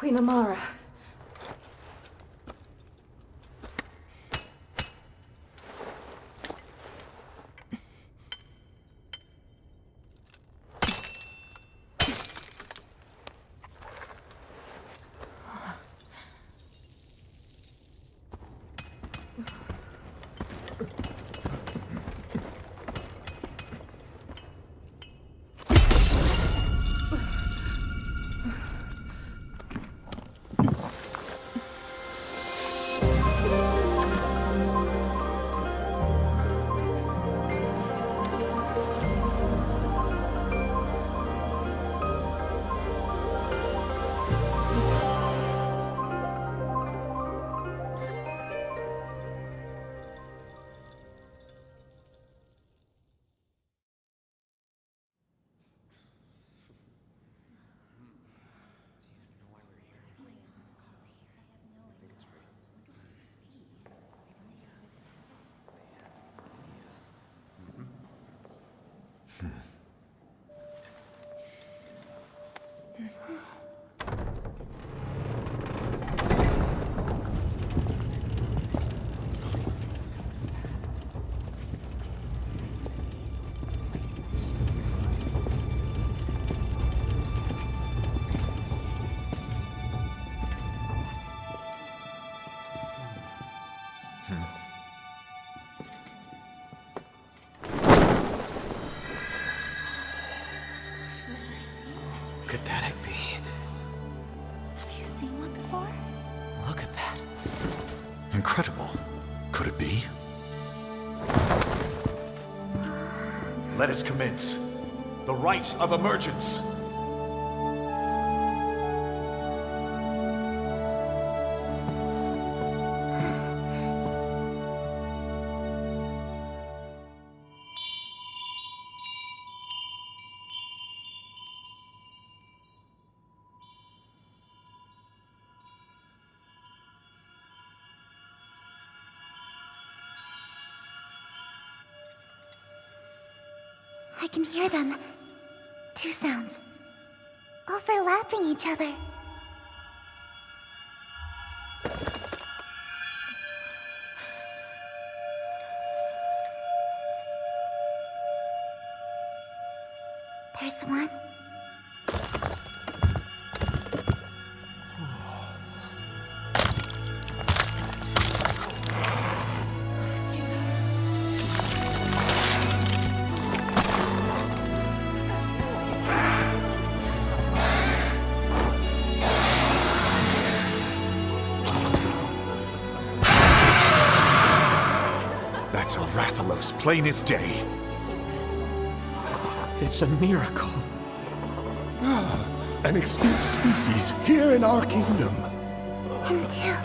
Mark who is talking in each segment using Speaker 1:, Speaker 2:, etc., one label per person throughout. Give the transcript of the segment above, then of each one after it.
Speaker 1: Queen Amara.
Speaker 2: Could that be?
Speaker 3: Have you seen one before?
Speaker 2: Look at that.
Speaker 4: Incredible. Could it be? Let us commence. The rite of emergence.
Speaker 3: I can hear them. Two sounds. Overlapping each other. There's one.
Speaker 4: That's a rathalos, plain as day.
Speaker 2: It's a miracle.
Speaker 5: An extinct species here in our kingdom.
Speaker 3: Until...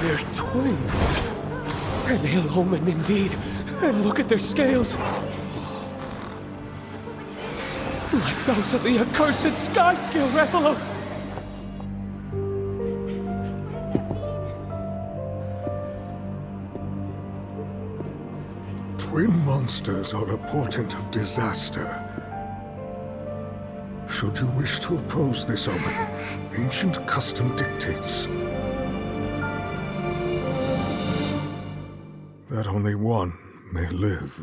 Speaker 2: They're twins. An ill omen indeed. And look at their scales. Like those of the accursed sky scale rathalos.
Speaker 5: Twin monsters are a portent of disaster. Should you wish to oppose this omen, ancient custom dictates that only one may live.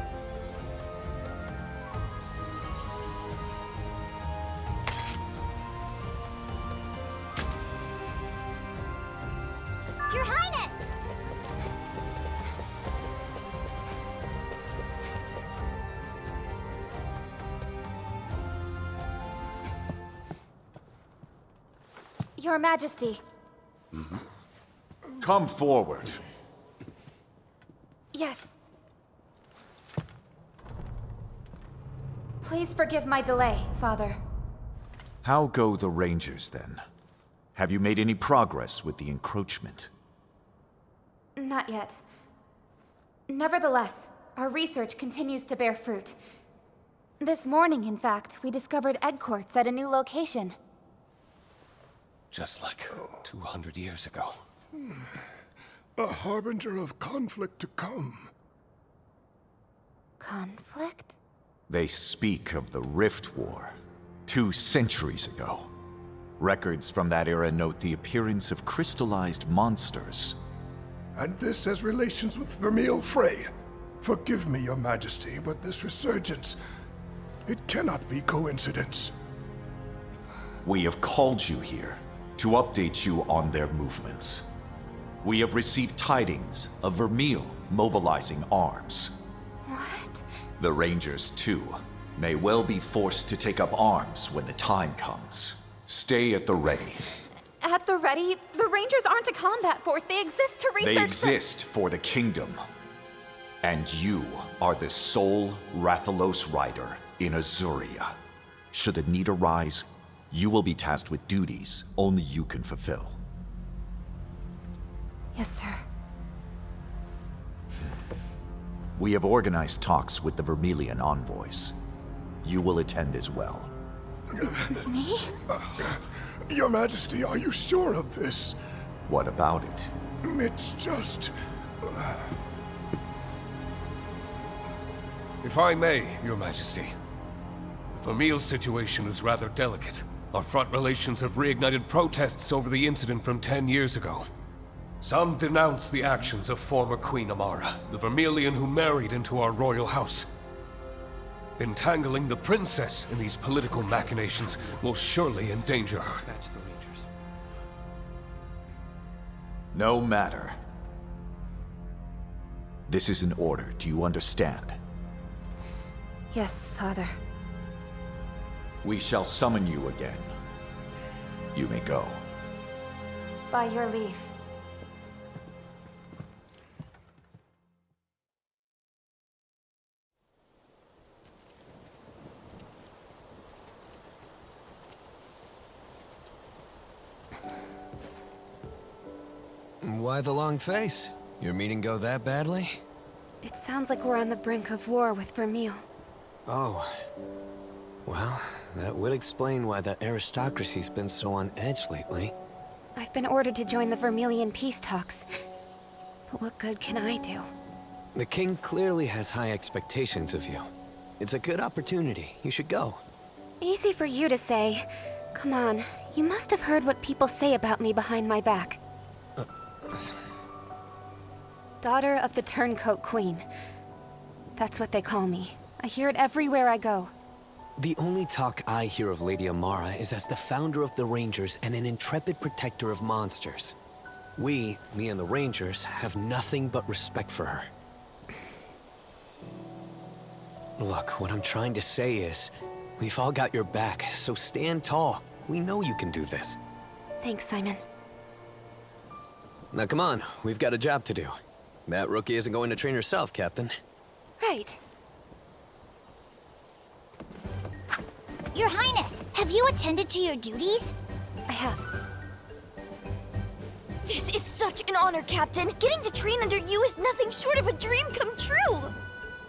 Speaker 3: Your Majesty.
Speaker 4: Come forward.
Speaker 3: Yes. Please forgive my delay, Father.
Speaker 4: How go the Rangers, then? Have you made any progress with the encroachment?
Speaker 3: Not yet. Nevertheless, our research continues to bear fruit. This morning, in fact, we discovered egg quartz at a new location.
Speaker 2: Just like 200 years ago.
Speaker 5: A harbinger of conflict to come.
Speaker 3: Conflict?
Speaker 4: They speak of the Rift War, 2 centuries ago. Records from that era note the appearance of crystallized monsters.
Speaker 5: And this has relations with Vermile Frey. Forgive me, Your Majesty, but this resurgence, it cannot be coincidence.
Speaker 4: We have called you here to update you on their movements. We have received tidings of Vermile mobilizing arms.
Speaker 3: What?
Speaker 4: The Rangers, too, may well be forced to take up arms when the time comes. Stay at the ready.
Speaker 3: At the ready? The Rangers aren't a combat force. They exist to research
Speaker 4: They exist for the kingdom. And you are the sole Rathalos rider in Azuria. Should the need arise, you will be tasked with duties only you can fulfill.
Speaker 3: Yes, sir.
Speaker 4: We have organized talks with the Vermilion envoys. You will attend as well.
Speaker 3: Me?
Speaker 5: Your Majesty, are you sure of this?
Speaker 4: What about it?
Speaker 5: It's just...
Speaker 2: If I may, Your Majesty. The Vermile situation is rather delicate. Our front relations have reignited protests over the incident from 10 years ago. Some denounce the actions of former Queen Amara, the Vermilion who married into our royal house. Entangling the princess in these political machinations will surely endanger her.
Speaker 4: No matter. This is an order, do you understand?
Speaker 3: Yes, Father.
Speaker 4: We shall summon you again. You may go.
Speaker 3: By your leave.
Speaker 6: Why the long face? Your meeting go that badly?
Speaker 7: It sounds like we're on the brink of war with Vermile.
Speaker 6: Oh. Well, that would explain why the aristocracy's been so on edge lately.
Speaker 7: I've been ordered to join the Vermilion peace talks. But what good can I do?
Speaker 6: The king clearly has high expectations of you. It's a good opportunity. You should go.
Speaker 7: Easy for you to say. Come on, you must have heard what people say about me behind my back. Daughter of the Turncoat Queen. That's what they call me. I hear it everywhere I go.
Speaker 6: The only talk I hear of Lady Amara is as the founder of the Rangers and an intrepid protector of monsters. We, me and the Rangers, have nothing but respect for her. Look, what I'm trying to say is, we've all got your back, so stand tall. We know you can do this.
Speaker 7: Thanks, Simon.
Speaker 6: Now come on, we've got a job to do. That rookie isn't going to train herself, Captain.
Speaker 7: Right.
Speaker 8: Your Highness, have you attended to your duties?
Speaker 7: I have.
Speaker 8: This is such an honor, Captain! Getting to train under you is nothing short of a dream come true!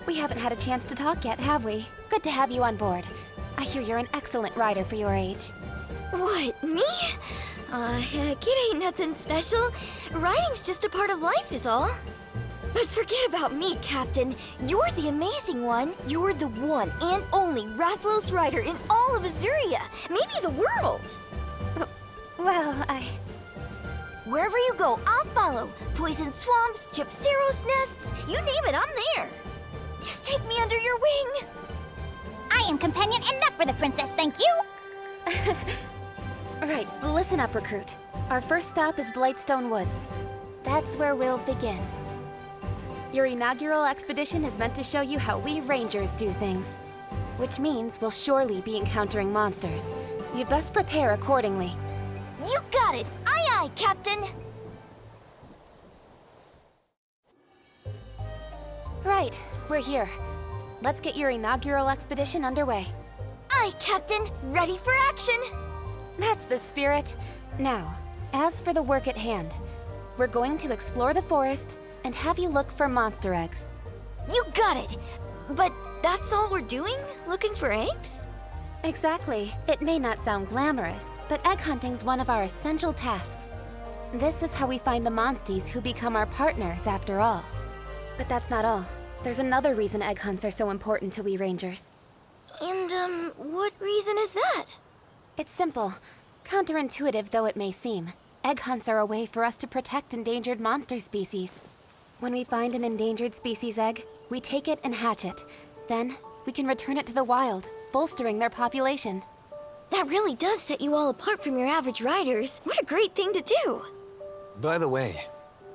Speaker 7: We haven't had a chance to talk yet, have we? Good to have you on board. I hear you're an excellent rider for your age.
Speaker 8: What, me? Heck, it ain't nothing special. Riding's just a part of life is all. But forget about me, Captain. You're the amazing one. You're the one and only Rathalos rider in all of Azuria, maybe the world.
Speaker 7: Well,
Speaker 8: Wherever you go, I'll follow. Poison swamps, Gypceros nests, you name it, I'm there. Just take me under your wing.
Speaker 3: I am companion enough for the princess, thank you!
Speaker 7: Right, listen up, recruit. Our first stop is Blightstone Woods. That's where we'll begin. Your inaugural expedition is meant to show you how we Rangers do things. Which means we'll surely be encountering monsters. You'd best prepare accordingly.
Speaker 8: You got it! Aye aye, Captain!
Speaker 7: Right, we're here. Let's get your inaugural expedition underway.
Speaker 8: Aye, Captain! Ready for action!
Speaker 7: That's the spirit. Now, as for the work at hand, we're going to explore the forest and have you look for monster eggs.
Speaker 8: You got it! But that's all we're doing? Looking for eggs?
Speaker 7: Exactly. It may not sound glamorous, but egg hunting's one of our essential tasks. This is how we find the monsties who become our partners after all. But that's not all. There's another reason egg hunts are so important to we rangers.
Speaker 8: And, what reason is that?
Speaker 7: It's simple. Counterintuitive though it may seem, egg hunts are a way for us to protect endangered monster species. When we find an endangered species egg, we take it and hatch it. Then, we can return it to the wild, bolstering their population.
Speaker 8: That really does set you all apart from your average riders. What a great thing to do!
Speaker 6: By the way,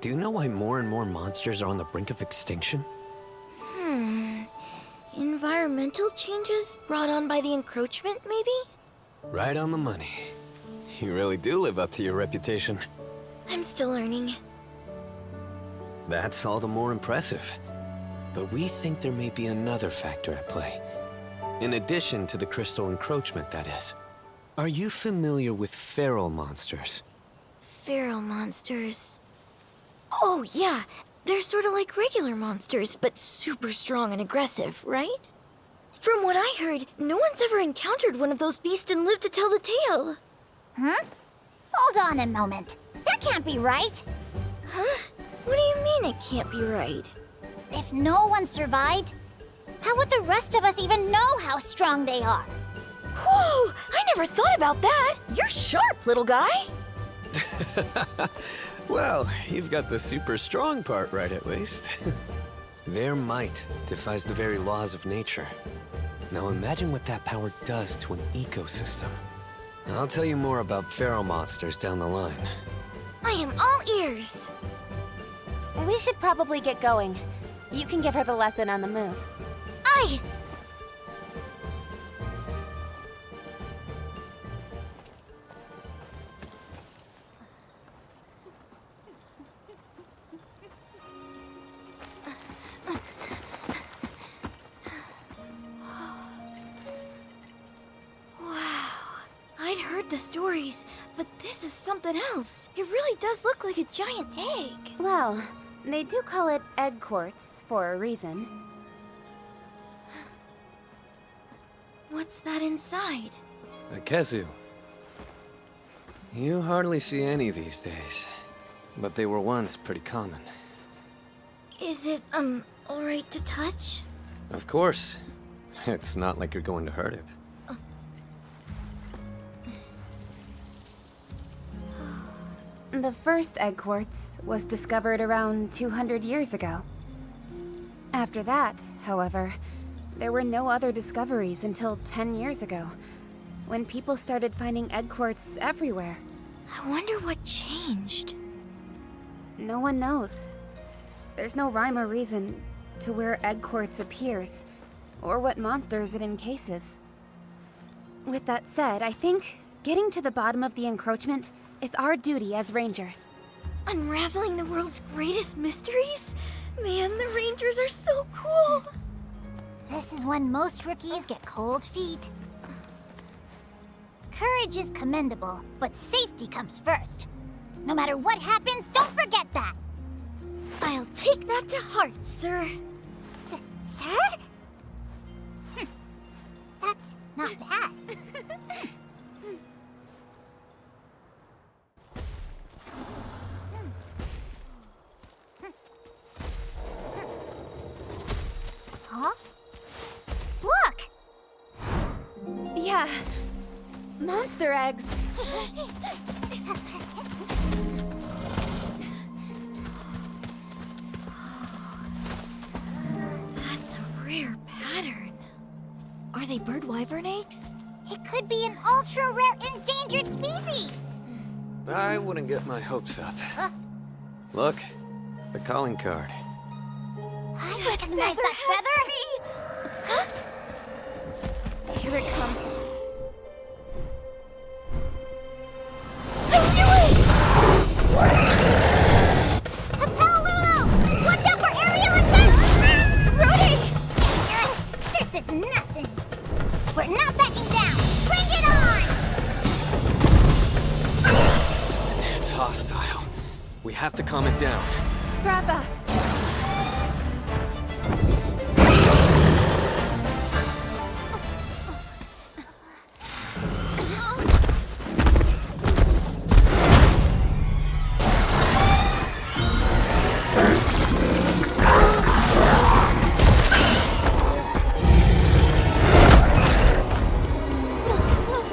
Speaker 6: do you know why more and more monsters are on the brink of extinction?
Speaker 8: Environmental changes brought on by the encroachment, maybe?
Speaker 6: Right on the money. You really do live up to your reputation.
Speaker 8: I'm still learning.
Speaker 6: That's all the more impressive. But we think there may be another factor at play. In addition to the crystal encroachment, that is. Are you familiar with feral monsters?
Speaker 8: Feral monsters... Oh, yeah! They're sort of like regular monsters, but super strong and aggressive, right? From what I heard, no one's ever encountered one of those beasts and lived to tell the tale.
Speaker 9: Huh? Hold on a moment. That can't be right.
Speaker 8: Huh? What do you mean it can't be right?
Speaker 9: If no one survived, how would the rest of us even know how strong they are?
Speaker 8: Whoa! I never thought about that! You're sharp, little guy!
Speaker 6: Well, you've got the super strong part right, at least. Their might defies the very laws of nature. Now imagine what that power does to an ecosystem. I'll tell you more about feral monsters down the line.
Speaker 8: I am all ears!
Speaker 7: We should probably get going. You can give her the lesson on the move.
Speaker 8: Aye! The stories, but this is something else. It really does look like a giant egg.
Speaker 7: Well, they do call it egg quartz for a reason.
Speaker 8: What's that inside?
Speaker 6: A Kezu. You hardly see any these days, but they were once pretty common.
Speaker 8: Is it, alright to touch?
Speaker 6: Of course. It's not like you're going to hurt it.
Speaker 7: The first egg quartz was discovered around 200 years ago. After that, however, there were no other discoveries until 10 years ago, when people started finding egg quartz everywhere.
Speaker 8: I wonder what changed.
Speaker 7: No one knows. There's no rhyme or reason to where egg quartz appears, or what monsters it encases. With that said, I think getting to the bottom of the encroachment is our duty as rangers.
Speaker 8: Unraveling the world's greatest mysteries? Man, the rangers are so cool!
Speaker 9: This is when most rookies get cold feet. Courage is commendable, but safety comes first. No matter what happens, don't forget that!
Speaker 8: I'll take that to heart, sir.
Speaker 9: Sir? That's not bad. Huh? Look!
Speaker 7: Yeah. Monster eggs.
Speaker 8: That's a rare pattern. Are they bird wyvern eggs?
Speaker 9: It could be an ultra-rare endangered species!
Speaker 6: I wouldn't get my hopes up. Look, the calling card.
Speaker 9: I recognize that feather!
Speaker 7: Here it comes.
Speaker 6: hostile. We have to calm it down.
Speaker 7: Ratha!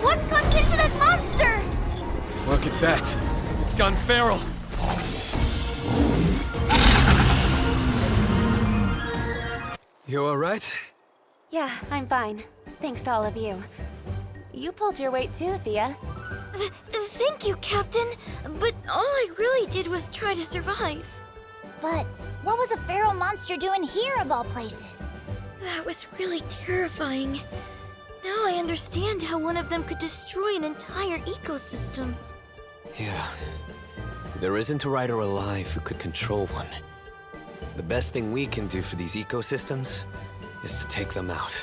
Speaker 8: What's gotten into that monster?
Speaker 6: Look at that. It's gone feral. You alright?
Speaker 7: Yeah, I'm fine. Thanks to all of you. You pulled your weight too, Thea.
Speaker 8: Thank you, Captain. But all I really did was try to survive.
Speaker 9: But what was a feral monster doing here of all places?
Speaker 8: That was really terrifying. Now I understand how one of them could destroy an entire ecosystem.
Speaker 6: Yeah. There isn't a rider alive who could control one. The best thing we can do for these ecosystems is to take them out.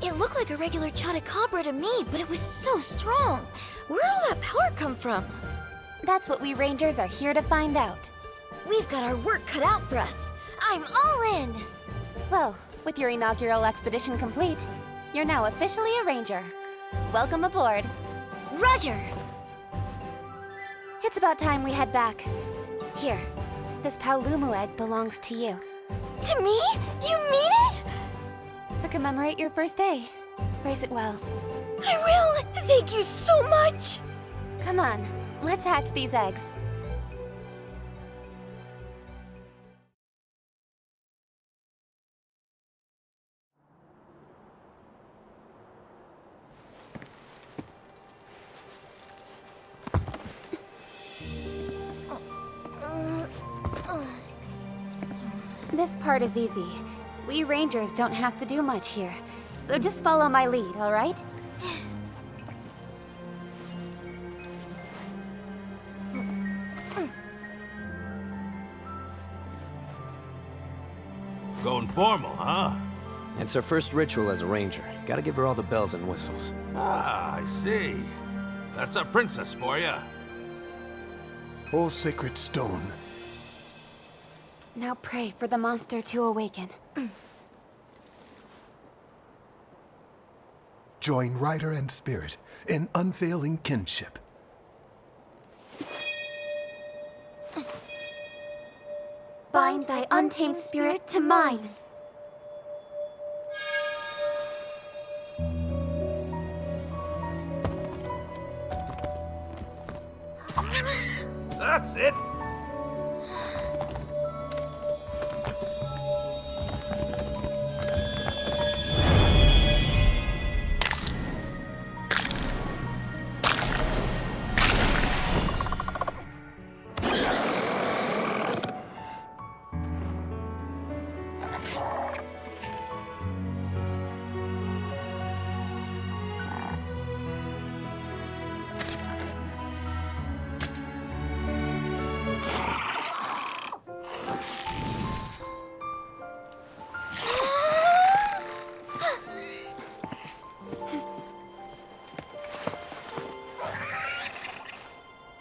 Speaker 8: It looked like a regular Chotacabra to me, but it was so strong. Where'd all that power come from?
Speaker 7: That's what we Rangers are here to find out.
Speaker 8: We've got our work cut out for us. I'm all in!
Speaker 7: Well, with your inaugural expedition complete, you're now officially a Ranger. Welcome aboard.
Speaker 8: Roger!
Speaker 7: It's about time we head back. Here, this Paolumu egg belongs to you.
Speaker 8: To me? You mean it?
Speaker 7: To commemorate your first day. Raise it well.
Speaker 8: I will! Thank you so much!
Speaker 7: Come on, let's hatch these eggs. This part is easy. We Rangers don't have to do much here, so just follow my lead, all right?
Speaker 10: Going formal, huh?
Speaker 6: It's her first ritual as a ranger. Gotta give her all the bells and whistles.
Speaker 10: Ah, I see. That's a princess for you.
Speaker 5: O sacred stone,
Speaker 7: Now pray for the monster to awaken.
Speaker 5: join rider and spirit in unfailing kinship.
Speaker 7: Bind thy untamed spirit to mine.
Speaker 10: That's it.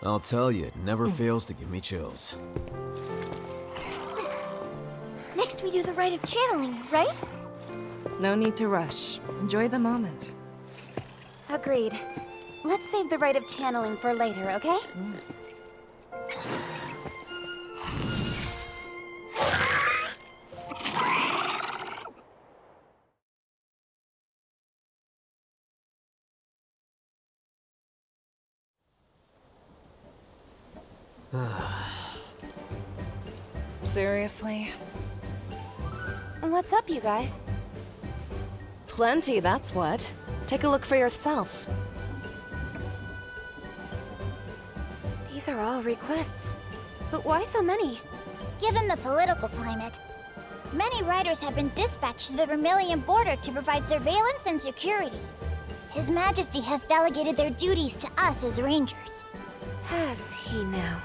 Speaker 11: I'll tell you, it never fails to give me chills.
Speaker 8: Next we do the rite of channeling, right?
Speaker 1: No need to rush. Enjoy the moment.
Speaker 7: Agreed. Let's save the rite of channeling for later, okay?
Speaker 1: Seriously?
Speaker 7: What's up, you guys?
Speaker 1: Plenty, that's what. Take a look for yourself.
Speaker 7: These are all requests. But why so many?
Speaker 9: Given the political climate, many riders have been dispatched to the Vermilion border to provide surveillance and security. His Majesty has delegated their duties to us as Rangers.
Speaker 7: Has he now?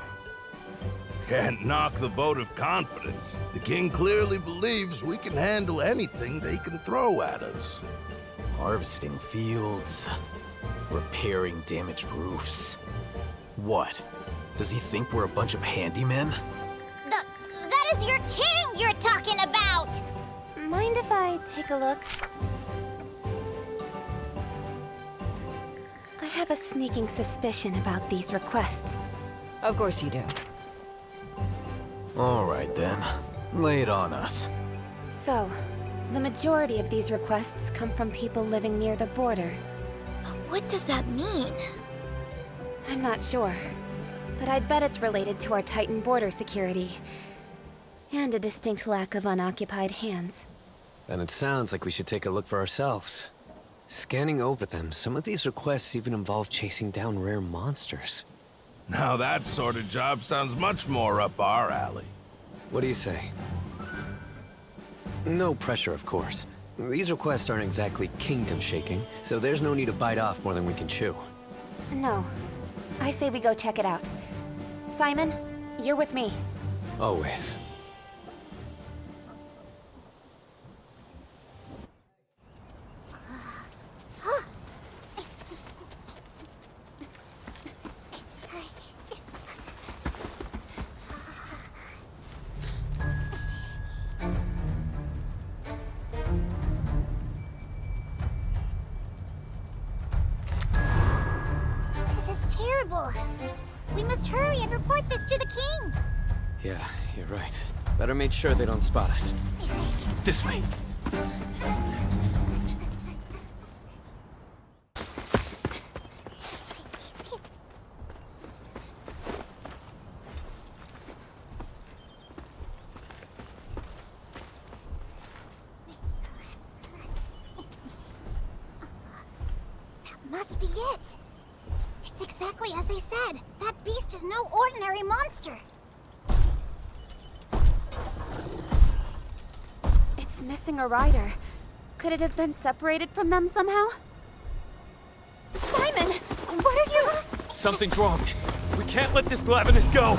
Speaker 10: Can't knock the vote of confidence. The king clearly believes we can handle anything they can throw at us.
Speaker 11: Harvesting fields, repairing damaged roofs. What? Does he think we're a bunch of handymen?
Speaker 9: That is your king you're talking about!
Speaker 7: Mind if I take a look? I have a sneaking suspicion about these requests.
Speaker 1: Of course you do.
Speaker 11: Alright then. Lay it on us.
Speaker 7: So, the majority of these requests come from people living near the border.
Speaker 8: What does that mean?
Speaker 7: I'm not sure, but I'd bet it's related to our Titan border security. And a distinct lack of unoccupied hands.
Speaker 6: Then it sounds like we should take a look for ourselves. Scanning over them, some of these requests even involve chasing down rare monsters.
Speaker 10: Now that sort of job sounds much more up our alley.
Speaker 6: What do you say? No pressure, of course. These requests aren't exactly kingdom-shaking, so there's no need to bite off more than we can chew.
Speaker 7: No. I say we go check it out. Simon, you're with me.
Speaker 6: Always.
Speaker 9: We must hurry and report this to the king!
Speaker 6: Yeah, you're right. Better make sure they don't spot us. This way.
Speaker 9: That must be it! It's exactly as they said. That beast is no ordinary monster.
Speaker 7: It's missing a rider. Could it have been separated from them somehow? Simon! What are you...
Speaker 12: Something's wrong. We can't let this Glavenus go!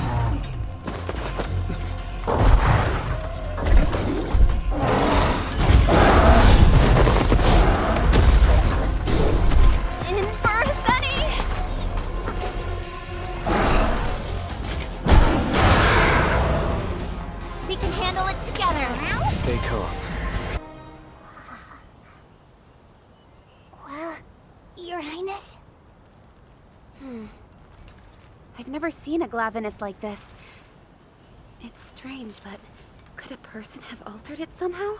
Speaker 6: Stay calm.
Speaker 9: Well, Your Highness?
Speaker 7: I've never seen a Glavenus like this. It's strange, but could a person have altered it somehow?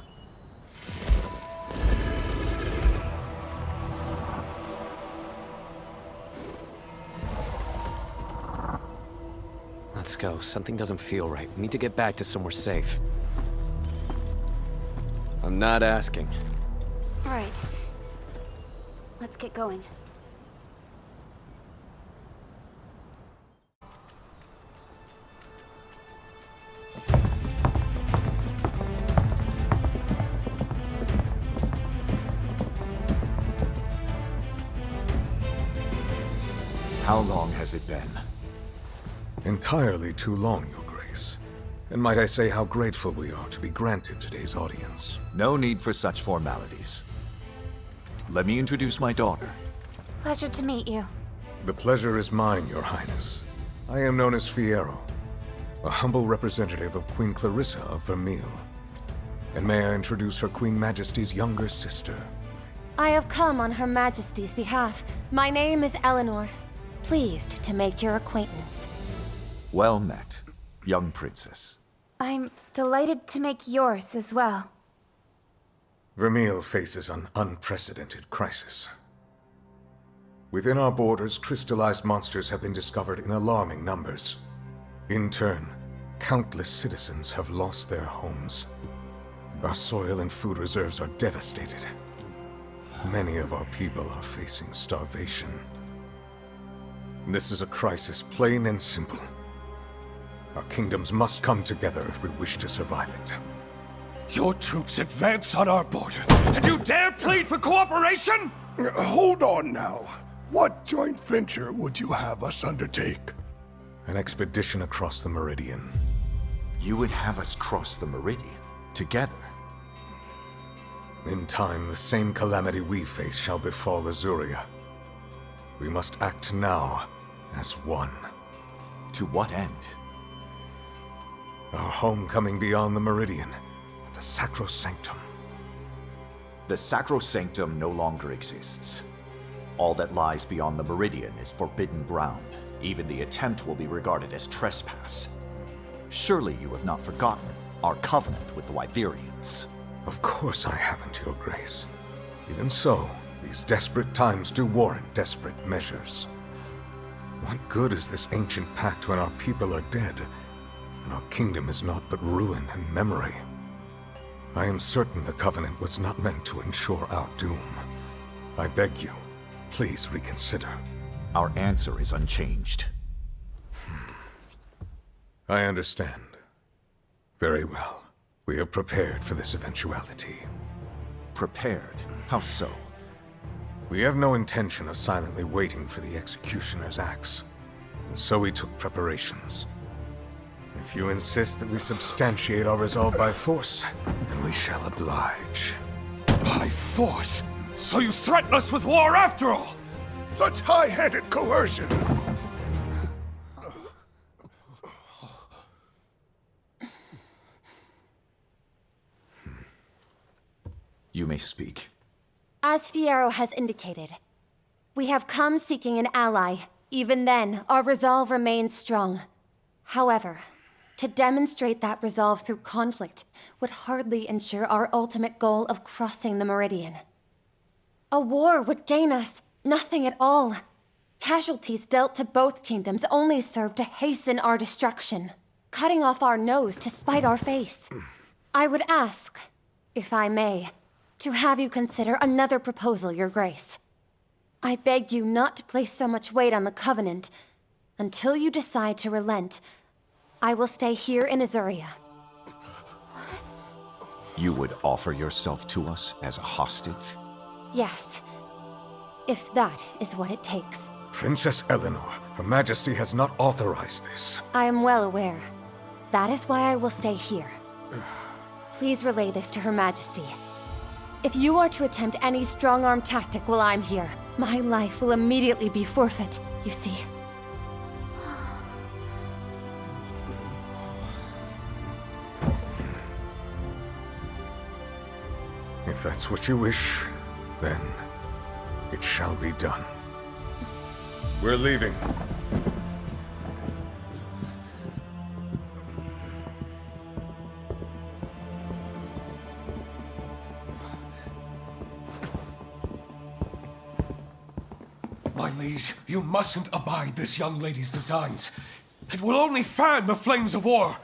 Speaker 6: Let's go. Something doesn't feel right. We need to get back to somewhere safe. I'm not asking.
Speaker 7: All right. Let's get going.
Speaker 4: How long has it been?
Speaker 5: Entirely too long, Your Grace. And might I say how grateful we are to be granted today's audience.
Speaker 4: No need for such formalities. Let me introduce my daughter.
Speaker 7: Pleasure to meet you.
Speaker 5: The pleasure is mine, Your Highness. I am known as Fierro, a humble representative of Queen Clarissa of Vermile. And may I introduce Her Queen Majesty's younger sister.
Speaker 13: I have come on Her Majesty's behalf. My name is Eleanor. Pleased to make your acquaintance.
Speaker 4: Well met, young princess.
Speaker 7: I'm delighted to make yours as well.
Speaker 5: Vermile faces an unprecedented crisis. Within our borders, crystallized monsters have been discovered in alarming numbers. In turn, countless citizens have lost their homes. Our soil and food reserves are devastated. Many of our people are facing starvation. This is a crisis plain and simple. Our kingdoms must come together if we wish to survive it.
Speaker 2: Your troops advance on our border, and you dare plead for cooperation?
Speaker 5: Hold on now. What joint venture would you have us undertake? An expedition across the meridian.
Speaker 4: You would have us cross the meridian, together?
Speaker 5: In time, the same calamity we face shall befall Azuria. We must act now, as one.
Speaker 4: To what end?
Speaker 5: Our homecoming beyond the meridian, the Sacro Sanctum.
Speaker 4: The Sacro Sanctum no longer exists. All that lies beyond the meridian is forbidden ground. Even the attempt will be regarded as trespass. Surely you have not forgotten our covenant with the Wyverians.
Speaker 5: Of course I haven't, Your Grace. Even so, these desperate times do warrant desperate measures. What good is this ancient pact when our people are dead, and our kingdom is naught but ruin and memory? I am certain the covenant was not meant to ensure our doom. I beg you, please reconsider.
Speaker 4: Our answer is unchanged.
Speaker 5: I understand. Very well. We are prepared for this eventuality.
Speaker 4: Prepared? How so?
Speaker 5: We have no intention of silently waiting for the executioner's axe, and so we took preparations. If you insist that we substantiate our resolve by force, then we shall oblige.
Speaker 2: By force? So you threaten us with war after all?
Speaker 14: Such high-handed coercion!
Speaker 4: You may speak.
Speaker 13: As Fierro has indicated, we have come seeking an ally. Even then, our resolve remains strong. However, to demonstrate that resolve through conflict would hardly ensure our ultimate goal of crossing the meridian. A war would gain us nothing at all. Casualties dealt to both kingdoms only serve to hasten our destruction, cutting off our nose to spite our face. I would ask, if I may, to have you consider another proposal, Your Grace. I beg you not to place so much weight on the Covenant. Until you decide to relent, I will stay here in Azuria.
Speaker 4: You would offer yourself to us as a hostage?
Speaker 13: Yes, if that is what it takes.
Speaker 5: Princess Eleanor, Her Majesty has not authorized this.
Speaker 13: I am well aware. That is why I will stay here. Please relay this to Her Majesty. If you are to attempt any strong-arm tactic while I'm here, my life will immediately be forfeit, you see.
Speaker 5: If that's what you wish, then it shall be done. We're leaving.
Speaker 2: My liege, you mustn't abide this young lady's designs. It will only fan the flames of war.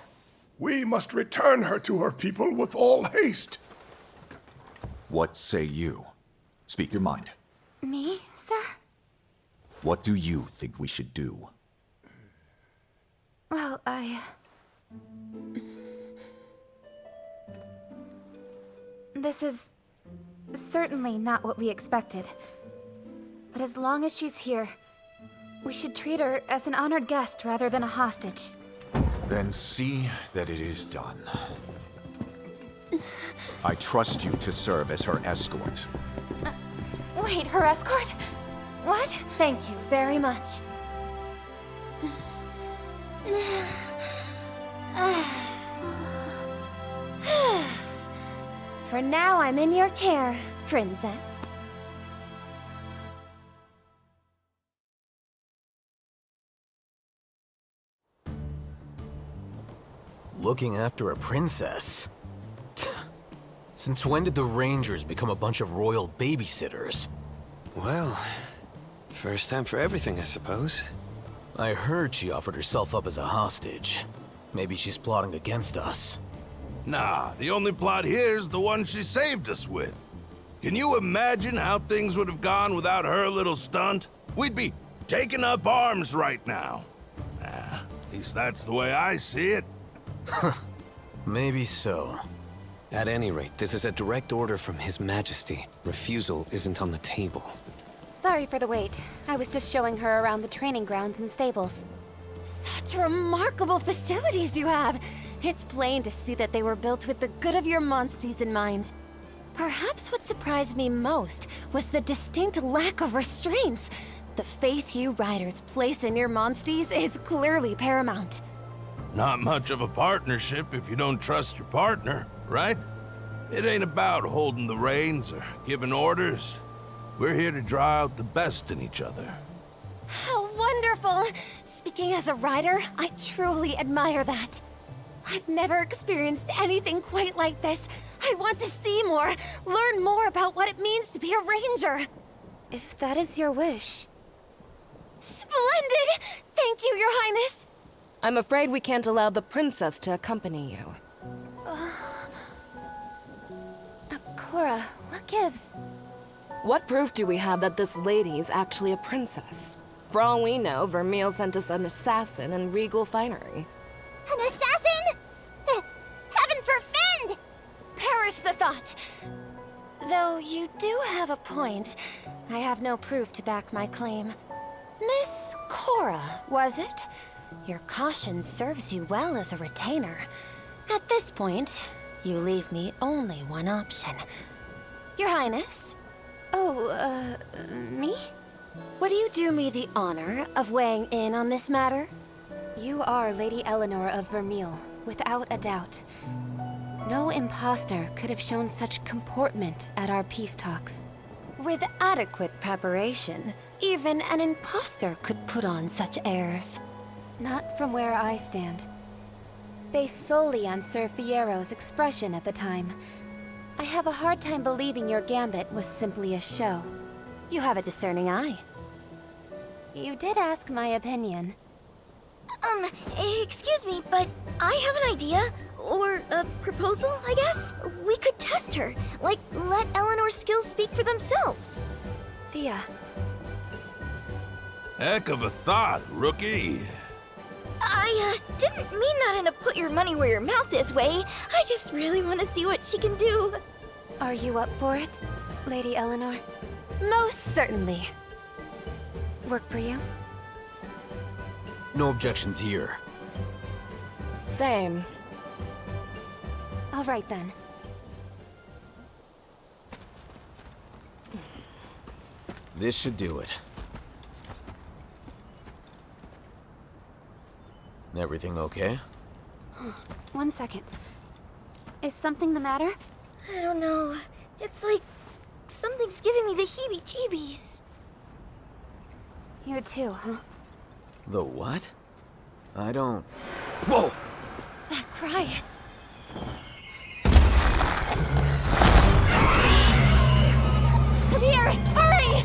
Speaker 14: We must return her to her people with all haste.
Speaker 4: What say you? Speak your mind.
Speaker 7: Me, sir?
Speaker 4: What do you think we should do?
Speaker 7: Well, This is certainly not what we expected. But as long as she's here, we should treat her as an honored guest rather than a hostage.
Speaker 4: Then see that it is done. I trust you to serve as her escort.
Speaker 7: Wait, her escort? What?
Speaker 13: Thank you very much. For now, I'm in your care, Princess.
Speaker 11: Looking after a princess? Since when did the Rangers become a bunch of royal babysitters?
Speaker 6: Well, first time for everything, I suppose.
Speaker 11: I heard she offered herself up as a hostage. Maybe she's plotting against us.
Speaker 10: Nah, the only plot here is the one she saved us with. Can you imagine how things would have gone without her little stunt? We'd be taking up arms right now. At least that's the way I see it.
Speaker 11: Maybe so.
Speaker 6: At any rate, this is a direct order from His Majesty. Refusal isn't on the table.
Speaker 7: Sorry for the wait. I was just showing her around the training grounds and stables.
Speaker 13: Such remarkable facilities you have! It's plain to see that they were built with the good of your monsties in mind. Perhaps what surprised me most was the distinct lack of restraints. The faith you riders place in your monsties is clearly paramount.
Speaker 10: Not much of a partnership if you don't trust your partner, right? It ain't about holding the reins or giving orders. We're here to draw out the best in each other.
Speaker 13: How wonderful! Speaking as a rider, I truly admire that. I've never experienced anything quite like this. I want to see more, learn more about what it means to be a ranger.
Speaker 7: If that is your wish.
Speaker 13: Splendid! Thank you, Your Highness!
Speaker 1: I'm afraid we can't allow the princess to accompany you.
Speaker 7: Cora, what gives?
Speaker 1: What proof do we have that this lady is actually a princess? For all we know, Vermile sent us an assassin in regal finery.
Speaker 9: An assassin? Heaven forfend!
Speaker 13: Perish the thought! Though you do have a point. I have no proof to back my claim. Miss Cora, was it? Your caution serves you well as a retainer. At this point, you leave me only one option. Your Highness?
Speaker 7: Oh, me?
Speaker 13: Would you do me the honor of weighing in on this matter?
Speaker 7: You are Lady Eleanor of Vermile, without a doubt. No imposter could have shown such comportment at our peace talks.
Speaker 13: With adequate preparation, even an imposter could put on such airs.
Speaker 7: Not from where I stand. Based solely on Sir Fiero's expression at the time, I have a hard time believing your gambit was simply a show.
Speaker 13: You have a discerning eye.
Speaker 7: You did ask my opinion.
Speaker 8: Excuse me, but I have an idea. Or a proposal, I guess? We could test her. Like, let Eleanor's skills speak for themselves.
Speaker 7: Thea.
Speaker 10: Heck of a thought, rookie.
Speaker 8: I, didn't mean that in a put your money where your mouth is way. I just really want to see what she can do.
Speaker 7: Are you up for it, Lady Eleanor?
Speaker 13: Most certainly.
Speaker 7: Work for you?
Speaker 11: No objections here.
Speaker 1: Same.
Speaker 7: All right then.
Speaker 11: This should do it. Everything okay?
Speaker 7: One second. Is something the matter?
Speaker 8: I don't know. It's like something's giving me the heebie-jeebies.
Speaker 7: You too, huh?
Speaker 11: The what? I don't... Whoa!
Speaker 13: That cry... Come here! Hurry!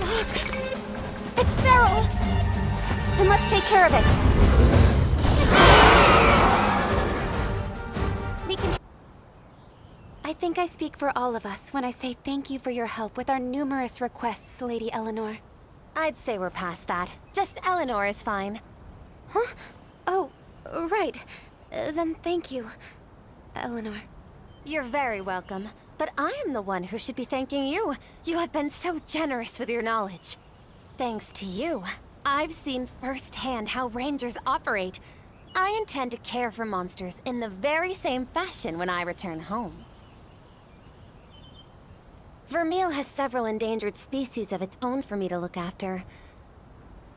Speaker 13: Look! It's feral!
Speaker 7: Then let's take care of it! We can... I think I speak for all of us when I say thank you for your help with our numerous requests, Lady Eleanor.
Speaker 13: I'd say we're past that. Just Eleanor is fine.
Speaker 7: Huh? Oh, right. Then thank you, Eleanor.
Speaker 13: You're very welcome. But I am the one who should be thanking you. You have been so generous with your knowledge. Thanks to you, I've seen firsthand how rangers operate. I intend to care for monsters in the very same fashion when I return home. Vermile has several endangered species of its own for me to look after.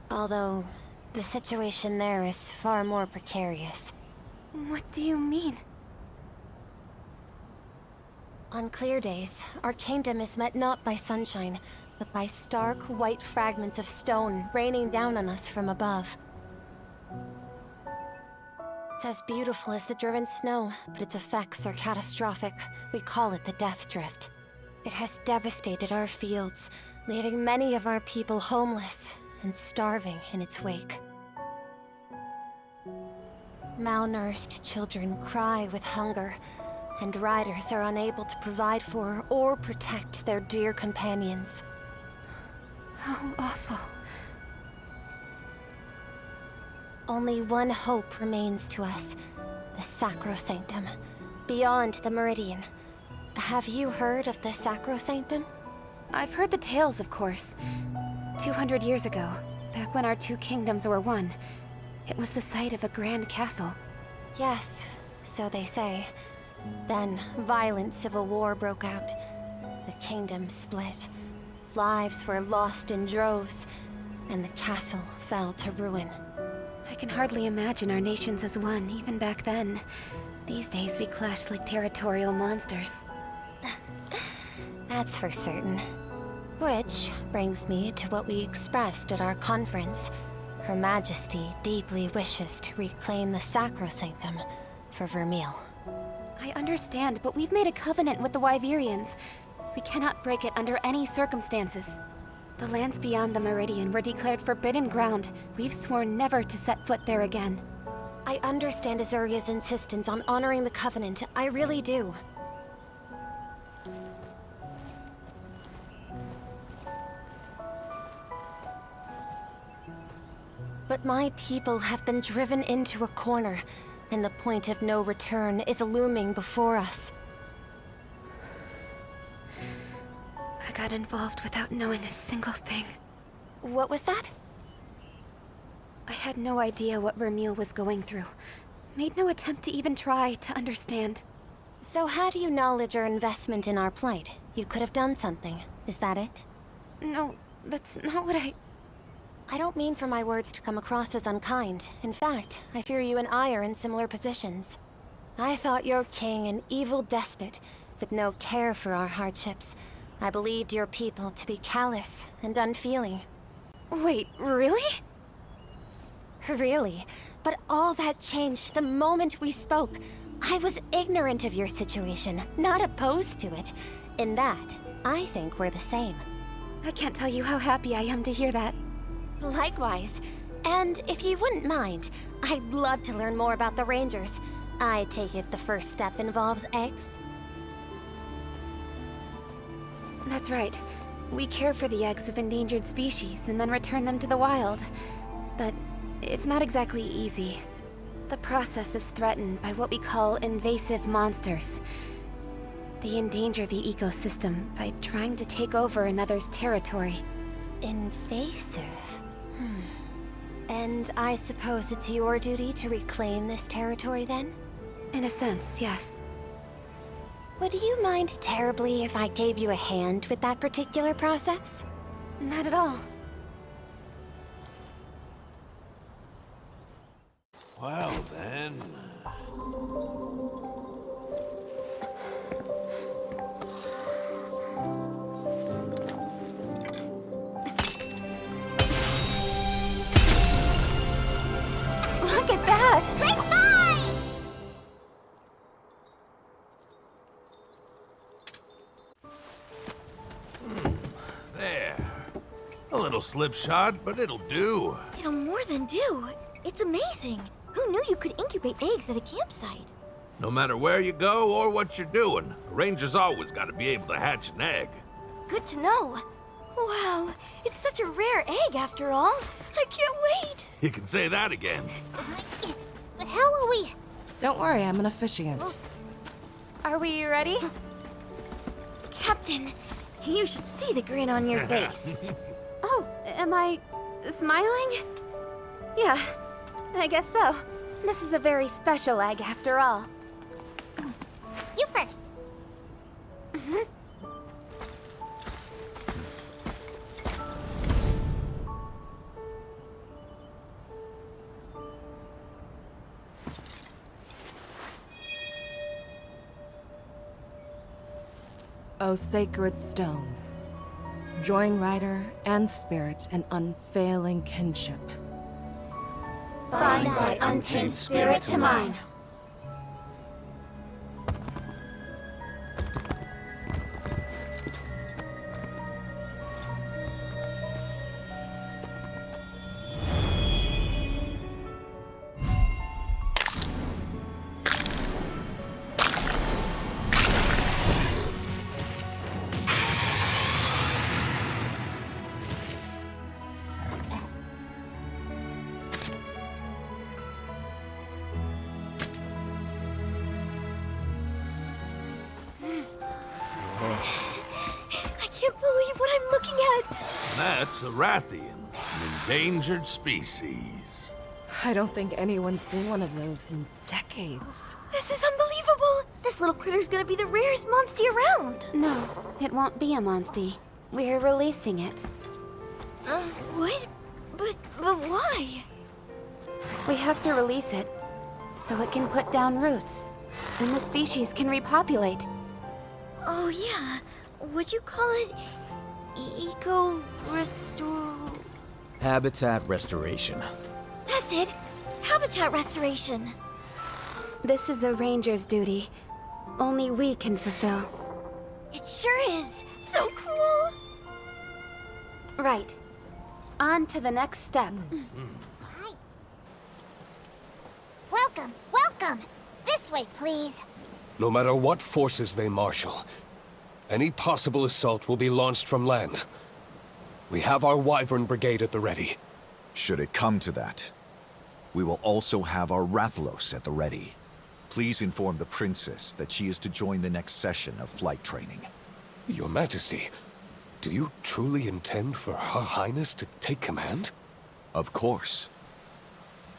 Speaker 13: Although, the situation there is far more precarious.
Speaker 7: What do you mean?
Speaker 13: On clear days, our kingdom is met not by sunshine, but by stark white fragments of stone raining down on us from above. It's as beautiful as the driven snow, but its effects are catastrophic. We call it the Death Drift. It has devastated our fields, leaving many of our people homeless and starving in its wake. Malnourished children cry with hunger, and riders are unable to provide for or protect their dear companions.
Speaker 7: How awful.
Speaker 13: Only one hope remains to us, the Sacro Sanctum, beyond the meridian. Have you heard of the Sacro Sanctum?
Speaker 7: I've heard the tales, of course. 200 years ago, back when our two kingdoms were one, it was the site of a grand castle.
Speaker 13: Yes, so they say. Then, violent civil war broke out. The kingdom split. Lives were lost in droves, and the castle fell to ruin.
Speaker 7: I can hardly imagine our nations as one, even back then. These days we clash like territorial monsters.
Speaker 13: That's for certain. Which brings me to what we expressed at our conference. Her Majesty deeply wishes to reclaim the Sacro Sanctum for Vermile.
Speaker 7: I understand, but we've made a covenant with the Wyverians. We cannot break it under any circumstances. The lands beyond the meridian were declared forbidden ground. We've sworn never to set foot there again.
Speaker 13: I understand Azuria's insistence on honoring the covenant. I really do. But my people have been driven into a corner, and the point of no return is looming before us.
Speaker 7: I got involved without knowing a single thing.
Speaker 13: What was that?
Speaker 7: I had no idea what Vermile was going through. Made no attempt to even try to understand.
Speaker 13: So how do you acknowledge your investment in our plight? You could have done something. Is that it?
Speaker 7: No, that's not what
Speaker 13: I don't mean for my words to come across as unkind. In fact, I fear you and I are in similar positions. I thought your king an evil despot, with no care for our hardships. I believed your people to be callous and unfeeling.
Speaker 7: Wait, really?
Speaker 13: Really? But all that changed the moment we spoke. I was ignorant of your situation, not opposed to it. In that, I think we're the same.
Speaker 7: I can't tell you how happy I am to hear that.
Speaker 13: Likewise. And if you wouldn't mind, I'd love to learn more about the Rangers. I take it the first step involves eggs?
Speaker 7: That's right. We care for the eggs of endangered species and then return them to the wild. But it's not exactly easy. The process is threatened by what we call invasive monsters. They endanger the ecosystem by trying to take over another's territory.
Speaker 13: Invasive? And I suppose it's your duty to reclaim this territory then?
Speaker 7: In a sense, yes.
Speaker 13: Would you mind terribly if I gave you a hand with that particular process?
Speaker 7: Not at all.
Speaker 10: Well then...
Speaker 7: Look at that!
Speaker 9: Great find!
Speaker 10: There. A little slip shot, but it'll do.
Speaker 8: It'll more than do. It's amazing. Who knew you could incubate eggs at a campsite?
Speaker 10: No matter where you go or what you're doing, a ranger's always got to be able to hatch an egg.
Speaker 8: Good to know. Wow, it's such a rare egg after all. I can't wait.
Speaker 10: You can say that again.
Speaker 9: But how will we...
Speaker 1: Don't worry, I'm an officiant.
Speaker 7: Are we ready?
Speaker 8: Captain, you should see the grin on your face.
Speaker 7: Oh, am I smiling? Yeah, I guess so. This is a very special egg after all.
Speaker 9: You first.
Speaker 1: O sacred stone, join rider and spirit in unfailing kinship.
Speaker 9: Bind thy untamed spirit to mine.
Speaker 10: That's a Rathian, an endangered species.
Speaker 1: I don't think anyone's seen one of those in decades.
Speaker 8: This is unbelievable! The This little critter's gonna be the rarest monstie around.
Speaker 7: No, it won't be a monstie. We're releasing it.
Speaker 8: What? But why?
Speaker 7: We have to release it, so it can put down roots, and the species can repopulate.
Speaker 8: Oh yeah, would you call it eco-restore?
Speaker 11: Habitat restoration.
Speaker 8: That's it! Habitat restoration!
Speaker 7: This is a ranger's duty. Only we can fulfill.
Speaker 8: It sure is! So cool!
Speaker 7: Right. On to the next step.
Speaker 9: Welcome, welcome! This way, please.
Speaker 2: No matter what forces they marshal, any possible assault will be launched from land. We have our Wyvern Brigade at the ready.
Speaker 4: Should it come to that, we will also have our rathalos at the ready. Please inform the princess that she is to join the next session of flight training.
Speaker 2: Your Majesty, do you truly intend for Her Highness to take command?
Speaker 4: Of course.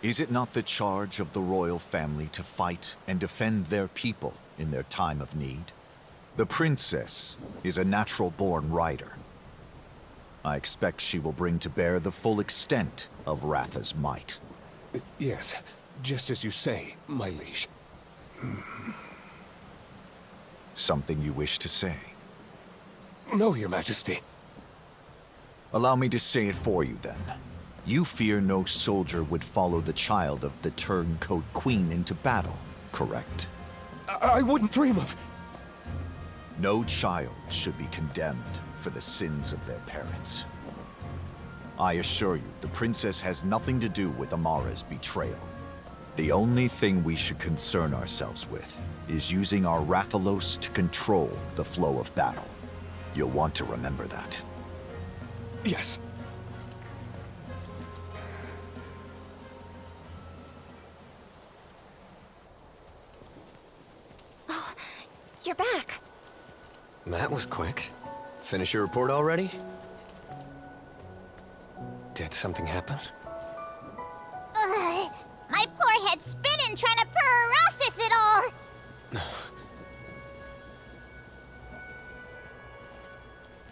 Speaker 4: Is it not the charge of the royal family to fight and defend their people in their time of need? The princess is a natural-born rider. I expect she will bring to bear the full extent of Ratha's might.
Speaker 2: Yes, just as you say, my liege.
Speaker 4: Something you wish to say?
Speaker 2: No, Your Majesty.
Speaker 4: Allow me to say it for you, then. You fear no soldier would follow the child of the turncoat queen into battle, correct?
Speaker 2: I wouldn't dream of...
Speaker 4: No child should be condemned for the sins of their parents. I assure you, the princess has nothing to do with Amara's betrayal. The only thing we should concern ourselves with is using our rathalos to control the flow of battle. You'll want to remember that.
Speaker 2: Yes.
Speaker 13: Oh, you're back.
Speaker 6: That was quick. Finish your report already? Did something happen?
Speaker 9: Ugh, my poor head's spinning trying to process it all!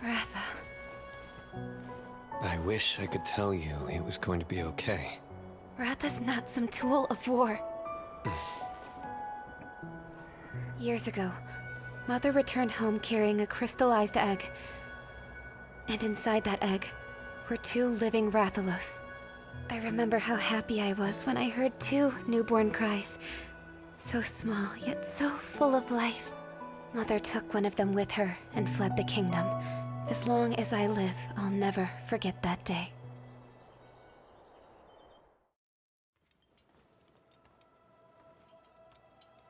Speaker 13: Ratha.
Speaker 6: I wish I could tell you it was going to be okay.
Speaker 7: Ratha's not some tool of war. Years ago, Mother returned home carrying a crystallized egg. And inside that egg were 2 living rathalos. I remember how happy I was when I heard 2 newborn cries. So small, yet so full of life. Mother took one of them with her and fled the kingdom. As long as I live, I'll never forget that day.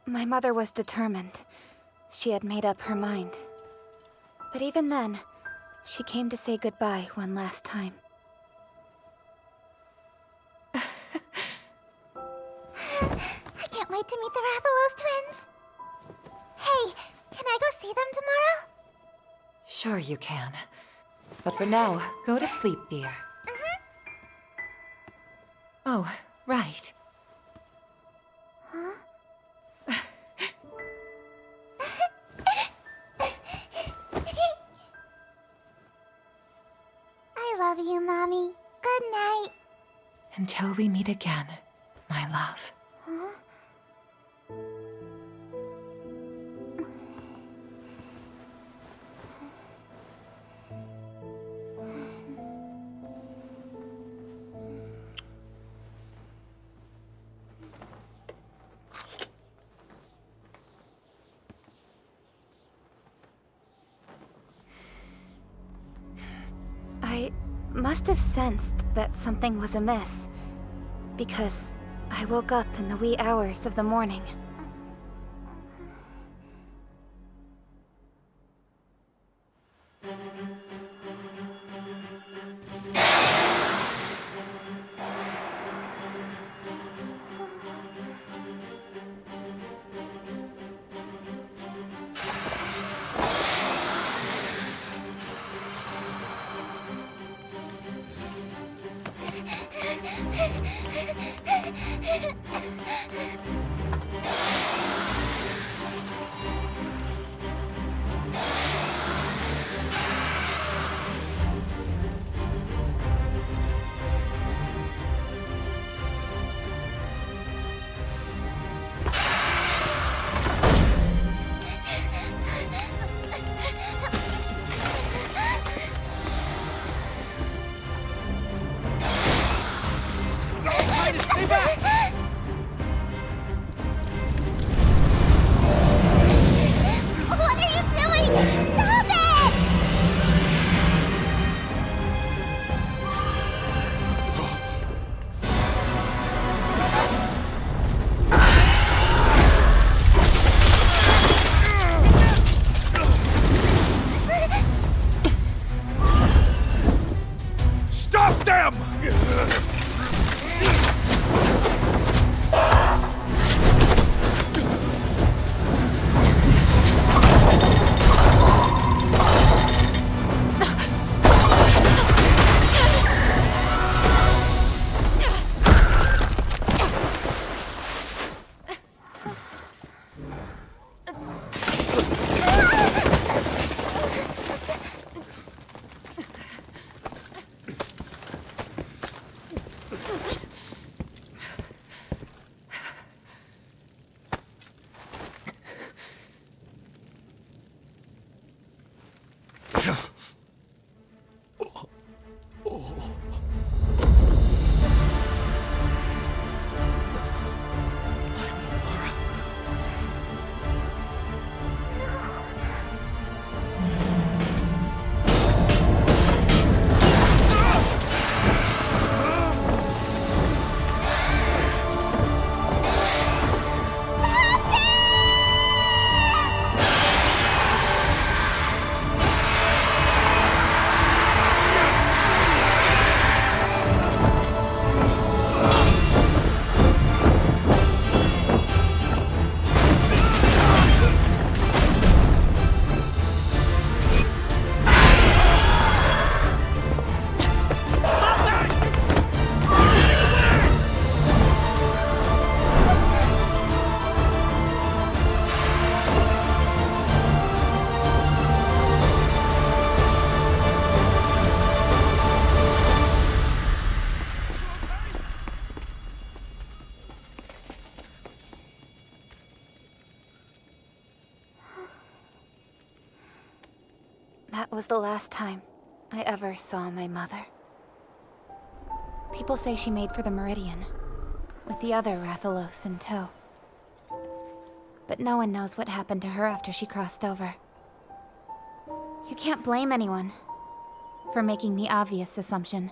Speaker 7: My mother was determined. She had made up her mind. But even then, she came to say goodbye one last time.
Speaker 9: I can't wait to meet the Rathalos twins. Hey, can I go see them tomorrow?
Speaker 15: Sure you can. But for now, go to sleep, dear. Oh, right.
Speaker 9: Huh? I love you, Mommy. Good night.
Speaker 15: Until we meet again, my love.
Speaker 9: Huh?
Speaker 7: I must have sensed that something was amiss, because I woke up in the wee hours of the morning.
Speaker 10: Stop them!
Speaker 7: That was the last time I ever saw my mother. People say she made for the meridian, with the other rathalos in tow. But no one knows what happened to her after she crossed over. You can't blame anyone for making the obvious assumption,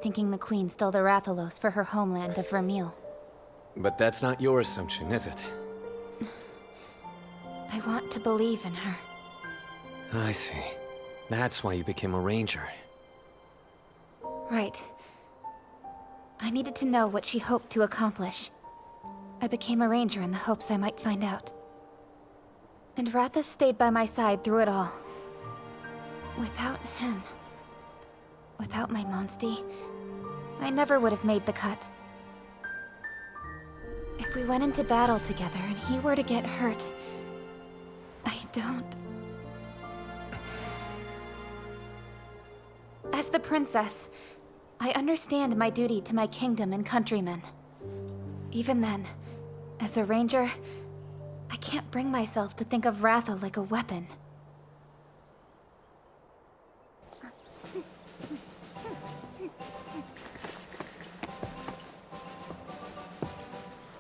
Speaker 7: thinking the Queen stole the rathalos for her homeland of Vermile.
Speaker 6: But that's not your assumption, is it?
Speaker 7: I want to believe in her.
Speaker 6: I see. That's why you became a ranger.
Speaker 7: Right. I needed to know what she hoped to accomplish. I became a ranger in the hopes I might find out. And Rathas stayed by my side through it all. Without him, without my monstie, I never would have made the cut. If we went into battle together and he were to get hurt, I don't... As the princess, I understand my duty to my kingdom and countrymen. Even then, as a ranger, I can't bring myself to think of Ratha like a weapon.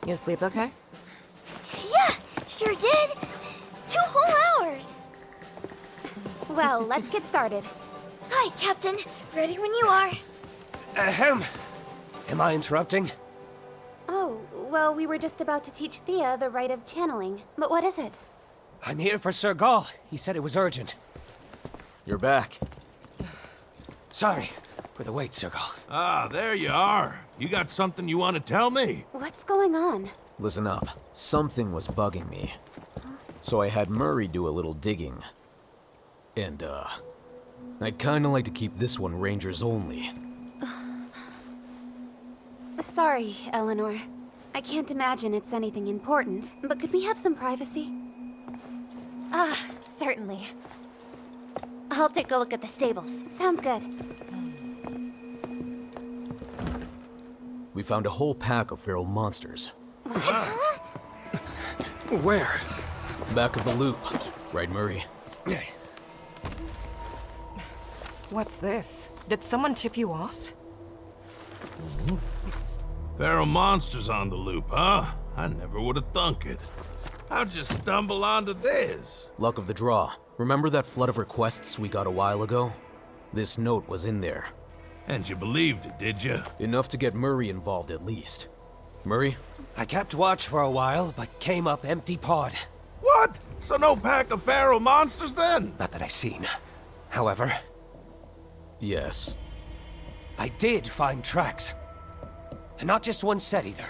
Speaker 1: You sleep okay?
Speaker 8: Yeah, sure did. 2 whole hours.
Speaker 7: Well, let's get started.
Speaker 8: Hi, Captain. Ready when you are.
Speaker 2: Ahem. Am I interrupting?
Speaker 7: Oh, well, we were just about to teach Thea the rite of channeling. But what is it?
Speaker 16: I'm here for Sir Gall. He said it was urgent.
Speaker 11: You're back.
Speaker 16: Sorry for the wait, Sir Gall.
Speaker 10: Ah, there you are. You got something you want to tell me?
Speaker 7: What's going on?
Speaker 11: Listen up. Something was bugging me. So I had Murray do a little digging. And, I'd kinda like to keep this one Rangers only.
Speaker 7: Sorry, Eleanor. I can't imagine it's anything important, but could we have some privacy?
Speaker 13: Ah, certainly. I'll take a look at the stables.
Speaker 7: Sounds good.
Speaker 11: We found a whole pack of feral monsters.
Speaker 7: What?
Speaker 2: Where?
Speaker 11: Back of the loop. Right, Murray?
Speaker 1: What's this? Did someone tip you off?
Speaker 10: Feral monsters on the loop, huh? I never would have thunk it. How'd you stumble onto this?
Speaker 11: Luck of the draw. Remember that flood of requests we got a while ago? This note was in there.
Speaker 10: And you believed it, did you?
Speaker 11: Enough to get Murray involved at least. Murray?
Speaker 16: I kept watch for a while, but came up empty-pawed.
Speaker 10: What? So no pack of feral monsters then?
Speaker 16: Not that I've seen. However...
Speaker 11: Yes.
Speaker 16: I did find tracks. And not just one set either.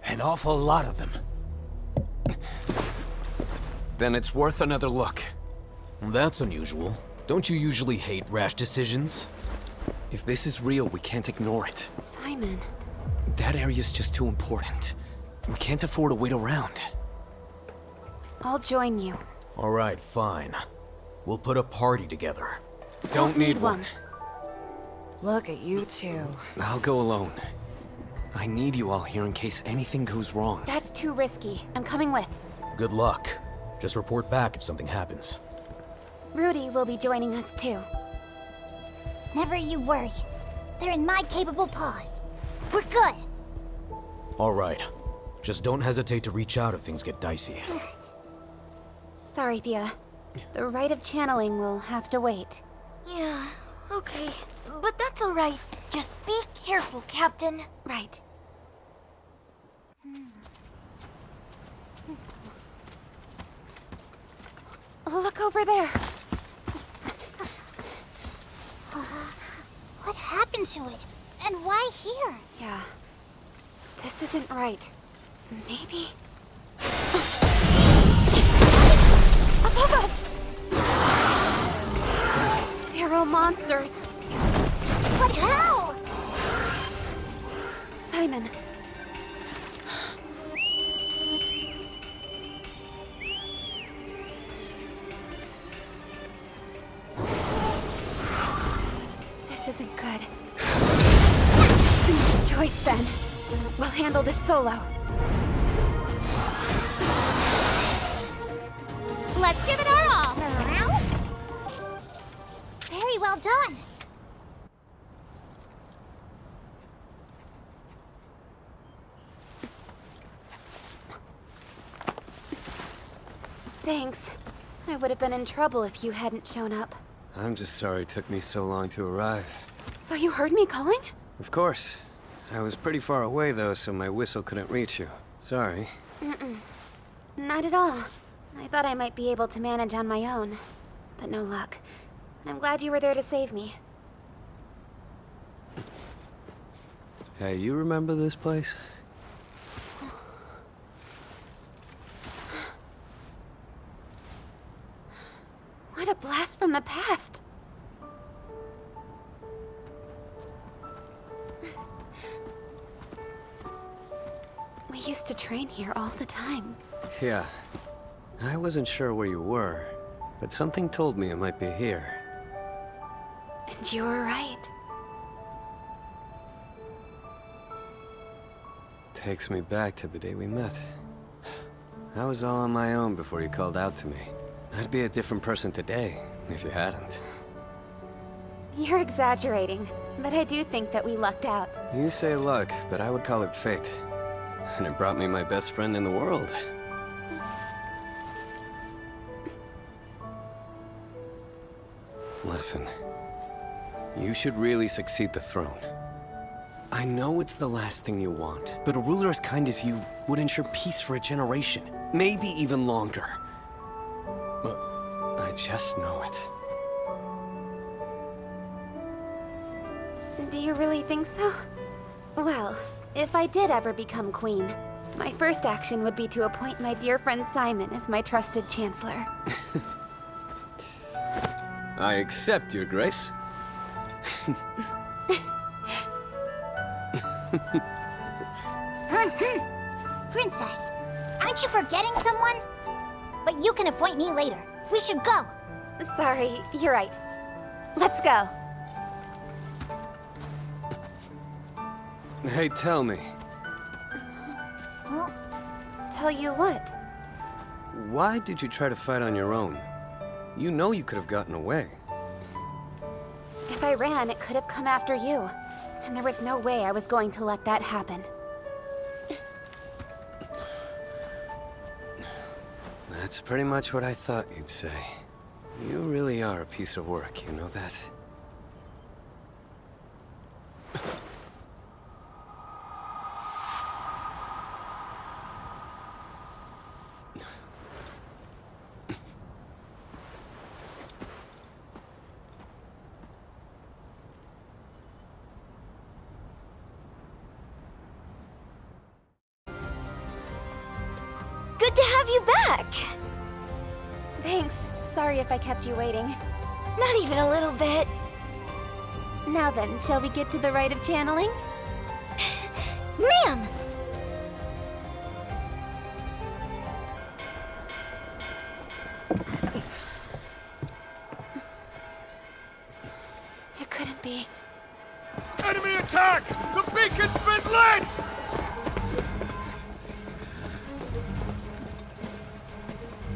Speaker 16: An awful lot of them.
Speaker 6: Then it's worth another look.
Speaker 11: That's unusual. Don't you usually hate rash decisions?
Speaker 6: If this is real, we can't ignore it.
Speaker 7: Simon.
Speaker 6: That area's just too important. We can't afford to wait around.
Speaker 7: I'll join you.
Speaker 11: All right, fine. We'll put a party together.
Speaker 6: Don't need one.
Speaker 15: Look at you two.
Speaker 6: I'll go alone. I need you all here in case anything goes wrong.
Speaker 7: That's too risky. I'm coming with.
Speaker 11: Good luck. Just report back if something happens.
Speaker 7: Rudy will be joining us too.
Speaker 9: Never you worry. They're in my capable paws. We're good.
Speaker 11: All right. Just don't hesitate to reach out if things get dicey.
Speaker 7: Sorry, Thea. The rite of channeling will have to wait.
Speaker 8: Yeah, okay. But that's alright. Just be careful, Captain.
Speaker 7: Right. Look over there.
Speaker 9: What happened to it? And why here?
Speaker 7: Yeah. This isn't right. Maybe... Above us! They're all monsters.
Speaker 9: But how?
Speaker 7: Simon. This isn't good. Choice then. We'll handle this solo.
Speaker 9: Let's give it our all. Very well done.
Speaker 7: Thanks. I would have been in trouble if you hadn't shown up.
Speaker 6: I'm just sorry it took me so long to arrive.
Speaker 7: So you heard me calling?
Speaker 6: Of course. I was pretty far away though, so my whistle couldn't reach you. Sorry.
Speaker 7: Not at all. I thought I might be able to manage on my own. But no luck. I'm glad you were there to save me.
Speaker 6: Hey, you remember this place?
Speaker 7: What a blast from the past! We used to train here all the time.
Speaker 6: Yeah. I wasn't sure where you were, but something told me it might be here.
Speaker 7: And you were right.
Speaker 6: Takes me back to the day we met. I was all on my own before you called out to me. I'd be a different person today, if you hadn't.
Speaker 7: You're exaggerating, but I do think that we lucked out.
Speaker 6: You say luck, but I would call it fate. And it brought me my best friend in the world. Listen, you should really succeed the throne. I know it's the last thing you want, but a ruler as kind as you would ensure peace for a generation, maybe even longer. But I just know it.
Speaker 7: Do you really think so? Well, if I did ever become queen, my first action would be to appoint my dear friend Simon as my trusted chancellor.
Speaker 6: I accept, Your Grace.
Speaker 9: Princess, aren't you forgetting someone? But you can appoint me later. We should go.
Speaker 7: Sorry, you're right. Let's go.
Speaker 6: Hey, tell me.
Speaker 7: Huh? Tell you what?
Speaker 6: Why did you try to fight on your own? You know you could have gotten away.
Speaker 7: If I ran, it could have come after you. And there was no way I was going to let that happen.
Speaker 6: That's pretty much what I thought you'd say. You really are a piece of work, you know that?
Speaker 8: to have you back!
Speaker 7: Thanks. Sorry if I kept you waiting.
Speaker 8: Not even a little bit.
Speaker 7: Now then, shall we get to the rite of channeling?
Speaker 8: Ma'am!
Speaker 7: It couldn't be.
Speaker 12: Enemy attack! The beacon's been lit!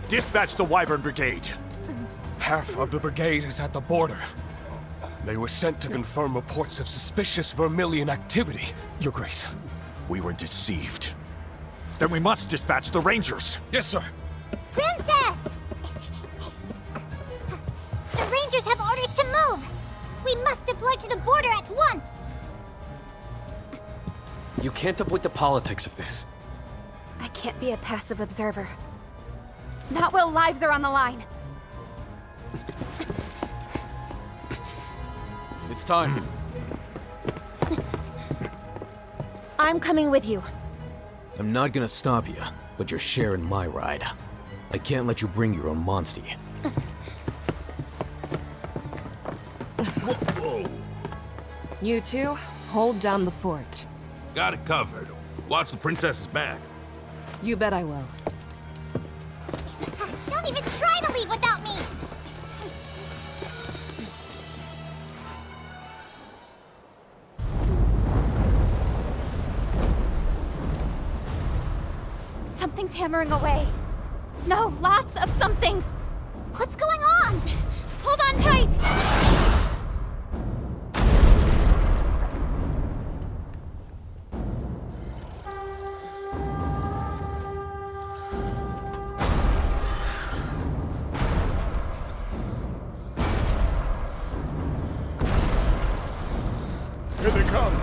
Speaker 4: Dispatch the Wyvern Brigade.
Speaker 2: Half of the brigade is at the border. They were sent to confirm reports of suspicious Vermilion activity, Your Grace.
Speaker 4: We were deceived. Then we must dispatch the Rangers.
Speaker 2: Yes, sir.
Speaker 9: Princess! The Rangers have orders to move! We must deploy to the border at once!
Speaker 6: You can't avoid the politics of this.
Speaker 7: I can't be a passive observer. Not while lives are on the line.
Speaker 11: It's time.
Speaker 13: I'm coming with you.
Speaker 11: I'm not gonna stop you, but you're sharing my ride. I can't let you bring your own monster.
Speaker 1: You two, hold down the fort.
Speaker 10: Got it covered. Watch the princess's back.
Speaker 1: You bet I will.
Speaker 9: Don't even try to leave without me!
Speaker 7: Something's hammering away. No, lots of somethings.
Speaker 9: What's going on?
Speaker 7: Hold on tight!
Speaker 12: Here they come!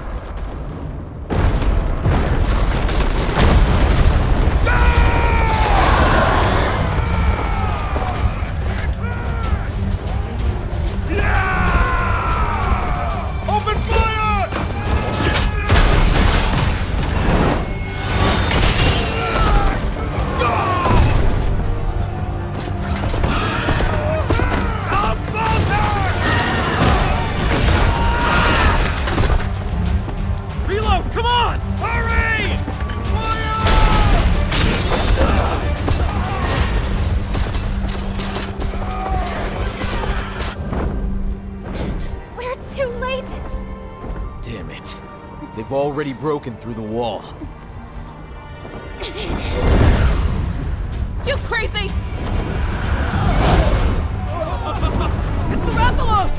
Speaker 11: They've already broken through the wall.
Speaker 1: You crazy! It's the rathalos!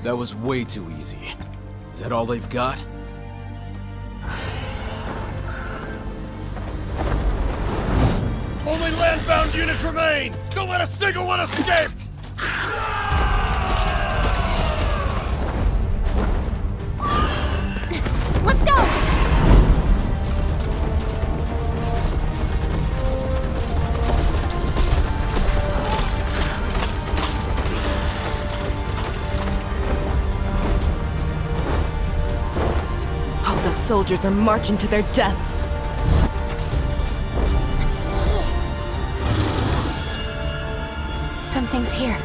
Speaker 11: That was way too easy. Is that all they've got?
Speaker 14: Only landbound units remain! Don't let a single one escape!
Speaker 3: Let's go!
Speaker 1: Oh, the soldiers are marching to their deaths.
Speaker 3: Something's here.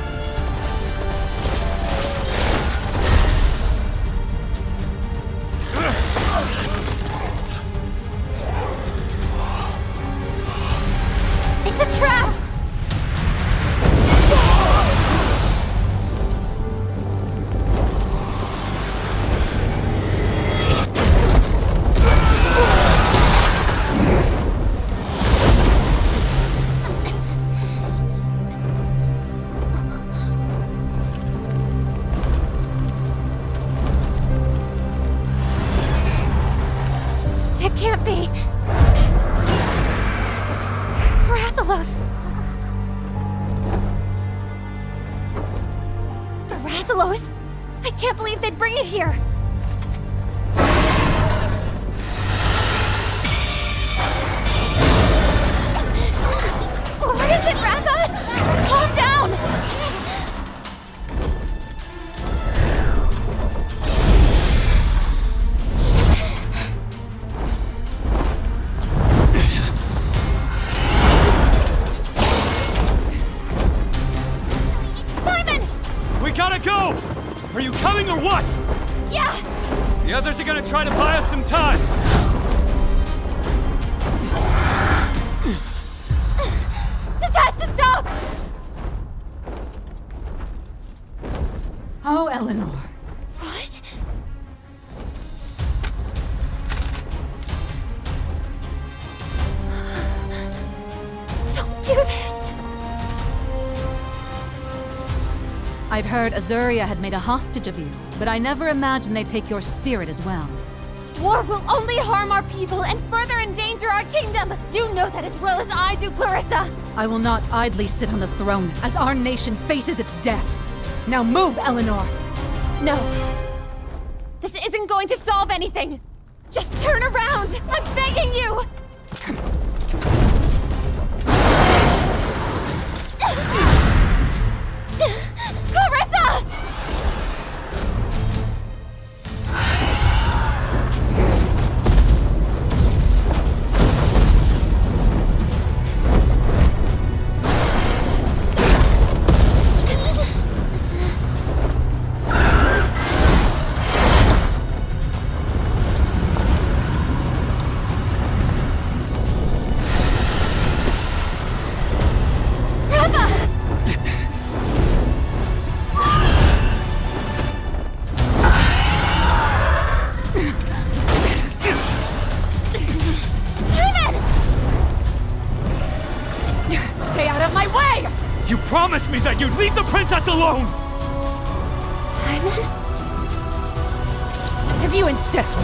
Speaker 8: It's a trap!
Speaker 3: It can't be. Rathalos. The Rathalos? I can't believe they'd bring it here. What is it, Ratha? Calm down!
Speaker 12: Go! Are you coming or what?
Speaker 8: Yeah!
Speaker 12: The others are gonna try to buy us some time!
Speaker 3: This has to stop!
Speaker 15: Oh, Eleanor.
Speaker 8: What?
Speaker 3: Don't do this!
Speaker 17: I'd heard Azuria had made a hostage of you, but I never imagined they'd take your spirit as well.
Speaker 13: War will only harm our people and further endanger our kingdom! You know that as well as I do, Clarissa!
Speaker 17: I will not idly sit on the throne as our nation faces its death. Now move, Eleanor!
Speaker 13: No. This isn't going to solve anything! Just turn around! I'm begging you! Clarissa!
Speaker 12: You promised me that you'd leave the princess alone!
Speaker 3: Simon?
Speaker 17: If you insist.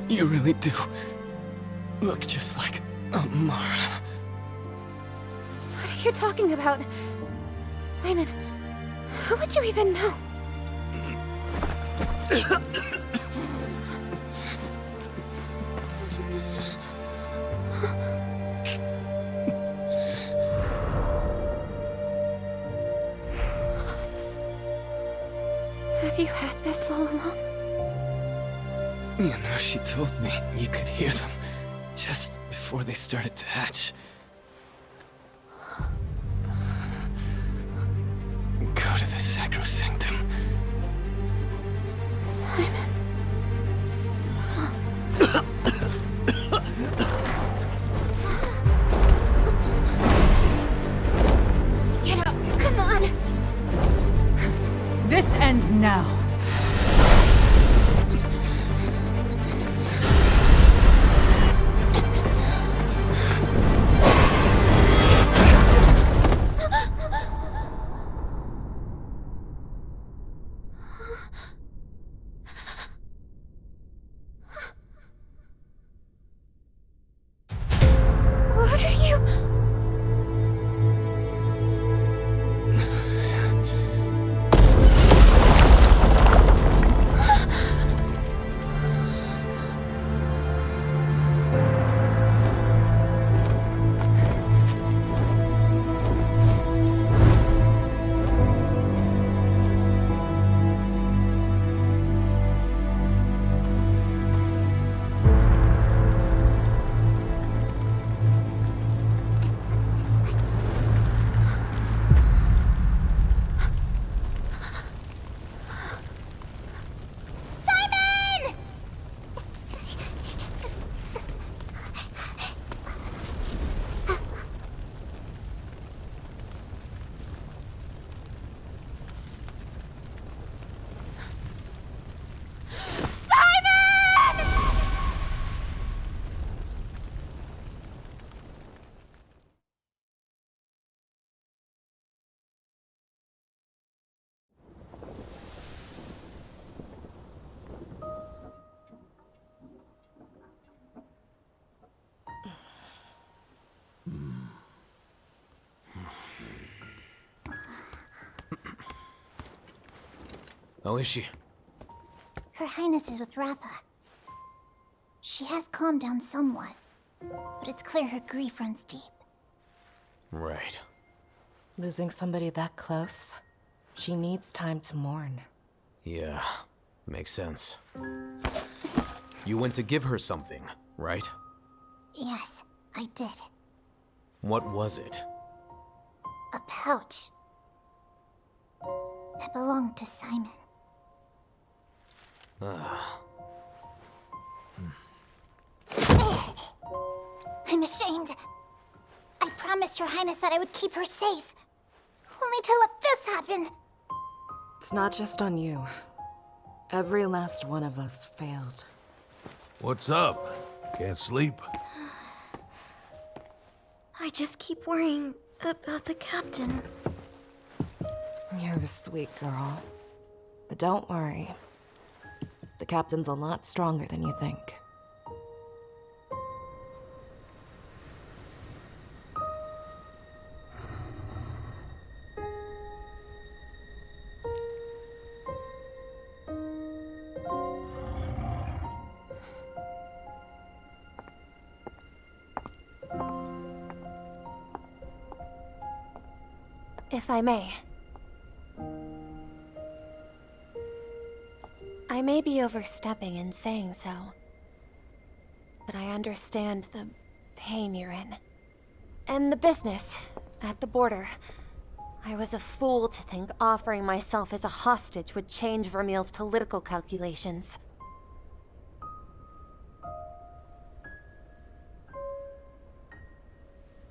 Speaker 6: You really do look just like Amara.
Speaker 3: What are you talking about? Simon, how would you even know?
Speaker 7: Have you had this all along?
Speaker 6: You know, she told me you could hear them just before they started to hatch. Go to the Sacro Sanctum.
Speaker 8: Simon. Get up, come on!
Speaker 17: This ends now.
Speaker 8: What are you?
Speaker 9: Simon!
Speaker 11: How is she?
Speaker 9: Her Highness is with Ratha. She has calmed down somewhat, but it's clear her grief runs deep.
Speaker 11: Right.
Speaker 1: Losing somebody that close, she needs time to mourn.
Speaker 11: Yeah, makes sense. You went to give her something, right?
Speaker 9: Yes, I did.
Speaker 11: What was it?
Speaker 9: A pouch. That belonged to Simon. I'm ashamed. I promised Her Highness that I would keep her safe. Only to let this happen.
Speaker 1: It's not just on you. Every last one of us failed.
Speaker 10: What's up? Can't sleep?
Speaker 8: I just keep worrying about the captain.
Speaker 1: You're a sweet girl. But don't worry. The captain's a lot stronger than you think.
Speaker 13: If I may. I may be overstepping in saying so, but I understand the pain you're in. And the business at the border. I was a fool to think offering myself as a hostage would change Vermile's political calculations.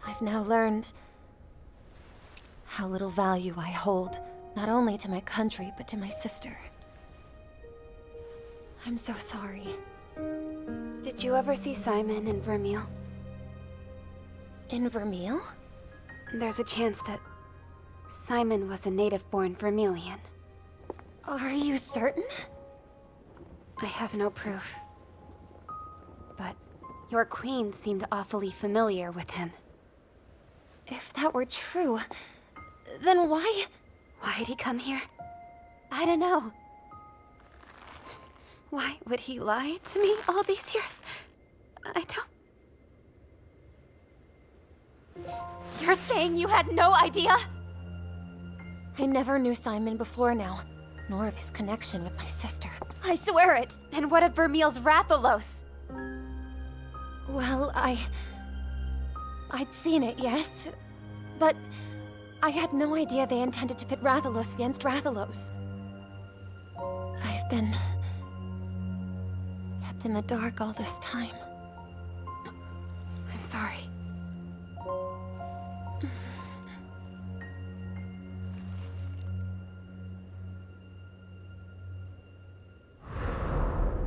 Speaker 13: I've now learned how little value I hold, not only to my country, but to my sister. I'm so sorry.
Speaker 7: Did you ever see Simon in Vermile?
Speaker 13: In Vermile?
Speaker 7: There's a chance that Simon was a native-born Vermilian.
Speaker 13: Are you certain?
Speaker 7: I have no proof. But your queen seemed awfully familiar with him.
Speaker 13: If that were true, then why?
Speaker 7: Why'd he come here? I don't know. Why would he lie to me all these years? I don't...
Speaker 13: You're saying you had no idea? I never knew Simon before now. nor of his connection with my sister.
Speaker 7: I swear it! And what of Vermile's rathalos?
Speaker 13: Well, I'd seen it, yes. But I had no idea they intended to pit Rathalos against Rathalos. I've been kept in the dark all this time.
Speaker 7: I'm sorry.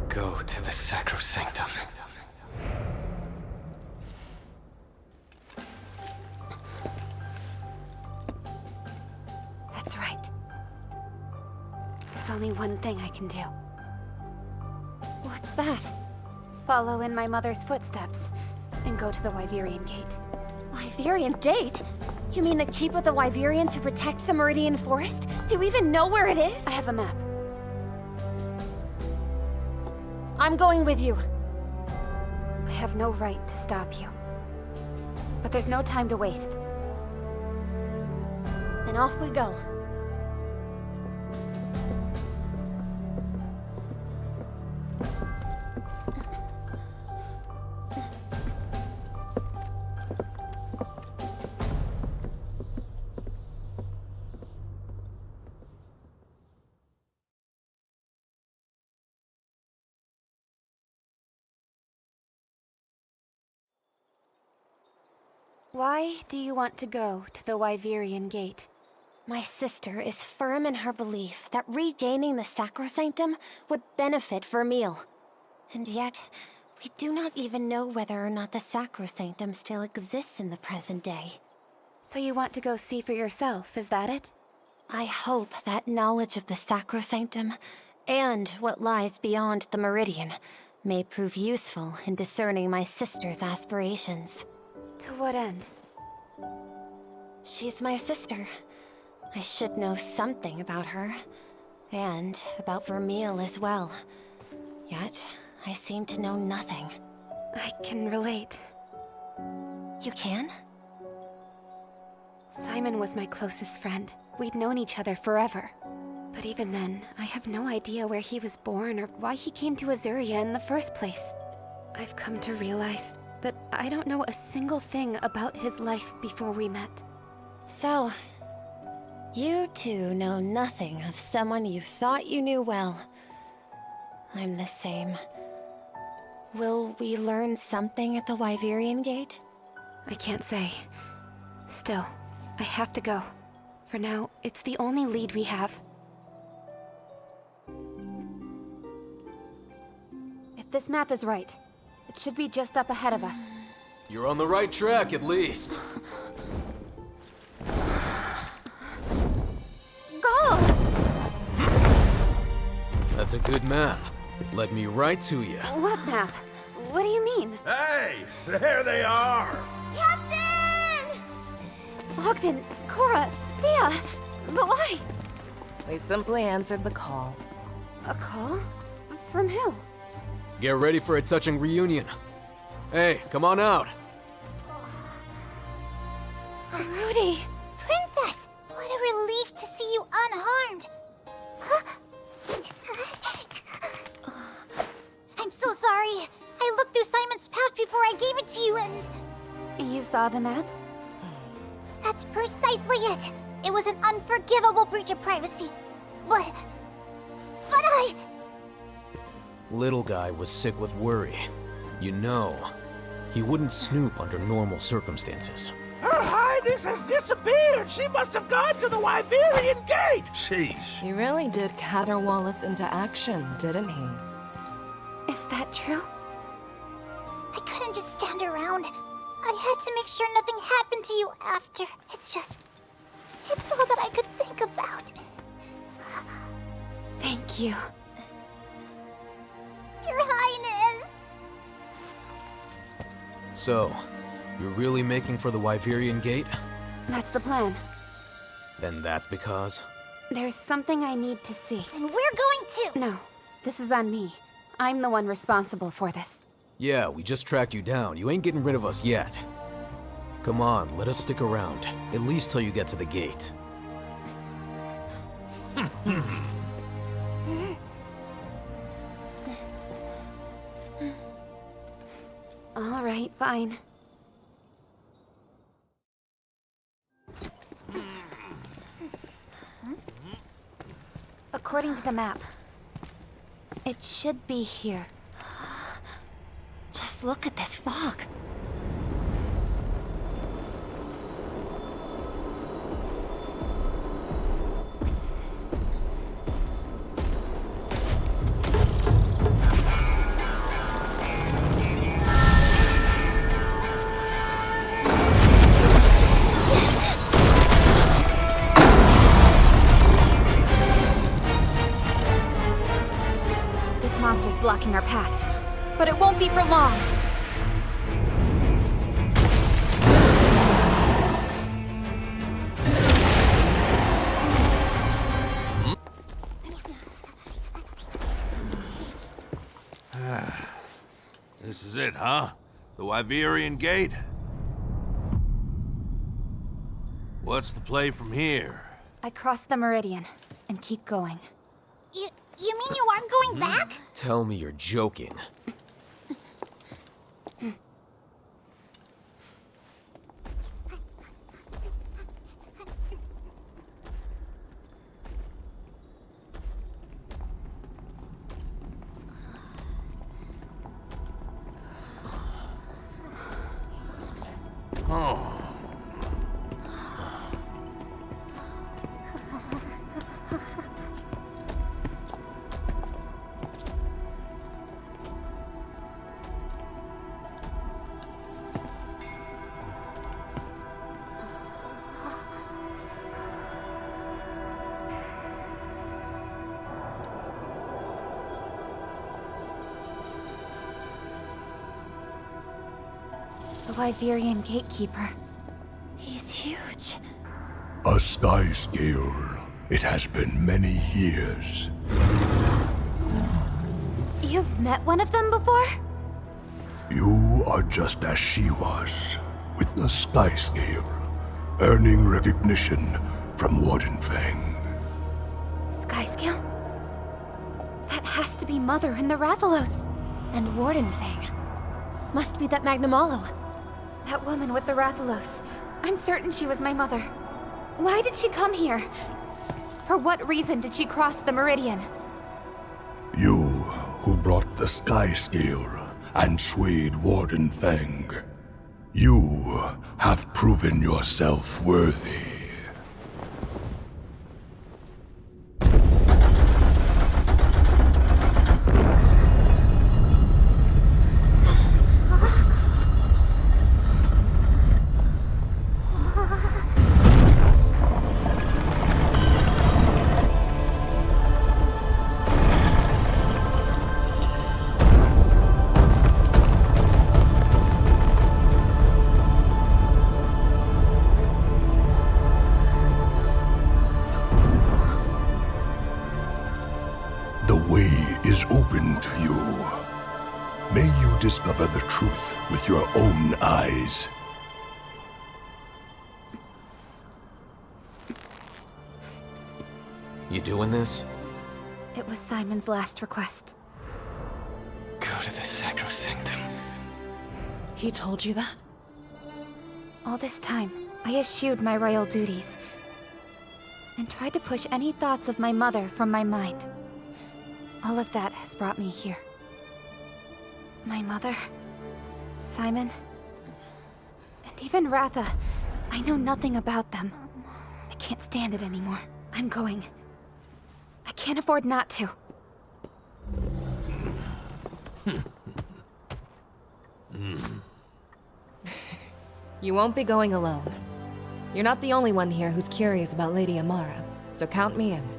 Speaker 6: Go to the Sacro Sanctum.
Speaker 7: That's right. There's only one thing I can do.
Speaker 13: What's that?
Speaker 7: Follow in my mother's footsteps and go to the Wyverian Gate.
Speaker 13: Wyverian Gate? You mean the keep of the Wyverians who protect the Meridian Forest? Do you even know where it is?
Speaker 7: I have a map.
Speaker 13: I'm going with you.
Speaker 7: I have no right to stop you. But there's no time to waste.
Speaker 13: Then off we go.
Speaker 7: Why do you want to go to the Wyverian Gate?
Speaker 13: My sister is firm in her belief that regaining the Sacrosanctum would benefit Vermile. And yet, we do not even know whether or not the Sacrosanctum still exists in the present day.
Speaker 7: So you want to go see for yourself, is that it?
Speaker 13: I hope that knowledge of the Sacrosanctum, and what lies beyond the meridian, may prove useful in discerning my sister's aspirations.
Speaker 7: To what end?
Speaker 13: She's my sister. I should know something about her. And about Vermile as well. Yet, I seem to know nothing.
Speaker 7: I can relate.
Speaker 13: You can?
Speaker 7: Simon was my closest friend. We'd known each other forever. But even then, I have no idea where he was born or why he came to Azuria in the first place. I've come to realize that I don't know a single thing about his life before we met.
Speaker 13: So, you two know nothing of someone you thought you knew well. I'm the same. Will we learn something at the Wyverian Gate?
Speaker 7: I can't say. Still, I have to go. For now, it's the only lead we have. If this map is right, it should be just up ahead of us.
Speaker 11: You're on the right track, at least.
Speaker 7: Go!
Speaker 11: That's a good map. Led me right to you.
Speaker 7: What map? What do you mean?
Speaker 10: Hey, there they are!
Speaker 7: Captain! Ogden, Cora, Thea, but why?
Speaker 1: They simply answered the call.
Speaker 7: A call? From who?
Speaker 11: Get ready for a touching reunion. Hey, come on out.
Speaker 7: Rudy!
Speaker 9: Princess! What a relief to see you unharmed. I'm so sorry. I looked through Simon's pouch before I gave it to you and...
Speaker 7: You saw the map?
Speaker 9: That's precisely it. It was an unforgivable breach of privacy. But I...
Speaker 11: Little guy was sick with worry. You know, he wouldn't snoop under normal circumstances.
Speaker 10: Her Highness has disappeared! She must have gone to the Wyverian Gate! Sheesh.
Speaker 1: He really did caterwaul us into action, didn't he?
Speaker 7: Is that true?
Speaker 9: I couldn't just stand around. I had to make sure nothing happened to you after. It's all that I could think about.
Speaker 7: Thank you.
Speaker 9: Your Highness!
Speaker 11: So, you're really making for the Wyverian Gate?
Speaker 7: That's the plan.
Speaker 11: And that's because?
Speaker 7: There's something I need to see.
Speaker 9: And we're going to...
Speaker 7: No, this is on me. I'm the one responsible for this.
Speaker 11: Yeah, we just tracked you down. You ain't getting rid of us yet. Come on, let us stick around. At least till you get to the gate.
Speaker 7: Fine. According to the map, it should be here.
Speaker 13: Just look at this fog.
Speaker 7: This monster's blocking our path, but it won't be for long.
Speaker 10: This is it, huh? The Wyverian Gate? What's the play from here?
Speaker 7: I cross the meridian and keep going.
Speaker 9: You mean you aren't going back?
Speaker 11: Tell me you're joking.
Speaker 10: Oh.
Speaker 7: The Wyverian gatekeeper. He's huge.
Speaker 14: A sky scale. It has been many years.
Speaker 7: You've met one of them before?
Speaker 14: You are just as she was, with the sky scale, earning recognition from Warden Fang.
Speaker 7: Sky scale? That has to be Mother and the Rathalos.
Speaker 13: And Warden Fang. Must be that Magnamalo.
Speaker 7: That woman with the Rathalos. I'm certain she was my mother. Why did she come here? For what reason did she cross the meridian?
Speaker 14: You, who brought the sky scale and swayed Warden Fang. You have proven yourself worthy. Discover the truth with your own eyes.
Speaker 11: You doing this?
Speaker 7: It was Simon's last request.
Speaker 6: Go to the Sacro Sanctum.
Speaker 15: He told you that?
Speaker 7: All this time, I eschewed my royal duties and tried to push any thoughts of my mother from my mind. All of that has brought me here. My mother, Simon, and even Ratha. I know nothing about them. I can't stand it anymore. I'm going. I can't afford not to.
Speaker 1: You won't be going alone. You're not the only one here who's curious about Lady Amara, so count me in.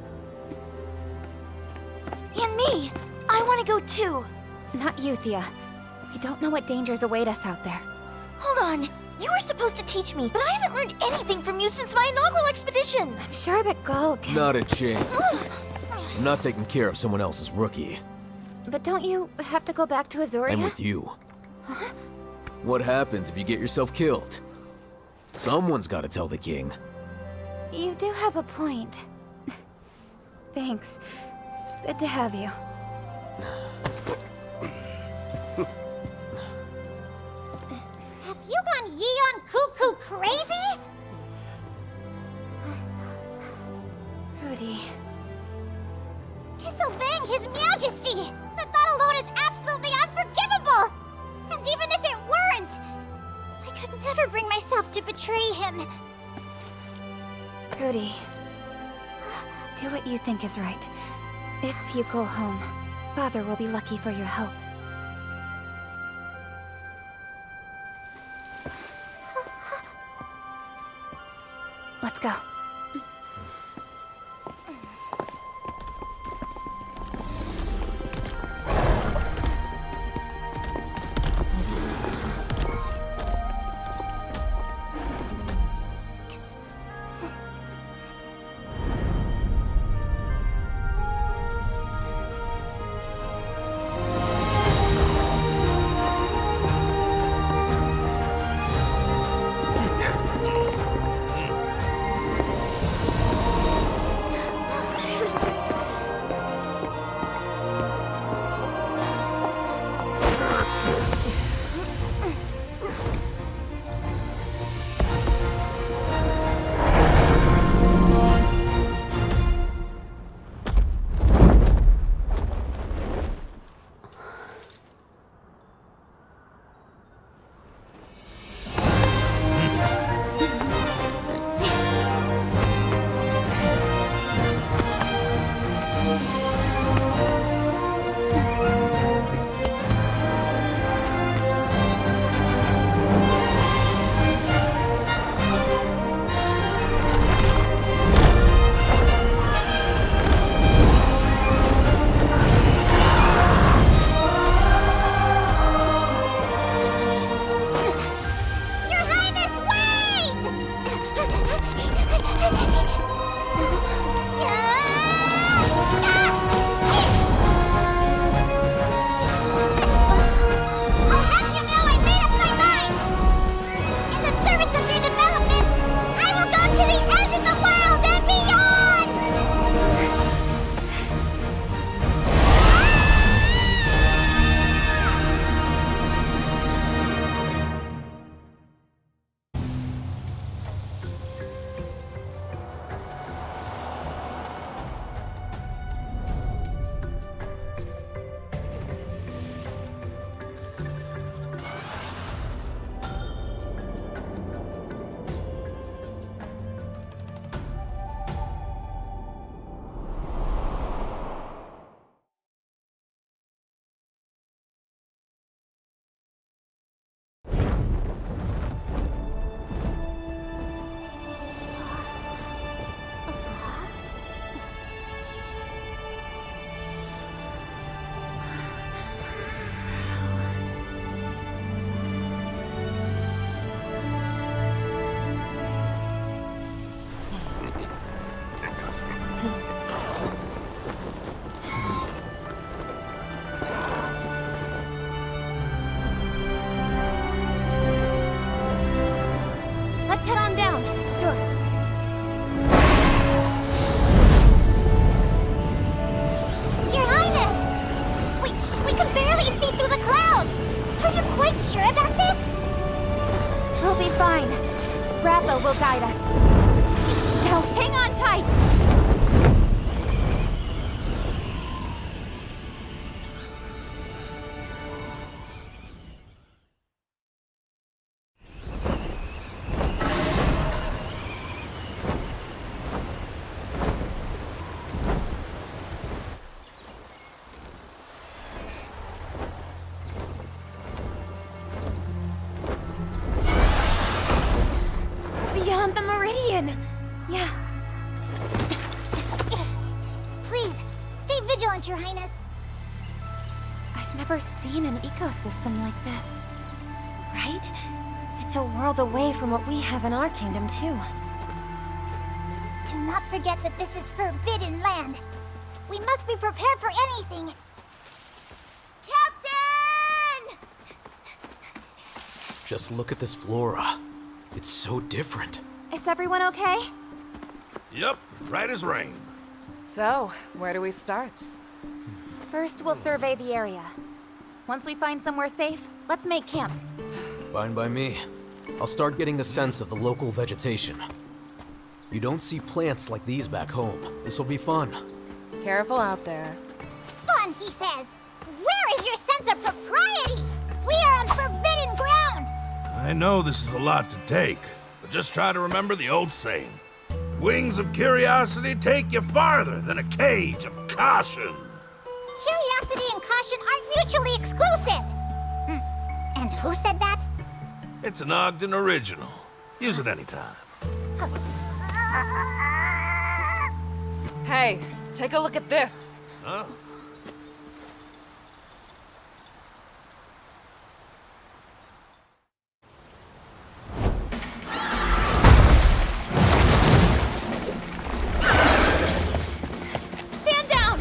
Speaker 8: And me! I want to go too!
Speaker 7: Not you, Thea. We don't know what dangers await us out there.
Speaker 8: Hold on! You were supposed to teach me, but I haven't learned anything from you since my inaugural expedition!
Speaker 7: I'm sure that Gull can...
Speaker 11: Not a chance. I'm not taking care of someone else's rookie.
Speaker 7: But don't you have to go back to Azuria?
Speaker 11: I'm with you. What happens if you get yourself killed? Someone's gotta tell the king.
Speaker 7: You do have a point. Thanks. Good to have you.
Speaker 9: crazy?
Speaker 7: Rudy.
Speaker 9: Disobeying His Majesty! The thought alone is absolutely unforgivable! And even if it weren't, I could never bring myself to betray him.
Speaker 7: Rudy. Do what you think is right. If you go home, Father will be lucky for your help. Let's go. Will guide us. Now hang on tight!
Speaker 3: Beyond the meridian! Yeah.
Speaker 9: Please, stay vigilant, Your Highness.
Speaker 3: I've never seen an ecosystem like this. Right? It's a world away from what we have in our kingdom, too.
Speaker 9: Do not forget that this is forbidden land. We must be prepared for anything. Captain!
Speaker 11: Just look at this flora. It's so different.
Speaker 7: Is everyone okay?
Speaker 10: Yep, right as rain.
Speaker 1: So, where do we start?
Speaker 7: First, we'll survey the area. Once we find somewhere safe, let's make camp.
Speaker 11: Fine by me. I'll start getting a sense of the local vegetation. You don't see plants like these back home. This'll be fun.
Speaker 1: Careful out there.
Speaker 9: Fun, he says. Where is your sense of propriety? We are on forbidden ground.
Speaker 10: I know this is a lot to take, but just try to remember the old saying. Wings of curiosity take you farther than a cage of caution.
Speaker 9: Curiosity and caution aren't mutually exclusive. And who said that?
Speaker 10: It's an Ogden original. Use it anytime.
Speaker 1: Hey, take a look at this.
Speaker 10: Huh?
Speaker 7: Stand down!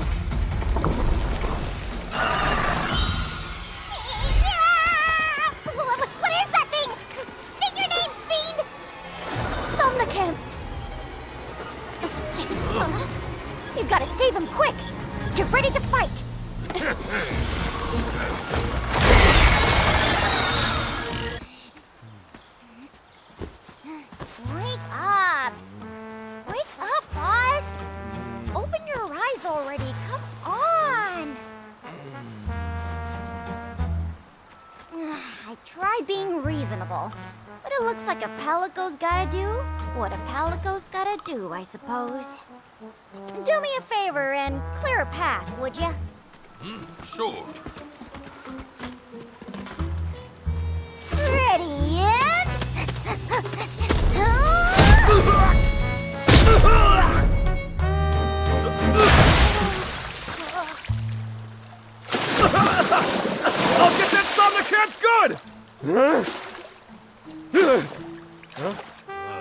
Speaker 9: What is that thing? State your name, fiend!
Speaker 7: Somnicant! You gotta save him quick! Get ready to fight!
Speaker 9: Wake up! Wake up, boss! Open your eyes already, come on! I tried being reasonable, but it looks like a palico's gotta do what a palico's gotta do, I suppose. Do me a favor and clear a path, would ya?
Speaker 10: Sure.
Speaker 9: Ready, and...
Speaker 12: I'll get that Somnicant good!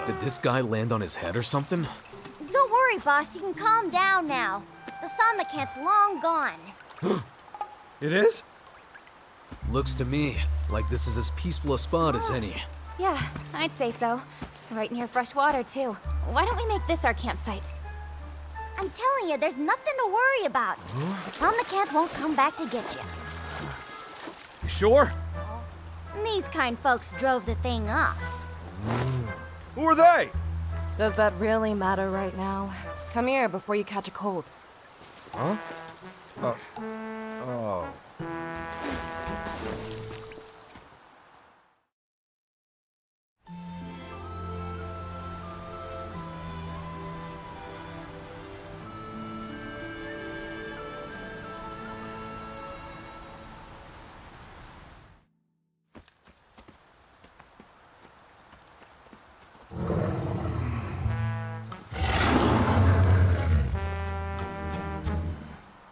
Speaker 11: Did this guy land on his head or something?
Speaker 9: Don't worry, boss. You can calm down now. The Somnicant's long gone.
Speaker 12: It is?
Speaker 11: Looks to me like this is as peaceful a spot as any.
Speaker 7: Yeah, I'd say so. Right near fresh water, too. Why don't we make this our campsite?
Speaker 9: I'm telling you, there's nothing to worry about. The Somnicant won't come back to get you.
Speaker 12: You sure?
Speaker 9: These kind folks drove the thing off.
Speaker 12: Who are they?
Speaker 1: Does that really matter right now? Come here before you catch a cold.
Speaker 12: Huh? Oh.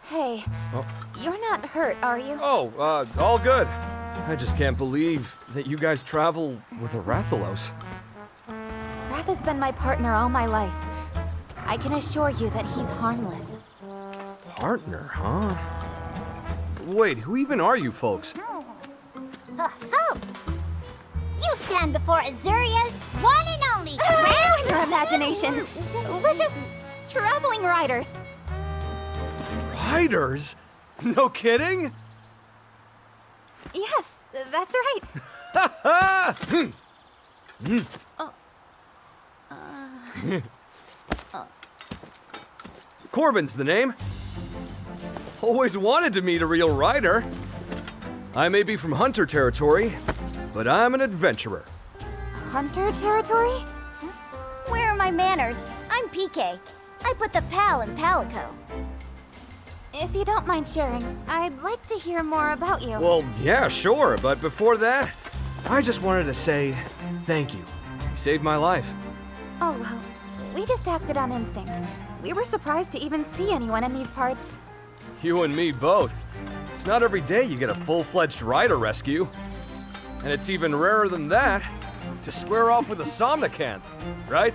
Speaker 7: Hey, you're not hurt, are you?
Speaker 12: Oh, all good. I just can't believe that you guys travel with a rathalos.
Speaker 7: Rath has been my partner all my life. I can assure you that he's harmless.
Speaker 12: Partner, huh? Wait, who even are you folks?
Speaker 9: You stand before Azuria's one and only
Speaker 7: In your imagination. We're just traveling riders.
Speaker 12: Riders? No kidding?
Speaker 7: Yes, that's right.
Speaker 12: Corbin's the name. Always wanted to meet a real rider. I may be from Hunter territory, but I'm an adventurer.
Speaker 7: Hunter territory?
Speaker 9: Where are my manners? I'm PK. I put the pal in Palico.
Speaker 7: If you don't mind sharing, I'd like to hear more about you.
Speaker 12: Well, yeah, sure, but before that, I just wanted to say thank you. You saved my life.
Speaker 7: Oh, well, we just acted on instinct. We were surprised to even see anyone in these parts.
Speaker 12: You and me both. It's not every day you get a full-fledged rider rescue. And it's even rarer than that to square off with a Somnicant, right?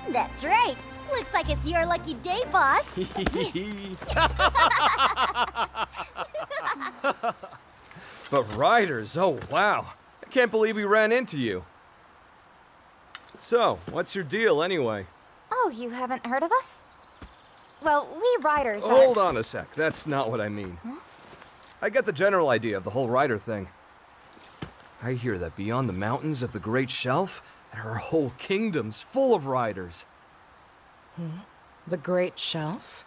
Speaker 9: That's right. Looks like it's your lucky day, boss.
Speaker 12: But riders, oh wow. I can't believe we ran into you. So, what's your deal anyway?
Speaker 7: Oh, you haven't heard of us? Well, we riders are...
Speaker 12: Hold on a sec, that's not what I mean.
Speaker 7: Huh?
Speaker 12: I get the general idea of the whole rider thing. I hear that beyond the mountains of the Great Shelf, there are whole kingdoms full of riders.
Speaker 1: The Great Shelf?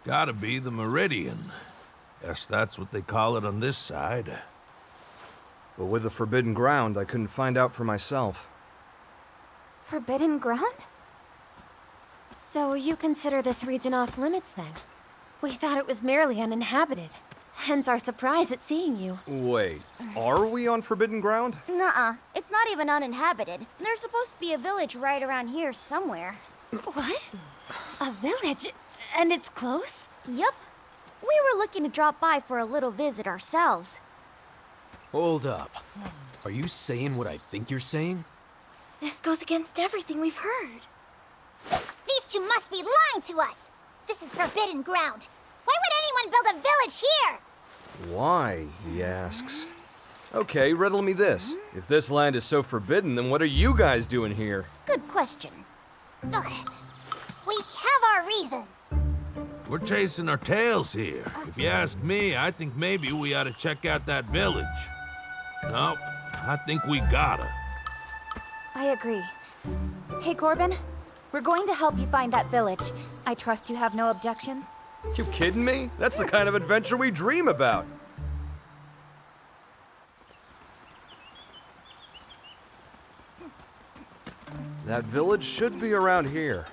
Speaker 10: Gotta be the meridian. Guess that's what they call it on this side.
Speaker 12: But with the forbidden ground, I couldn't find out for myself.
Speaker 3: Forbidden ground? So you consider this region off limits then? We thought it was merely uninhabited. Hence our surprise at seeing you.
Speaker 12: Wait, are we on forbidden ground?
Speaker 9: Nuh-uh. It's not even uninhabited. There's supposed to be a village right around here somewhere.
Speaker 3: What? A village? And it's close?
Speaker 9: Yup. We were looking to drop by for a little visit ourselves.
Speaker 11: Hold up. Are you saying what I think you're saying?
Speaker 8: This goes against everything we've heard.
Speaker 9: These two must be lying to us. This is forbidden ground. Why would anyone build a village here?
Speaker 12: Why, he asks. Okay, riddle me this. If this land is so forbidden, then what are you guys doing here?
Speaker 9: Good question. Ugh. We have our reasons.
Speaker 10: We're chasing our tails here. If you ask me, I think maybe we ought to check out that village. No, I think we gotta.
Speaker 3: I agree. Hey, Corbin. We're going to help you find that village. I trust you have no objections?
Speaker 12: You kidding me? That's the kind of adventure we dream about. That village should be around here.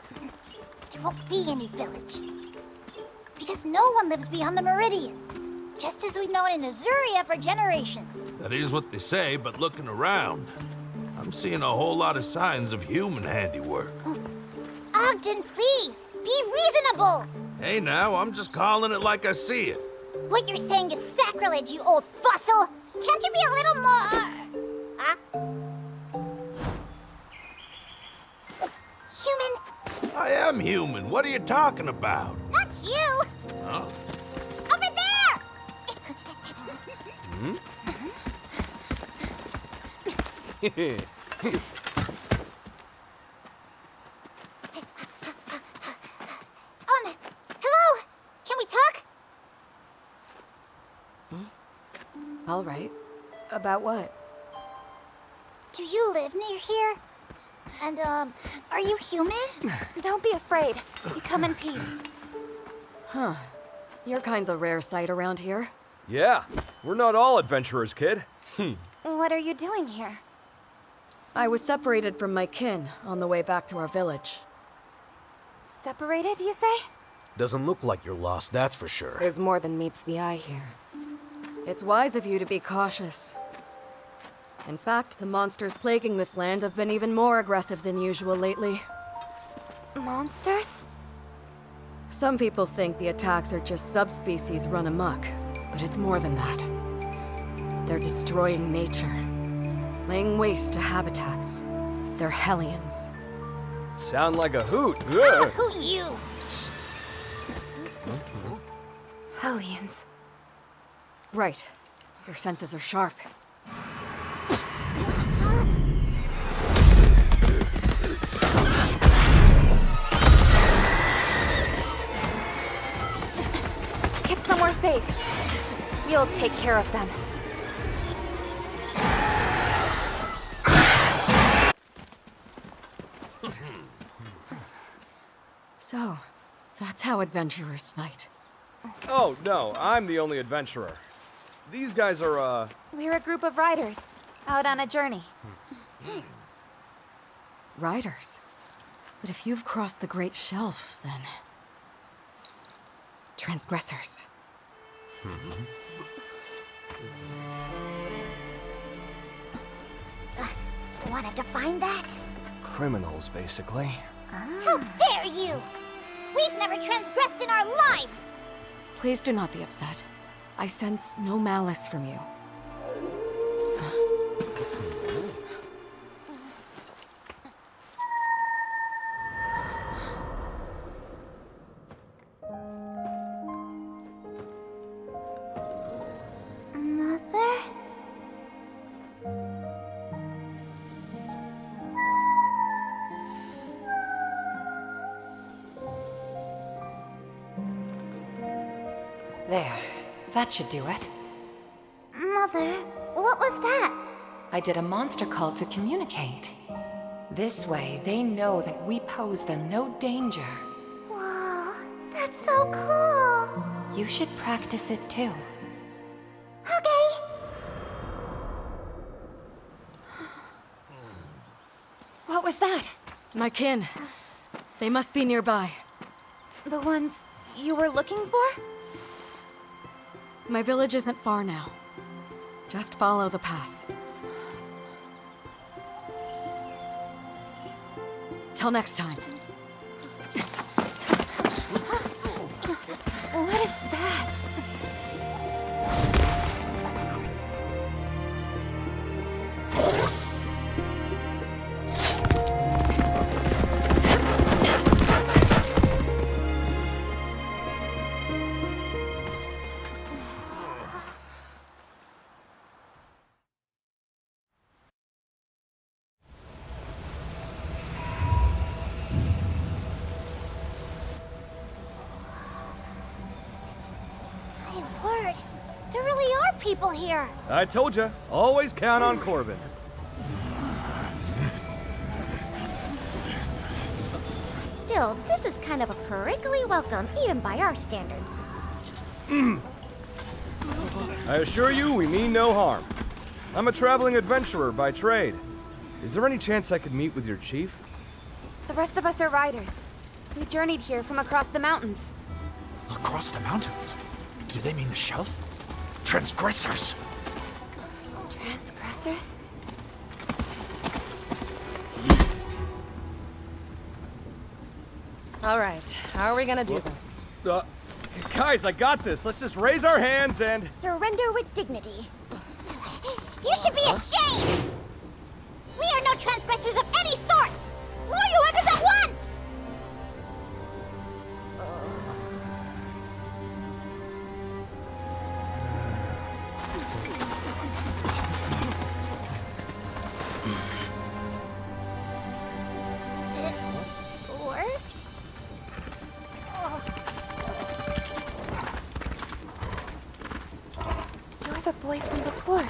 Speaker 9: There won't be any village. Because no one lives beyond the meridian. Just as we've known in Azuria for generations.
Speaker 10: That is what they say, but looking around, I'm seeing a whole lot of signs of human handiwork.
Speaker 9: Ogden, please, be reasonable!
Speaker 10: Hey now, I'm just calling it like I see it.
Speaker 9: What you're saying is sacrilege, you old fossil! Can't you be a little more... Huh? Human?
Speaker 10: I am human. What are you talking about?
Speaker 9: Not you!
Speaker 10: Huh?
Speaker 9: Over there! Hello? Can we talk?
Speaker 1: All right. About what?
Speaker 9: Do you live near here? And, are you human?
Speaker 3: Don't be afraid. We come in peace.
Speaker 1: Huh. Your kind's a rare sight around here.
Speaker 12: Yeah, we're not all adventurers, kid.
Speaker 3: What are you doing here?
Speaker 1: I was separated from my kin on the way back to our village.
Speaker 3: Separated, you say?
Speaker 11: Doesn't look like you're lost, that's for sure.
Speaker 1: There's more than meets the eye here. It's wise of you to be cautious. In fact, the monsters plaguing this land have been even more aggressive than usual lately.
Speaker 3: Monsters?
Speaker 1: Some people think the attacks are just subspecies run amok, but it's more than that. They're destroying nature, laying waste to habitats. They're Hellions.
Speaker 12: Sound like a hoot.
Speaker 9: Who you?
Speaker 3: Hellions.
Speaker 1: Right. Your senses are sharp.
Speaker 3: Get somewhere safe. We'll take care of them.
Speaker 1: So, that's how adventurers fight.
Speaker 12: Oh, no, I'm the only adventurer. These guys are,
Speaker 3: We're a group of riders, out on a journey.
Speaker 1: Riders? But if you've crossed the Great Shelf, then... transgressors.
Speaker 9: Wanted to find that?
Speaker 12: criminals, basically.
Speaker 9: How dare you! We've never transgressed in our lives!
Speaker 1: Please do not be upset. I sense no malice from you.
Speaker 9: Mother?
Speaker 15: There. That should do it.
Speaker 9: Mother, what was that?
Speaker 15: I did a monster call to communicate. This way, they know that we pose them no danger.
Speaker 9: Whoa, that's so cool!
Speaker 15: You should practice it too.
Speaker 9: Okay.
Speaker 1: What was that? My kin. They must be nearby.
Speaker 7: The ones you were looking for?
Speaker 1: My village isn't far now. Just follow the path. Till next time.
Speaker 7: What is that?
Speaker 9: People here.
Speaker 12: I told you, always count on Corbin.
Speaker 9: Still, this is kind of a prickly welcome, even by our standards.
Speaker 12: I assure you, we mean no harm. I'm a traveling adventurer by trade. Is there any chance I could meet with your chief?
Speaker 7: The rest of us are riders. We journeyed here from across the mountains.
Speaker 4: Across the mountains? Do they mean the shelf? Transgressors!
Speaker 7: Transgressors?
Speaker 18: All right, how are we gonna do this?
Speaker 12: Guys, I got this. Let's just raise our hands and...
Speaker 9: Surrender with dignity. You should be ashamed! We are no transgressors of any sorts! Lower your weapons at once!
Speaker 7: From before.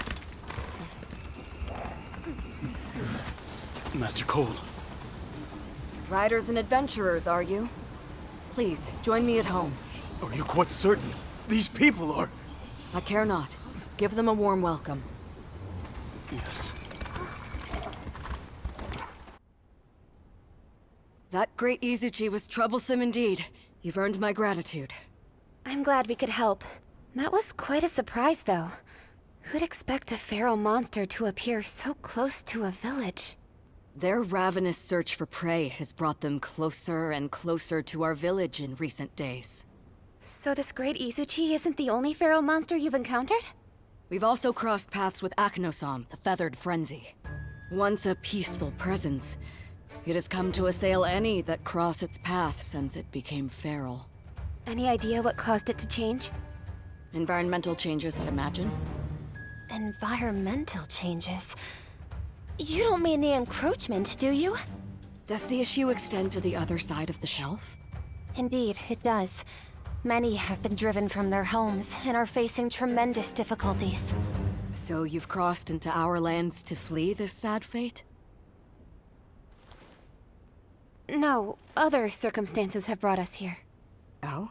Speaker 19: Master Cole.
Speaker 1: Riders and adventurers, are you? Please, join me at home.
Speaker 19: Are you quite certain? These people are...
Speaker 1: I care not. Give them a warm welcome.
Speaker 19: Yes.
Speaker 1: That great Izuchi was troublesome indeed. You've earned my gratitude.
Speaker 7: I'm glad we could help. That was quite a surprise, though. Who'd expect a feral monster to appear so close to a village?
Speaker 1: Their ravenous search for prey has brought them closer and closer to our village in recent days.
Speaker 7: So this great Izuchi isn't the only feral monster you've encountered?
Speaker 1: We've also crossed paths with Aknosam, the feathered frenzy. Once a peaceful presence, it has come to assail any that cross its path since it became feral.
Speaker 7: Any idea what caused it to change?
Speaker 1: Environmental changes, I'd imagine.
Speaker 13: Environmental changes? You don't mean the encroachment, do you?
Speaker 1: Does the issue extend to the other side of the shelf?
Speaker 13: Indeed, it does. Many have been driven from their homes and are facing tremendous difficulties.
Speaker 1: So you've crossed into our lands to flee this sad fate?
Speaker 7: No, other circumstances have brought us here.
Speaker 1: Oh?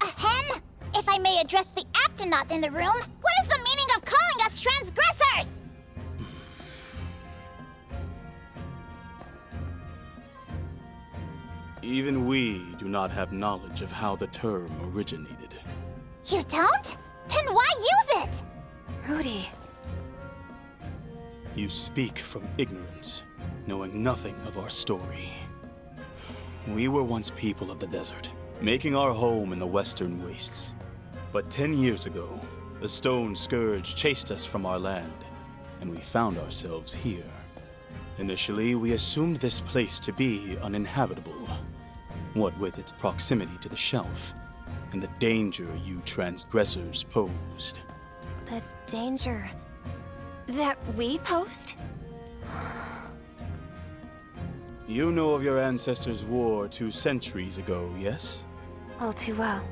Speaker 9: Ahem! If I may address the Aptonaut in the room, what is the meaning of calling us transgressors?
Speaker 19: Even we do not have knowledge of how the term originated.
Speaker 9: You don't? Then why use it?
Speaker 7: Rudy.
Speaker 19: You speak from ignorance, knowing nothing of our story. We were once people of the desert, making our home in the western wastes. But 10 years ago, a stone scourge chased us from our land, and we found ourselves here. Initially, we assumed this place to be uninhabitable, what with its proximity to the shelf, and the danger you transgressors posed.
Speaker 13: The danger that we posed?
Speaker 19: You know of your ancestors' war 2 centuries ago, yes?
Speaker 7: All too well.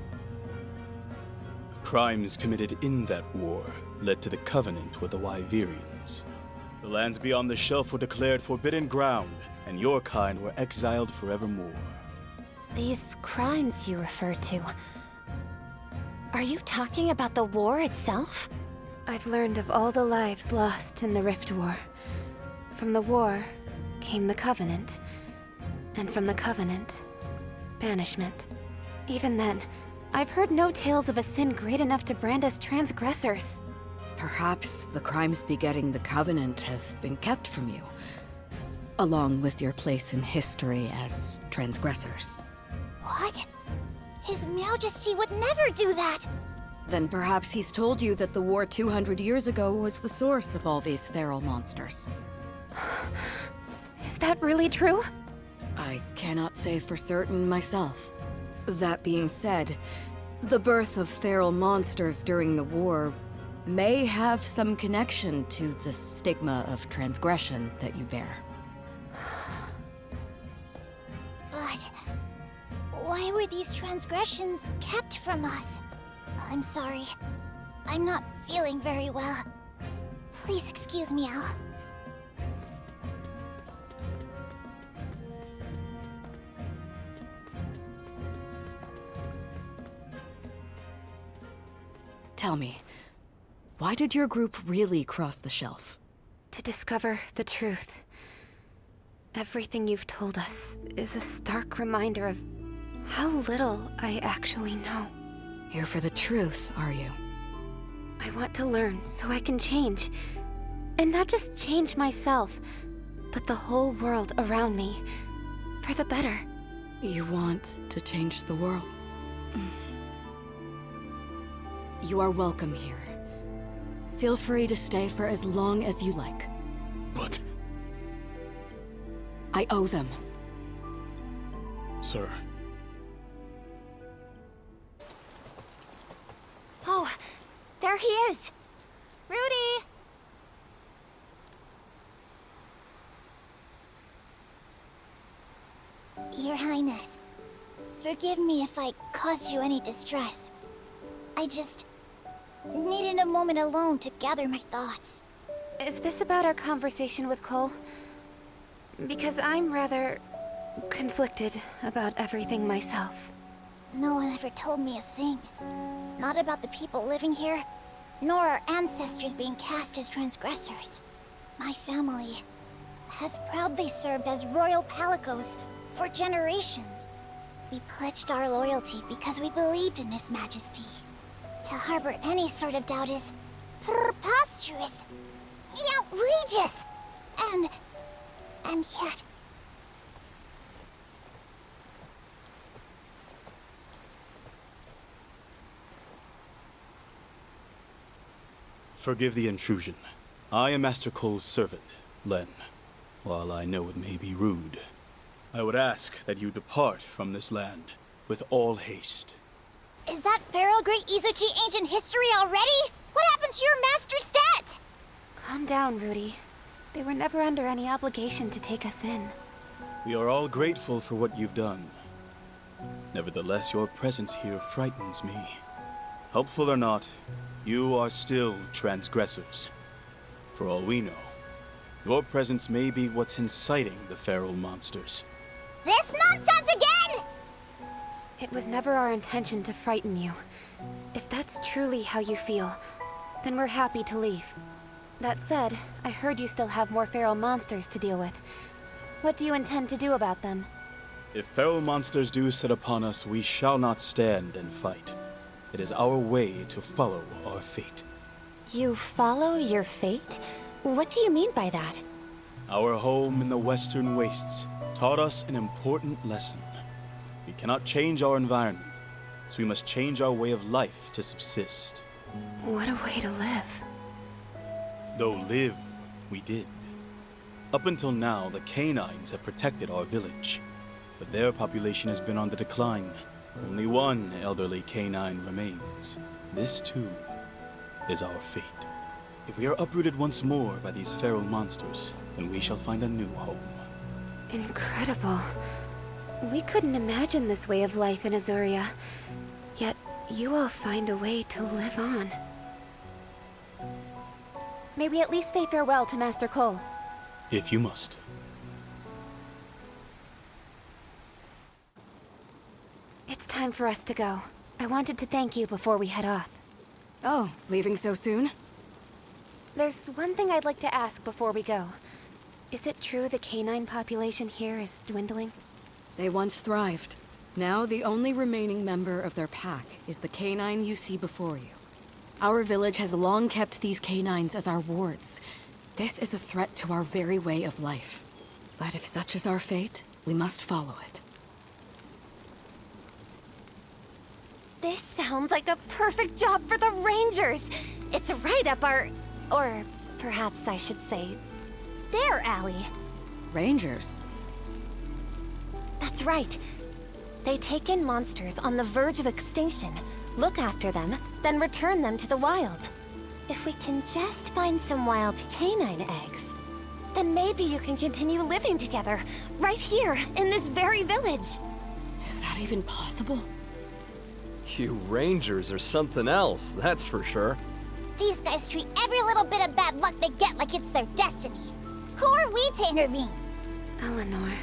Speaker 19: The crimes committed in that war led to the covenant with the Wyverians. The lands beyond the shelf were declared forbidden ground, and your kind were exiled forevermore.
Speaker 13: These crimes you refer to... Are you talking about the war itself?
Speaker 7: I've learned of all the lives lost in the Rift War. From the war came the Covenant, and from the Covenant, banishment. Even then, I've heard no tales of a sin great enough to brand us transgressors.
Speaker 1: Perhaps the crimes begetting the Covenant have been kept from you, along with your place in history as transgressors.
Speaker 9: What? His Majesty would never do that!
Speaker 1: Then perhaps he's told you that the war 200 years ago was the source of all these feral monsters.
Speaker 7: Is that really true?
Speaker 1: I cannot say for certain myself. That being said, the birth of feral monsters during the war may have some connection to the stigma of transgression that you bear.
Speaker 9: But... why were these transgressions kept from us? I'm sorry. I'm not feeling very well. Please excuse me, Al.
Speaker 1: Tell me, why did your group really cross the shelf?
Speaker 7: To discover the truth. Everything you've told us is a stark reminder of how little I actually know.
Speaker 1: Here for the truth, are you?
Speaker 7: I want to learn so I can change. And not just change myself, but the whole world around me. For the better.
Speaker 1: You want to change the world? You are welcome here. Feel free to stay for as long as you like.
Speaker 19: But...
Speaker 1: I owe them.
Speaker 19: Sir.
Speaker 3: Oh, there he is!
Speaker 9: Rudy! Your Highness, forgive me if I caused you any distress. I just needed a moment alone to gather my thoughts.
Speaker 7: Is this about our conversation with Cole? Because I'm rather conflicted about everything myself.
Speaker 9: No one ever told me a thing. Not about the people living here, nor our ancestors being cast as transgressors. My family has proudly served as royal palicos for generations. We pledged our loyalty because we believed in His Majesty. To harbor any sort of doubt is preposterous, outrageous, and yet...
Speaker 19: Forgive the intrusion. I am Master Cole's servant, Len. While I know it may be rude, I would ask that you depart from this land with all haste.
Speaker 9: Is that feral Great Izuchi ancient history already? What happened to your master's debt?
Speaker 7: Calm down, Rudy. They were never under any obligation to take us in.
Speaker 19: We are all grateful for what you've done. Nevertheless, your presence here frightens me. Helpful or not, you are still transgressors. For all we know, your presence may be what's inciting the feral monsters.
Speaker 9: This nonsense again!
Speaker 7: It was never our intention to frighten you. If that's truly how you feel, then we're happy to leave. That said, I heard you still have more feral monsters to deal with. What do you intend to do about them?
Speaker 19: If feral monsters do set upon us, we shall not stand and fight. It is our way to follow our fate.
Speaker 13: You follow your fate? What do you mean by that?
Speaker 19: Our home in the Western Wastes taught us an important lesson. We cannot change our environment, so we must change our way of life to subsist.
Speaker 7: What a way to live.
Speaker 19: Though live, we did. Up until now, the canines have protected our village, but their population has been on the decline. Only one elderly canine remains. This, too, is our fate. If we are uprooted once more by these feral monsters, then we shall find a new home.
Speaker 7: Incredible. We couldn't imagine this way of life in Azuria. Yet, you all find a way to live on. May we at least say farewell to Master Cole?
Speaker 19: If you must.
Speaker 7: It's time for us to go. I wanted to thank you before we head off.
Speaker 1: Oh, leaving so soon?
Speaker 7: There's one thing I'd like to ask before we go. Is it true the canine population here is dwindling?
Speaker 1: They once thrived. Now the only remaining member of their pack is the canine you see before you. Our village has long kept these canines as our wards. This is a threat to our very way of life. But if such is our fate, we must follow it.
Speaker 3: This sounds like a perfect job for the Rangers! It's right up our... or perhaps I should say, their alley.
Speaker 1: Rangers?
Speaker 3: That's right. They take in monsters on the verge of extinction, look after them, then return them to the wild. If we can just find some wild canine eggs, then maybe you can continue living together, right here, in this very village.
Speaker 1: Is that even possible?
Speaker 12: You Rangers are something else, that's for sure.
Speaker 9: These guys treat every little bit of bad luck they get like it's their destiny. Who are we to intervene?
Speaker 7: Eleanor.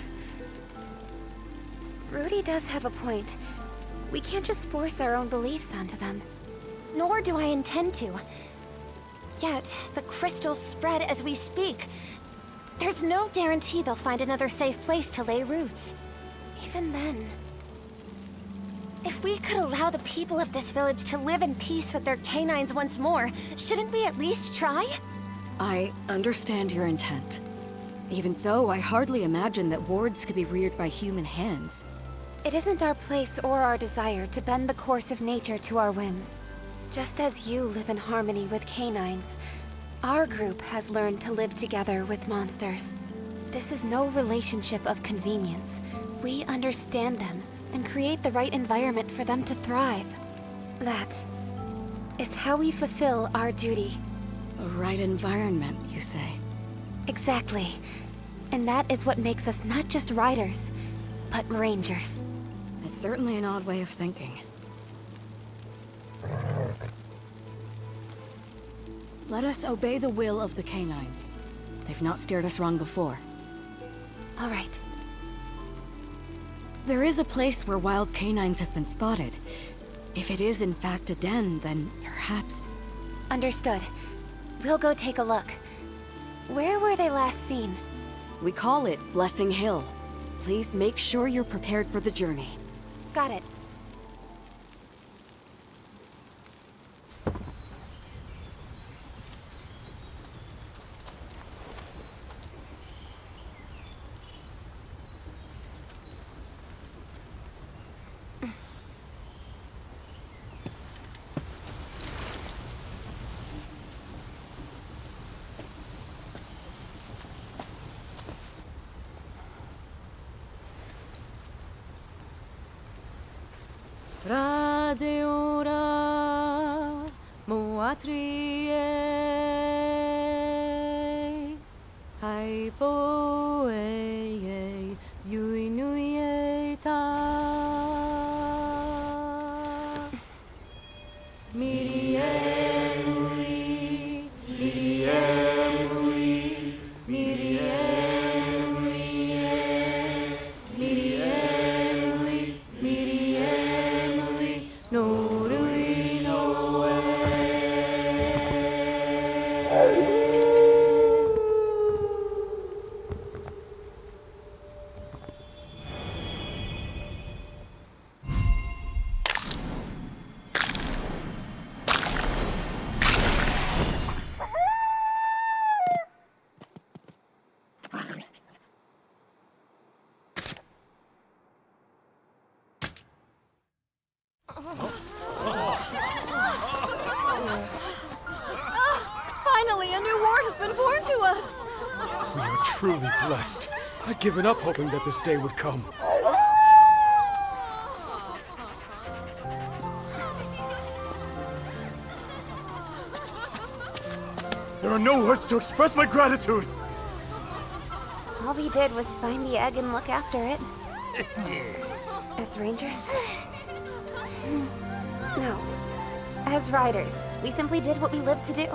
Speaker 7: Rudy does have a point. We can't just force our own beliefs onto them.
Speaker 3: Nor do I intend to. Yet, the crystals spread as we speak. There's no guarantee they'll find another safe place to lay roots.
Speaker 7: Even then...
Speaker 3: If we could allow the people of this village to live in peace with their canines once more, shouldn't we at least try?
Speaker 1: I understand your intent. Even so, I hardly imagine that wards could be reared by human hands.
Speaker 7: It isn't our place or our desire to bend the course of nature to our whims. Just as you live in harmony with canines, our group has learned to live together with monsters. This is no relationship of convenience. We understand them and create the right environment for them to thrive. That is how we fulfill our duty.
Speaker 1: The right environment, you say?
Speaker 7: Exactly. And that is what makes us not just riders, but rangers.
Speaker 1: It's certainly an odd way of thinking. Let us obey the will of the canines. They've not steered us wrong before.
Speaker 7: All right.
Speaker 1: There is a place where wild canines have been spotted. If it is in fact a den, then perhaps...
Speaker 7: Understood. We'll go take a look. Where were they last seen?
Speaker 1: We call it Blessing Hill. Please make sure you're prepared for the journey.
Speaker 7: Got it.
Speaker 1: Radeora moatrie haipoe yuinuieta miriemui miriemui miriemui miriemui miriemui no
Speaker 18: Finally, a new ward has been born to us!
Speaker 16: We are truly blessed. I'd given up hoping that this day would come. There are no words to express my gratitude!
Speaker 7: All we did was find the egg and look after it. As rangers. No. As riders, we simply did what we lived to do.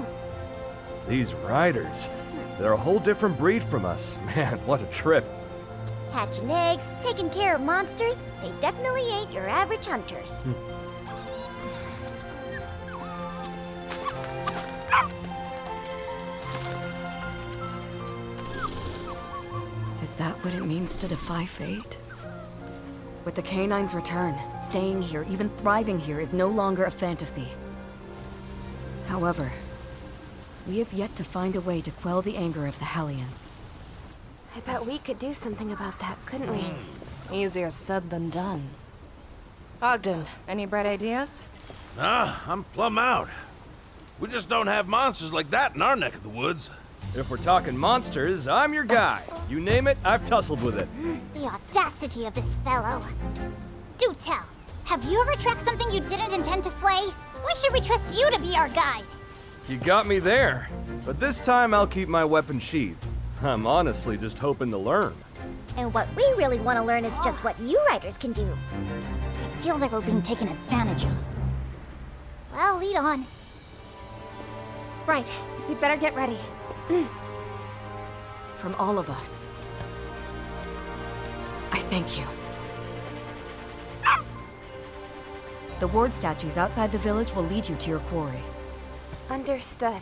Speaker 12: These riders, they're a whole different breed from us. Man, what a trip.
Speaker 9: Hatching eggs, taking care of monsters, they definitely ain't your average hunters.
Speaker 1: Is that what it means to defy fate? With the canine's return, staying here, even thriving here, is no longer a fantasy. However, we have yet to find a way to quell the anger of the Hellions.
Speaker 7: I bet we could do something about that, couldn't we?
Speaker 1: Easier said than done. Ogden, any bright ideas?
Speaker 10: Nah, I'm plumb out. We just don't have monsters like that in our neck of the woods.
Speaker 12: If we're talking monsters, I'm your guy. You name it, I've tussled with it.
Speaker 9: The audacity of this fellow. Do tell, have you ever tracked something you didn't intend to slay? When should we trust you to be our guide?
Speaker 12: You got me there. But this time I'll keep my weapon sheathed. I'm honestly just hoping to learn.
Speaker 9: And what we really want to learn is just what you riders can do. It feels like we're being taken advantage of. Well, lead on.
Speaker 13: Right, we better get ready.
Speaker 1: From all of us, I thank you. The ward statues outside the village will lead you to your quarry.
Speaker 7: Understood.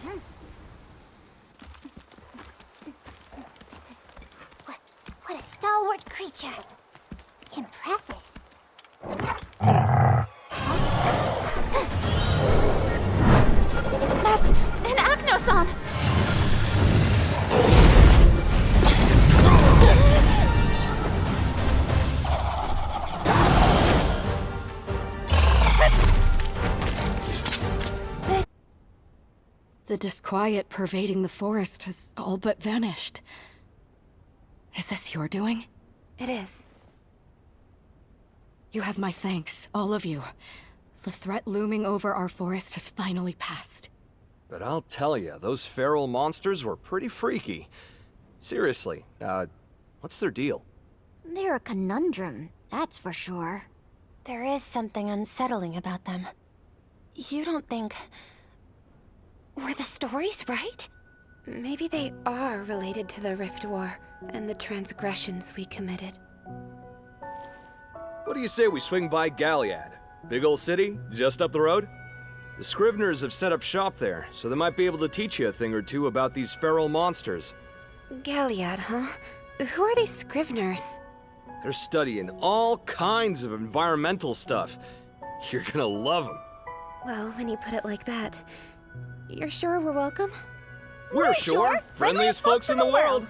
Speaker 9: What a stalwart creature. Impressive.
Speaker 18: That's an acnosom!
Speaker 1: The disquiet pervading the forest has all but vanished. Is this your doing?
Speaker 7: It is.
Speaker 1: You have my thanks, all of you. The threat looming over our forest has finally passed.
Speaker 12: But I'll tell you, those feral monsters were pretty freaky. Seriously, what's their deal?
Speaker 9: They're a conundrum, that's for sure.
Speaker 13: There is something unsettling about them. You don't think... were the stories right?
Speaker 7: Maybe they are related to the Rift War and the transgressions we committed.
Speaker 12: What do you say we swing by Galliad? Big old city, just up the road? The Scriveners have set up shop there, so they might be able to teach you a thing or two about these feral monsters.
Speaker 7: Galliad, huh? Who are these Scriveners?
Speaker 12: They're studying all kinds of environmental stuff. You're gonna love them.
Speaker 7: Well, when you put it like that, you're sure we're welcome?
Speaker 12: We're sure! Friendliest folks in the world!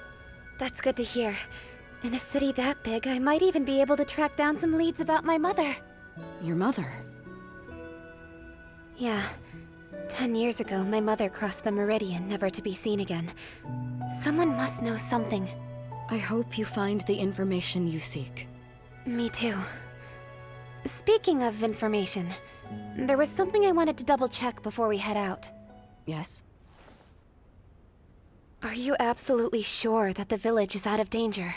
Speaker 7: That's good to hear. In a city that big, I might even be able to track down some leads about my mother.
Speaker 1: Your mother?
Speaker 7: Yeah. 10 years ago, my mother crossed the meridian, never to be seen again. Someone must know something.
Speaker 1: I hope you find the information you seek.
Speaker 7: Me too. Speaking of information, there was something I wanted to double-check before we head out.
Speaker 1: Yes?
Speaker 7: Are you absolutely sure that the village is out of danger?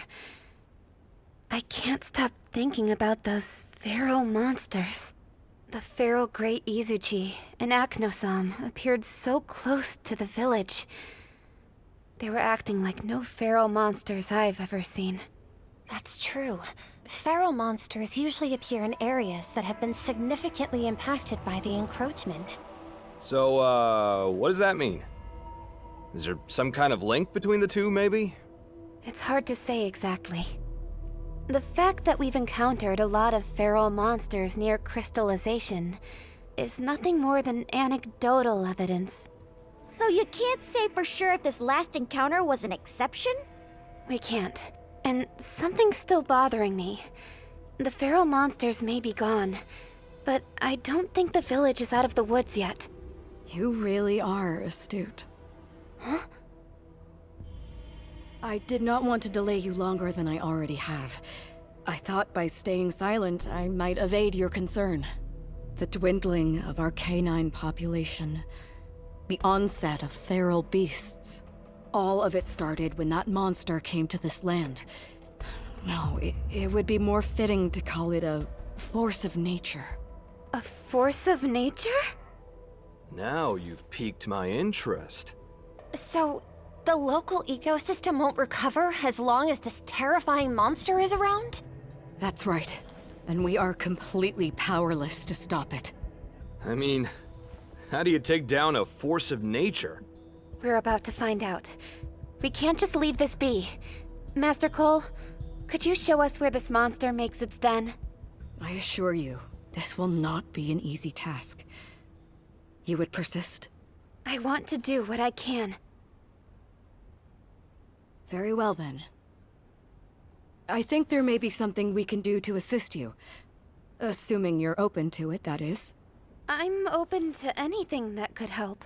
Speaker 7: I can't stop thinking about those feral monsters. The feral Grey Izuchi and Acnosom appeared so close to the village. They were acting like no feral monsters I've ever seen.
Speaker 13: That's true. Feral monsters usually appear in areas that have been significantly impacted by the encroachment.
Speaker 12: So, what does that mean? Is there some kind of link between the two, maybe?
Speaker 7: It's hard to say exactly. The fact that we've encountered a lot of feral monsters near crystallization is nothing more than anecdotal evidence.
Speaker 9: So you can't say for sure if this last encounter was an exception?
Speaker 7: We can't. And something's still bothering me. The feral monsters may be gone, but I don't think the village is out of the woods yet.
Speaker 1: You really are astute.
Speaker 7: Huh?
Speaker 1: I did not want to delay you longer than I already have. I thought by staying silent, I might evade your concern. The dwindling of our canine population. The onset of feral beasts. All of it started when that monster came to this land. No, it would be more fitting to call it a force of nature.
Speaker 7: A force of nature?
Speaker 12: Now you've piqued my interest.
Speaker 13: So, the local ecosystem won't recover as long as this terrifying monster is around?
Speaker 1: That's right. And we are completely powerless to stop it.
Speaker 12: I mean, how do you take down a force of nature?
Speaker 7: We're about to find out. We can't just leave this be. Master Cole, could you show us where this monster makes its den?
Speaker 1: I assure you, this will not be an easy task. You would persist?
Speaker 7: I want to do what I can.
Speaker 1: Very well then. I think there may be something we can do to assist you. Assuming you're open to it, that is.
Speaker 7: I'm open to anything that could help.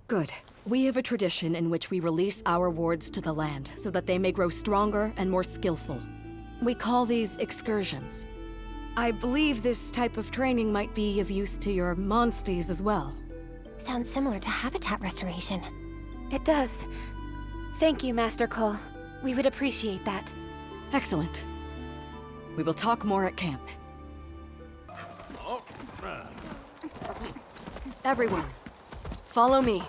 Speaker 1: Good. We have a tradition in which we release our wards to the land so that they may grow stronger and more skillful. We call these excursions. I believe this type of training might be of use to your monsties as well.
Speaker 13: Sounds similar to habitat restoration.
Speaker 7: It does. Thank you, Master Cole. We would appreciate that.
Speaker 1: Excellent. We will talk more at camp. Everyone, follow me.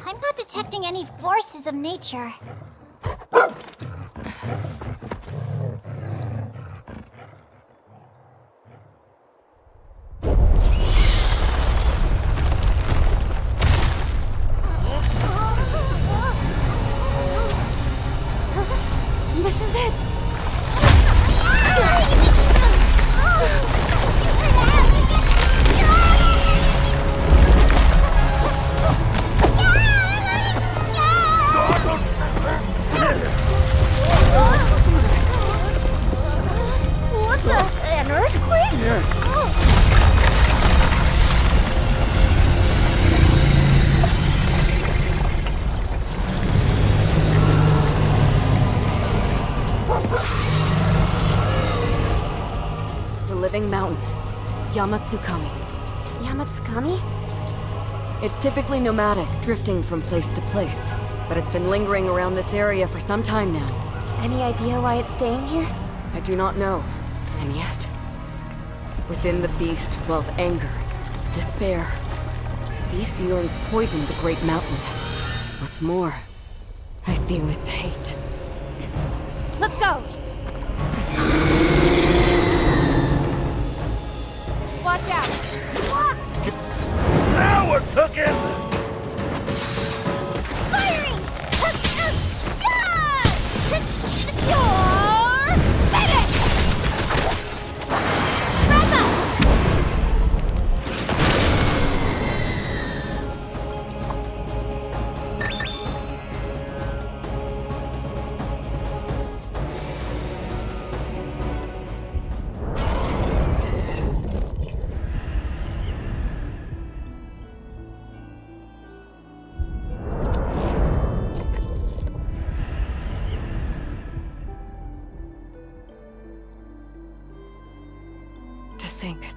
Speaker 9: I'm not detecting any forces of nature.
Speaker 7: This is it!
Speaker 9: What the? An earthquake?
Speaker 12: Yeah.
Speaker 1: The living mountain. Yamatsukami.
Speaker 7: Yamatsukami?
Speaker 1: It's typically nomadic, drifting from place to place. But it's been lingering around this area for some time now.
Speaker 7: Any idea why it's staying here?
Speaker 1: I do not know. And yet, within the beast dwells anger, despair. These feelings poison the great mountain. What's more, I feel its hate.
Speaker 7: Let's go! Watch out!
Speaker 10: Now we're cooking!
Speaker 9: Firing!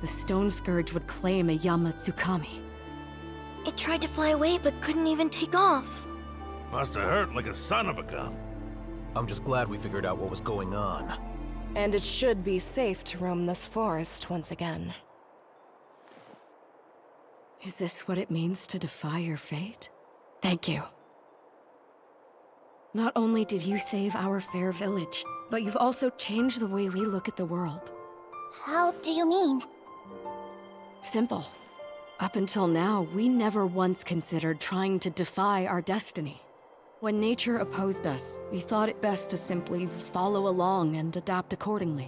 Speaker 1: The stone scourge would claim a Yamatsukami.
Speaker 8: It tried to fly away but couldn't even take off.
Speaker 10: Must have hurt like a son of a gun.
Speaker 11: I'm just glad we figured out what was going on.
Speaker 18: And it should be safe to roam this forest once again.
Speaker 1: Is this what it means to defy your fate? Thank you. Not only did you save our fair village, but you've also changed the way we look at the world.
Speaker 9: How do you mean?
Speaker 1: Simple. Up until now, we never once considered trying to defy our destiny. When nature opposed us, we thought it best to simply follow along and adapt accordingly,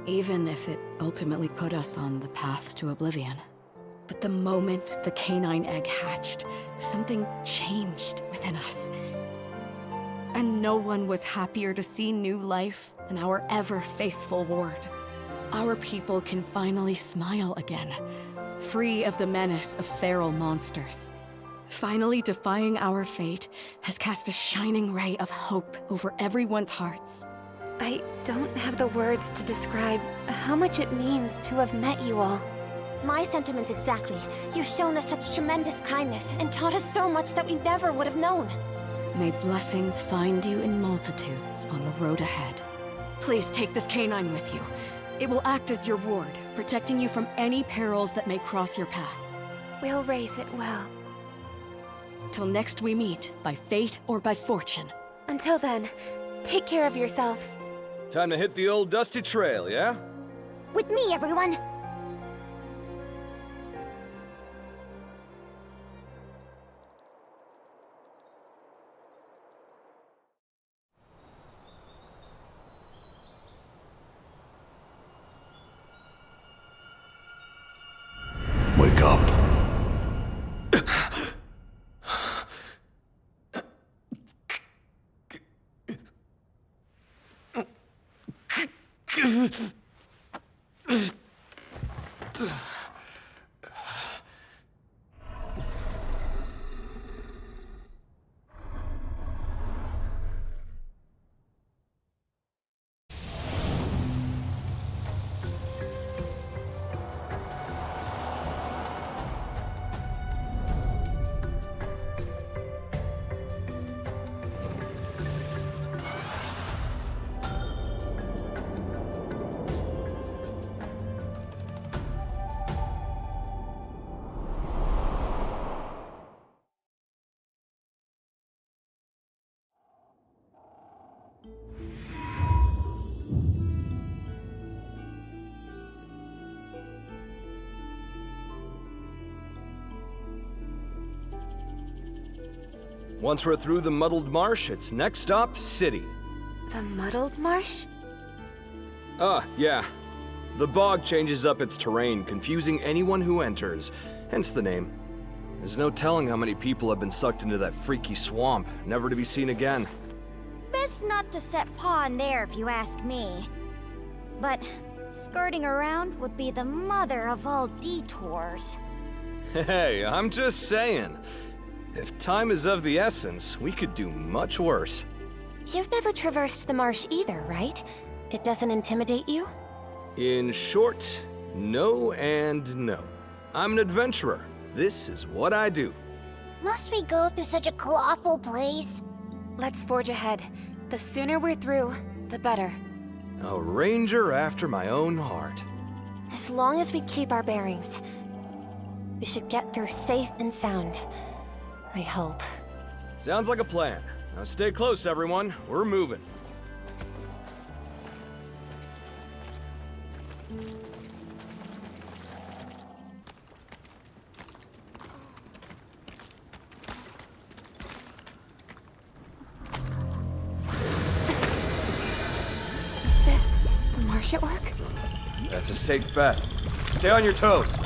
Speaker 1: even if it ultimately put us on the path to oblivion. But the moment the canine egg hatched, something changed within us. And no one was happier to see new life than our ever-faithful ward. Our people can finally smile again, free of the menace of feral monsters. Finally defying our fate has cast a shining ray of hope over everyone's hearts.
Speaker 7: I don't have the words to describe how much it means to have met you all.
Speaker 13: My sentiments exactly. You've shown us such tremendous kindness and taught us so much that we never would have known.
Speaker 1: May blessings find you in multitudes on the road ahead. Please take this canine with you. It will act as your ward, protecting you from any perils that may cross your path.
Speaker 7: We'll raise it well.
Speaker 1: Till next we meet, by fate or by fortune.
Speaker 7: Until then, take care of yourselves.
Speaker 12: Time to hit the old dusty trail, yeah?
Speaker 9: With me, everyone!
Speaker 14: Wake up.
Speaker 12: Once we're through the muddled marsh, it's next stop, city.
Speaker 7: The muddled marsh?
Speaker 12: Yeah. The bog changes up its terrain, confusing anyone who enters, hence the name. There's no telling how many people have been sucked into that freaky swamp, never to be seen again.
Speaker 9: Best not to set paw in there if you ask me. But skirting around would be the mother of all detours.
Speaker 12: Hey, I'm just saying. If time is of the essence, we could do much worse.
Speaker 13: You've never traversed the marsh either, right? It doesn't intimidate you?
Speaker 12: In short, no and no. I'm an adventurer. This is what I do.
Speaker 9: Must we go through such a colossal place?
Speaker 7: Let's forge ahead. The sooner we're through, the better.
Speaker 12: A ranger after my own heart.
Speaker 13: As long as we keep our bearings, we should get through safe and sound. I hope.
Speaker 12: Sounds like a plan. Now stay close, everyone. We're moving.
Speaker 7: Is this the marsh at work?
Speaker 12: That's a safe bet. Stay on your toes.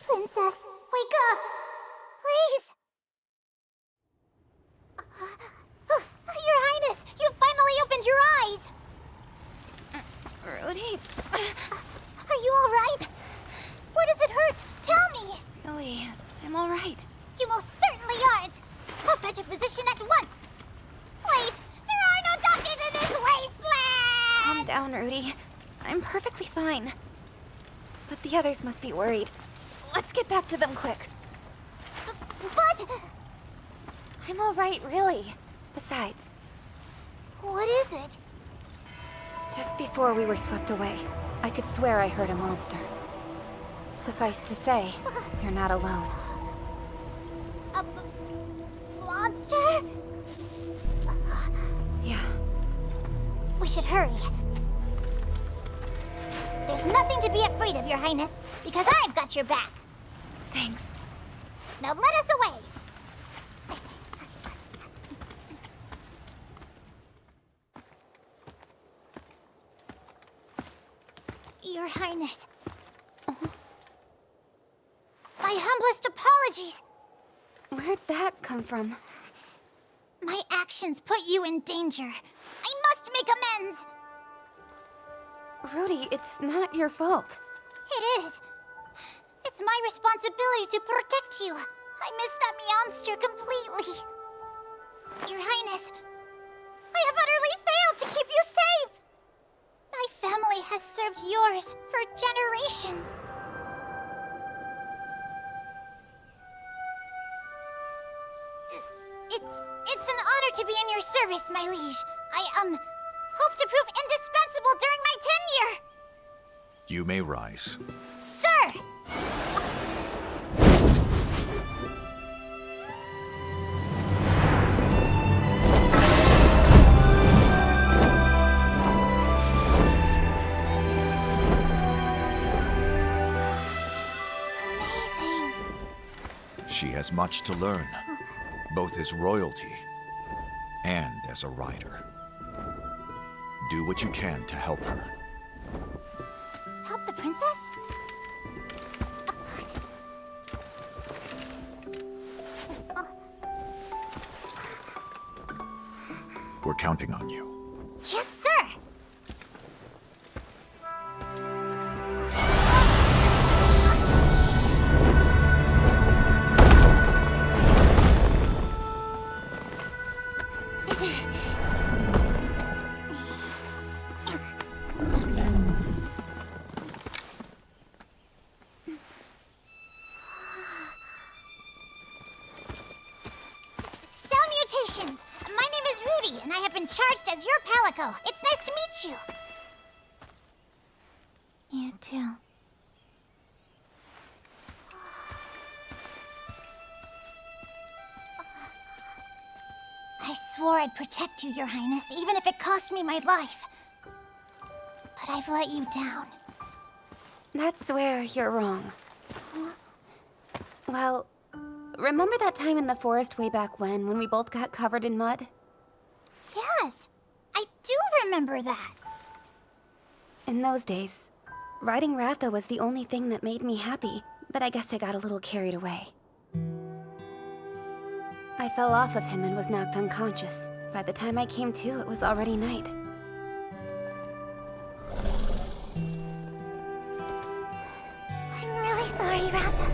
Speaker 9: Princess, wake up! Please! Your Highness, you finally opened your eyes!
Speaker 7: Rudy?
Speaker 9: Are you alright? Where does it hurt? Tell me!
Speaker 7: Really, I'm alright.
Speaker 9: You most certainly aren't! I'll fetch a physician at once! Wait, there are no doctors in this wasteland!
Speaker 7: Calm down, Rudy. I'm perfectly fine. But the others must be worried. Let's get back to them quick.
Speaker 9: But...
Speaker 7: I'm alright, really. Besides...
Speaker 9: What is it?
Speaker 7: Just before we were swept away, I could swear I heard a monster. Suffice to say, you're not alone.
Speaker 9: A monster? Yeah. We should hurry. There's nothing to be afraid of, Your Highness, because I've got your back.
Speaker 7: Thanks.
Speaker 9: Now let us away. Your Highness. My humblest apologies.
Speaker 7: Where'd that come from?
Speaker 9: My actions put you in danger. I must make amends.
Speaker 7: Rudy, it's not your fault.
Speaker 9: It is. It's my responsibility to protect you. I missed that monster completely. Your Highness, I have utterly failed to keep you safe. My family has served yours for generations. It's an honor to be in your service, my liege. I, hope to prove indispensable during my tenure.
Speaker 4: You may rise.
Speaker 9: Sir! Amazing.
Speaker 4: She has much to learn, both as royalty and as a rider. Do what you can to help her.
Speaker 9: Help the princess?
Speaker 4: We're counting on you.
Speaker 9: Yes, sir! Salutations! My name is Rudy, and I have been charged as your Palico. It's nice to meet you. You too. I swore I'd protect you, Your Highness, even if it cost me my life. But I've let you down.
Speaker 7: That's where you're wrong. Well, remember that time in the forest way back when we both got covered in mud?
Speaker 9: Yes, I do remember that.
Speaker 7: In those days, riding Ratha was the only thing that made me happy, but I guess I got a little carried away. I fell off of him and was knocked unconscious. By the time I came to, it was already night.
Speaker 9: I'm really sorry, Ratha.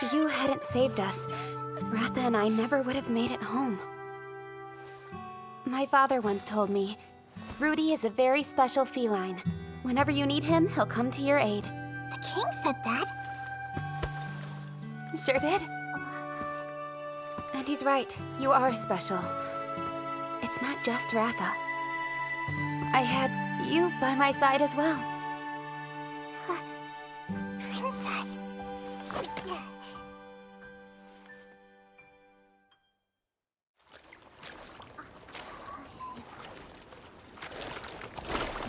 Speaker 7: If you hadn't saved us, Ratha and I never would have made it home. My father once told me, Rudy is a very special feline. Whenever you need him, he'll come to your aid.
Speaker 9: The king said that?
Speaker 7: Sure did. And he's right, you are special. It's not just Ratha. I had you by my side as well.
Speaker 9: Princess.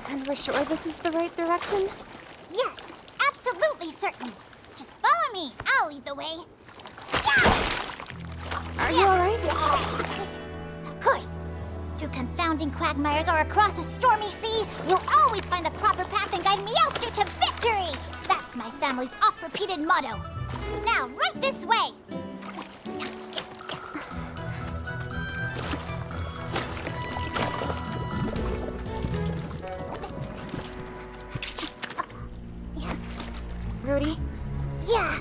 Speaker 7: And we're sure this is the right direction?
Speaker 9: Yes, absolutely certain. Just follow me. I'll lead the way. Yeah!
Speaker 7: Are you alright?
Speaker 9: Of course. Through confounding quagmires or across a stormy sea, you'll always find the proper path and guide Meowster to victory! That's my family's oft-repeated motto. Now, right this way!
Speaker 7: Rudy?
Speaker 9: Yeah.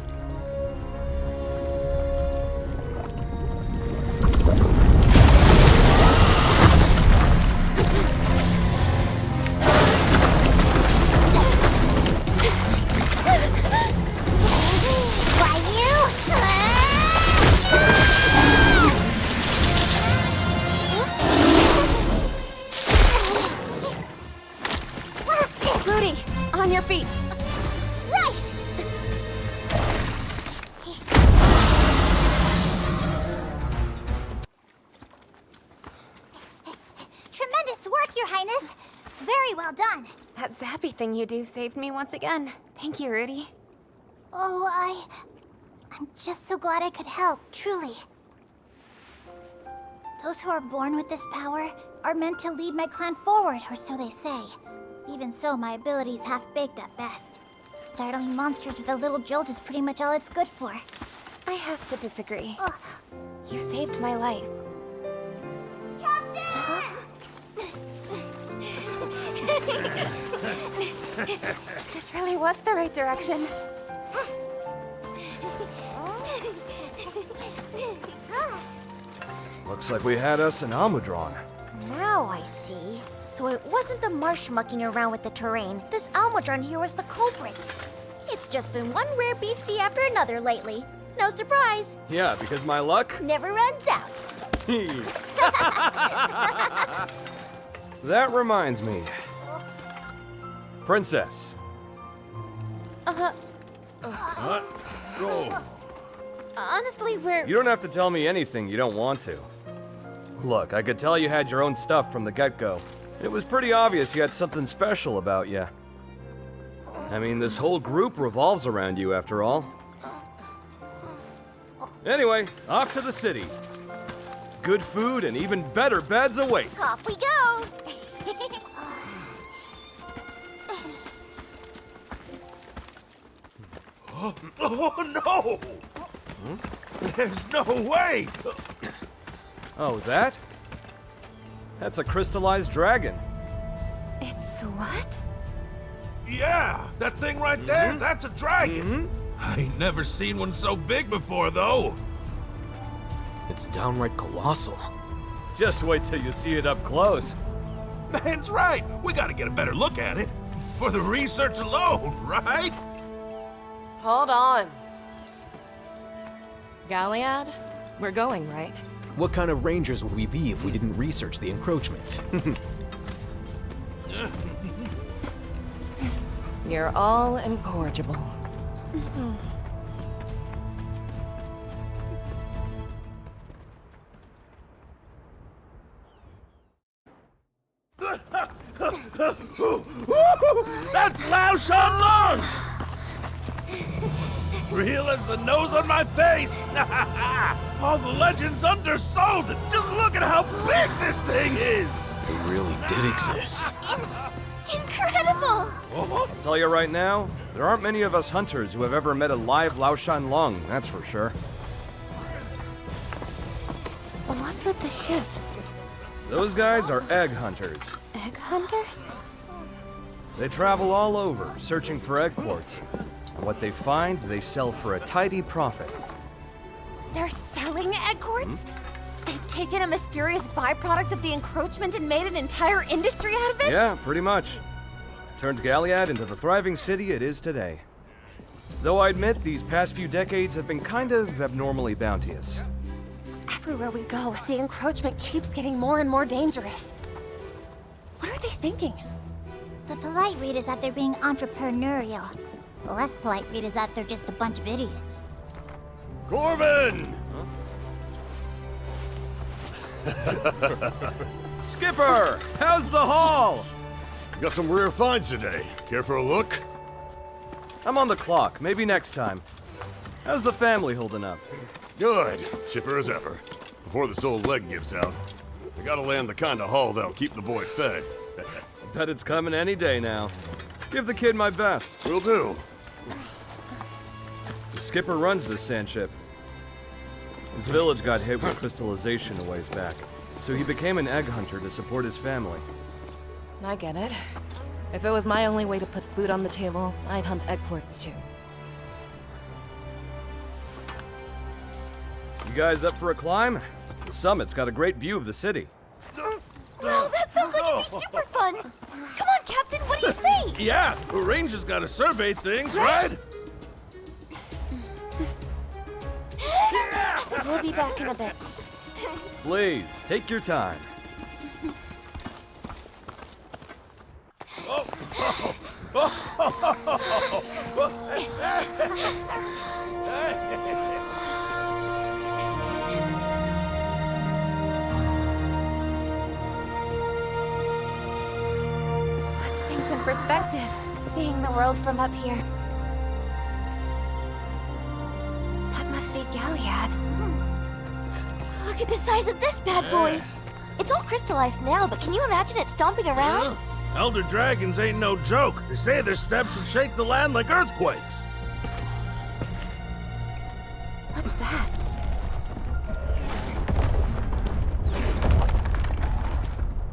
Speaker 7: Rudy, on your feet.
Speaker 9: Right! Tremendous work, Your Highness. Very well done.
Speaker 7: That zappy thing you do saved me once again. Thank you, Rudy.
Speaker 9: Oh, I'm just so glad I could help, truly. Those who are born with this power are meant to lead my clan forward, or so they say. Even so, my ability's half-baked at best. Startling monsters with a little jolt is pretty much all it's good for.
Speaker 7: I have to disagree. You saved my life. This really was the right direction.
Speaker 12: Looks like we had us an Almudron.
Speaker 9: Now I see. So it wasn't the marsh mucking around with the terrain. This Almudron here was the culprit. It's just been one rare beastie after another lately. No surprise.
Speaker 12: Yeah, because my luck
Speaker 9: never runs out.
Speaker 12: That reminds me. Princess.
Speaker 7: Honestly, we're...
Speaker 12: You don't have to tell me anything you don't want to. Look, I could tell you had your own stuff from the get-go. It was pretty obvious you had something special about you. I mean, this whole group revolves around you, after all. Anyway, off to the city. Good food and even better beds await.
Speaker 9: Off we go!
Speaker 10: Oh, no! There's no way!
Speaker 12: Oh, that? That's a crystallized dragon.
Speaker 7: It's what?
Speaker 10: Yeah, that thing right there, that's a dragon. I ain't never seen one so big before, though.
Speaker 11: It's downright colossal.
Speaker 12: Just wait till you see it up close.
Speaker 10: Man's right. We gotta get a better look at it. For the research alone, right?
Speaker 18: Hold on. Galliad, we're going, right?
Speaker 11: What kind of rangers would we be if we didn't research the encroachment?
Speaker 18: You're all incorrigible.
Speaker 10: That's Lao Shan Long! Real as the nose on my face! All the legends undersold it! Just look at how big this thing is!
Speaker 11: They really did exist.
Speaker 9: Incredible!
Speaker 12: I'll tell you right now, there aren't many of us hunters who have ever met a live Lao Shan Long, that's for sure.
Speaker 7: What's with the ship?
Speaker 12: Those guys are egg hunters.
Speaker 7: Egg hunters?
Speaker 12: They travel all over, searching for egg quartz. And what they find, they sell for a tidy profit.
Speaker 13: They're selling egg quartz? They've taken a mysterious byproduct of the encroachment and made an entire industry out of it?
Speaker 12: Yeah, pretty much. Turned Galliad into the thriving city it is today. Though I admit these past few decades have been kind of abnormally bounteous.
Speaker 13: Everywhere we go, the encroachment keeps getting more and more dangerous. What are they thinking?
Speaker 9: The polite read is that they're being entrepreneurial. The less polite read is that they're just a bunch of idiots.
Speaker 10: Corbin!
Speaker 12: Skipper! How's the haul?
Speaker 10: Got some rare finds today. Care for a look?
Speaker 12: I'm on the clock. Maybe next time. How's the family holding up?
Speaker 10: Good. Chipper as ever. Before this old leg gives out. I gotta land the kind of haul that'll keep the boy fed.
Speaker 12: Bet it's coming any day now. Give the kid my best.
Speaker 10: Will do.
Speaker 12: The skipper runs this sand ship. His village got hit with crystallization a ways back, so he became an egg hunter to support his family.
Speaker 18: I get it. If it was my only way to put food on the table, I'd hunt egg quartz too.
Speaker 12: You guys up for a climb? The summit's got a great view of the city.
Speaker 8: Wow, that sounds like it'd be super fun! Come on, Captain, what do you say?
Speaker 10: Yeah, the ranger's gotta survey things, right?
Speaker 3: We'll be back in a bit.
Speaker 12: Please, take your time.
Speaker 7: Puts things in perspective, seeing the world from up here. That must be Galliad.
Speaker 8: Look at the size of this bad boy! It's all crystallized now, but can you imagine it stomping around?
Speaker 10: Elder dragons ain't no joke. They say their steps would shake the land like earthquakes.
Speaker 7: What's that?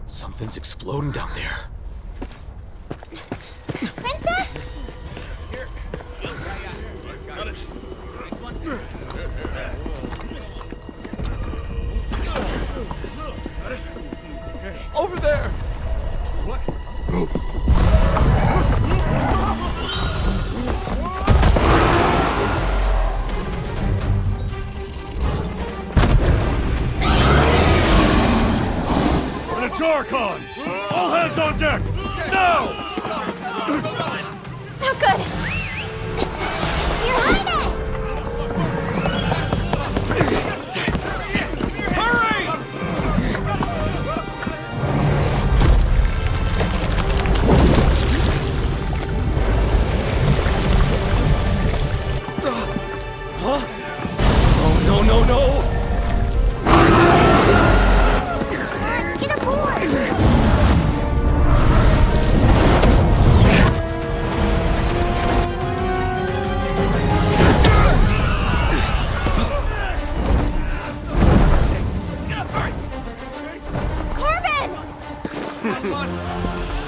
Speaker 11: Something's exploding down there.
Speaker 9: Princess?
Speaker 10: Over there! What? And a Archon! All hands on deck! Now!
Speaker 8: Not good!
Speaker 9: Your Highness!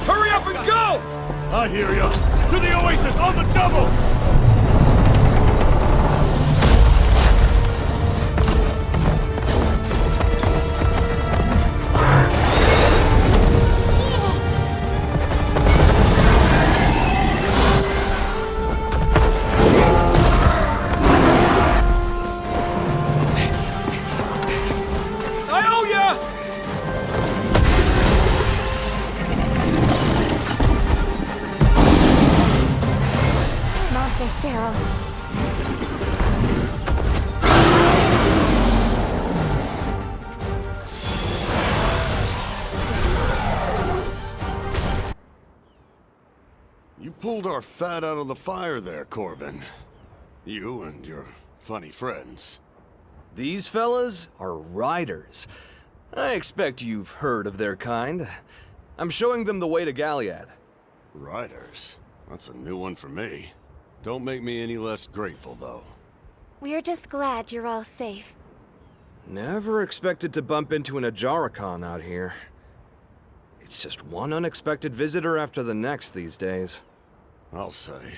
Speaker 10: Hurry up and go! I hear ya. To the oasis on the double! You pulled our fat out of the fire there, Corbin. You and your funny friends.
Speaker 12: These fellas are riders. I expect you've heard of their kind. I'm showing them the way to Galliad.
Speaker 10: Riders? That's a new one for me. Don't make me any less grateful, though.
Speaker 7: We're just glad you're all safe.
Speaker 12: Never expected to bump into an Ajaricon out here. It's just one unexpected visitor after the next these days.
Speaker 10: I'll say.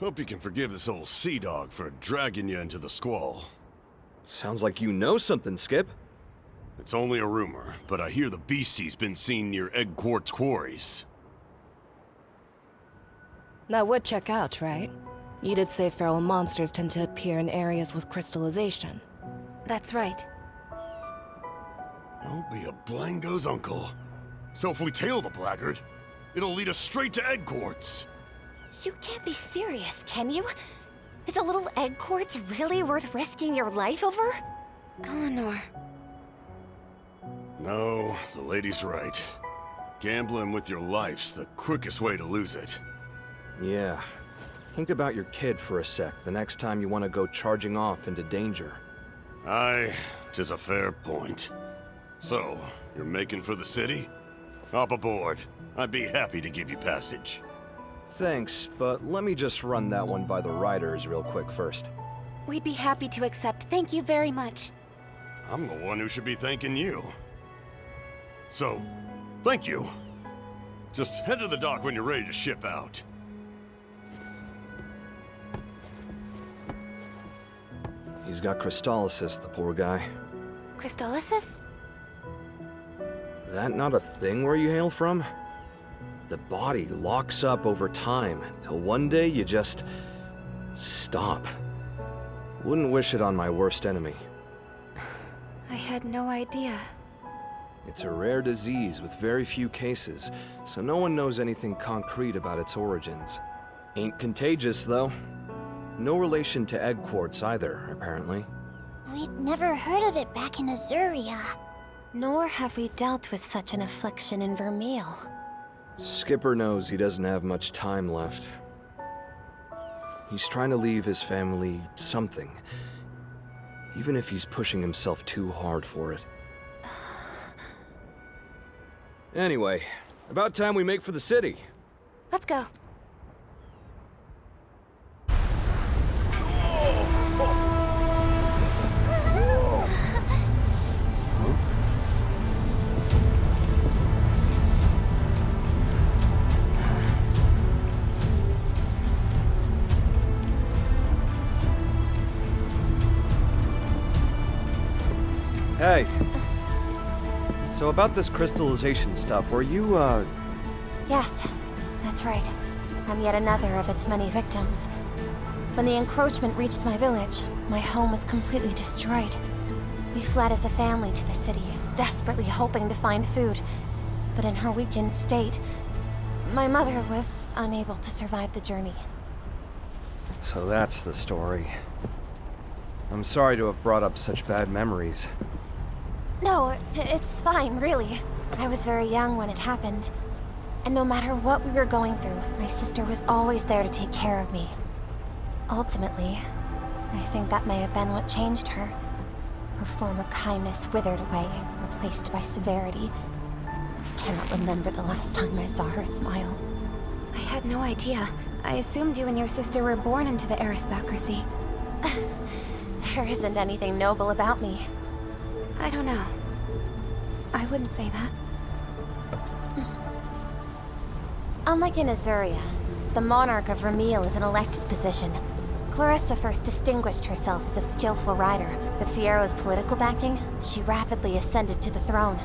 Speaker 10: Hope you can forgive this old sea dog for dragging you into the squall.
Speaker 12: Sounds like you know something, Skip.
Speaker 10: It's only a rumor, but I hear the beastie's been seen near egg quartz quarries.
Speaker 18: That would check out, right? You did say feral monsters tend to appear in areas with crystallization.
Speaker 7: That's right.
Speaker 10: Don't be a Blango's uncle. So if we tail the blackguard, it'll lead us straight to egg quartz.
Speaker 13: You can't be serious, can you? Is a little egg quartz really worth risking your life over?
Speaker 7: Eleanor.
Speaker 20: No, the lady's right. Gambling with your life's the quickest way to lose it.
Speaker 12: Yeah. Think about your kid for a sec the next time you want to go charging off into danger.
Speaker 20: Aye, 'tis a fair point. So, you're making for the city? Hop aboard. I'd be happy to give you passage.
Speaker 12: Thanks, but let me just run that one by the riders real quick first.
Speaker 7: We'd be happy to accept. Thank you very much.
Speaker 20: I'm the one who should be thanking you. So, thank you. Just head to the dock when you're ready to ship out.
Speaker 12: He's got crystallysis, the poor guy.
Speaker 7: Crystallysis?
Speaker 12: That not a thing where you hail from? The body locks up over time, till one day you just... stop. Wouldn't wish it on my worst enemy.
Speaker 7: I had no idea.
Speaker 12: It's a rare disease with very few cases, so no one knows anything concrete about its origins. Ain't contagious, though. No relation to egg quartz either, apparently.
Speaker 9: We'd never heard of it back in Azuria.
Speaker 13: Nor have we dealt with such an affliction in Vermile.
Speaker 12: Skipper knows he doesn't have much time left. He's trying to leave his family something, even if he's pushing himself too hard for it. Anyway, about time we make for the city.
Speaker 7: Let's go.
Speaker 12: Hey. So about this crystallization stuff, were you,
Speaker 13: Yes, that's right. I'm yet another of its many victims. When the encroachment reached my village, my home was completely destroyed. We fled as a family to the city, desperately hoping to find food. But in her weakened state, my mother was unable to survive the journey.
Speaker 12: So that's the story. I'm sorry to have brought up such bad memories.
Speaker 13: No, it's fine, really. I was very young when it happened. And no matter what we were going through, my sister was always there to take care of me. Ultimately, I think that may have been what changed her. Her former kindness withered away, replaced by severity. I cannot remember the last time I saw her smile.
Speaker 7: I had no idea. I assumed you and your sister were born into the aristocracy.
Speaker 13: There isn't anything noble about me.
Speaker 7: I don't know. I wouldn't say that.
Speaker 13: Unlike in Azuria, the Monarch of Vermile is an elected position. Clarissa first distinguished herself as a skillful rider. With Fiero's political backing, she rapidly ascended to the throne.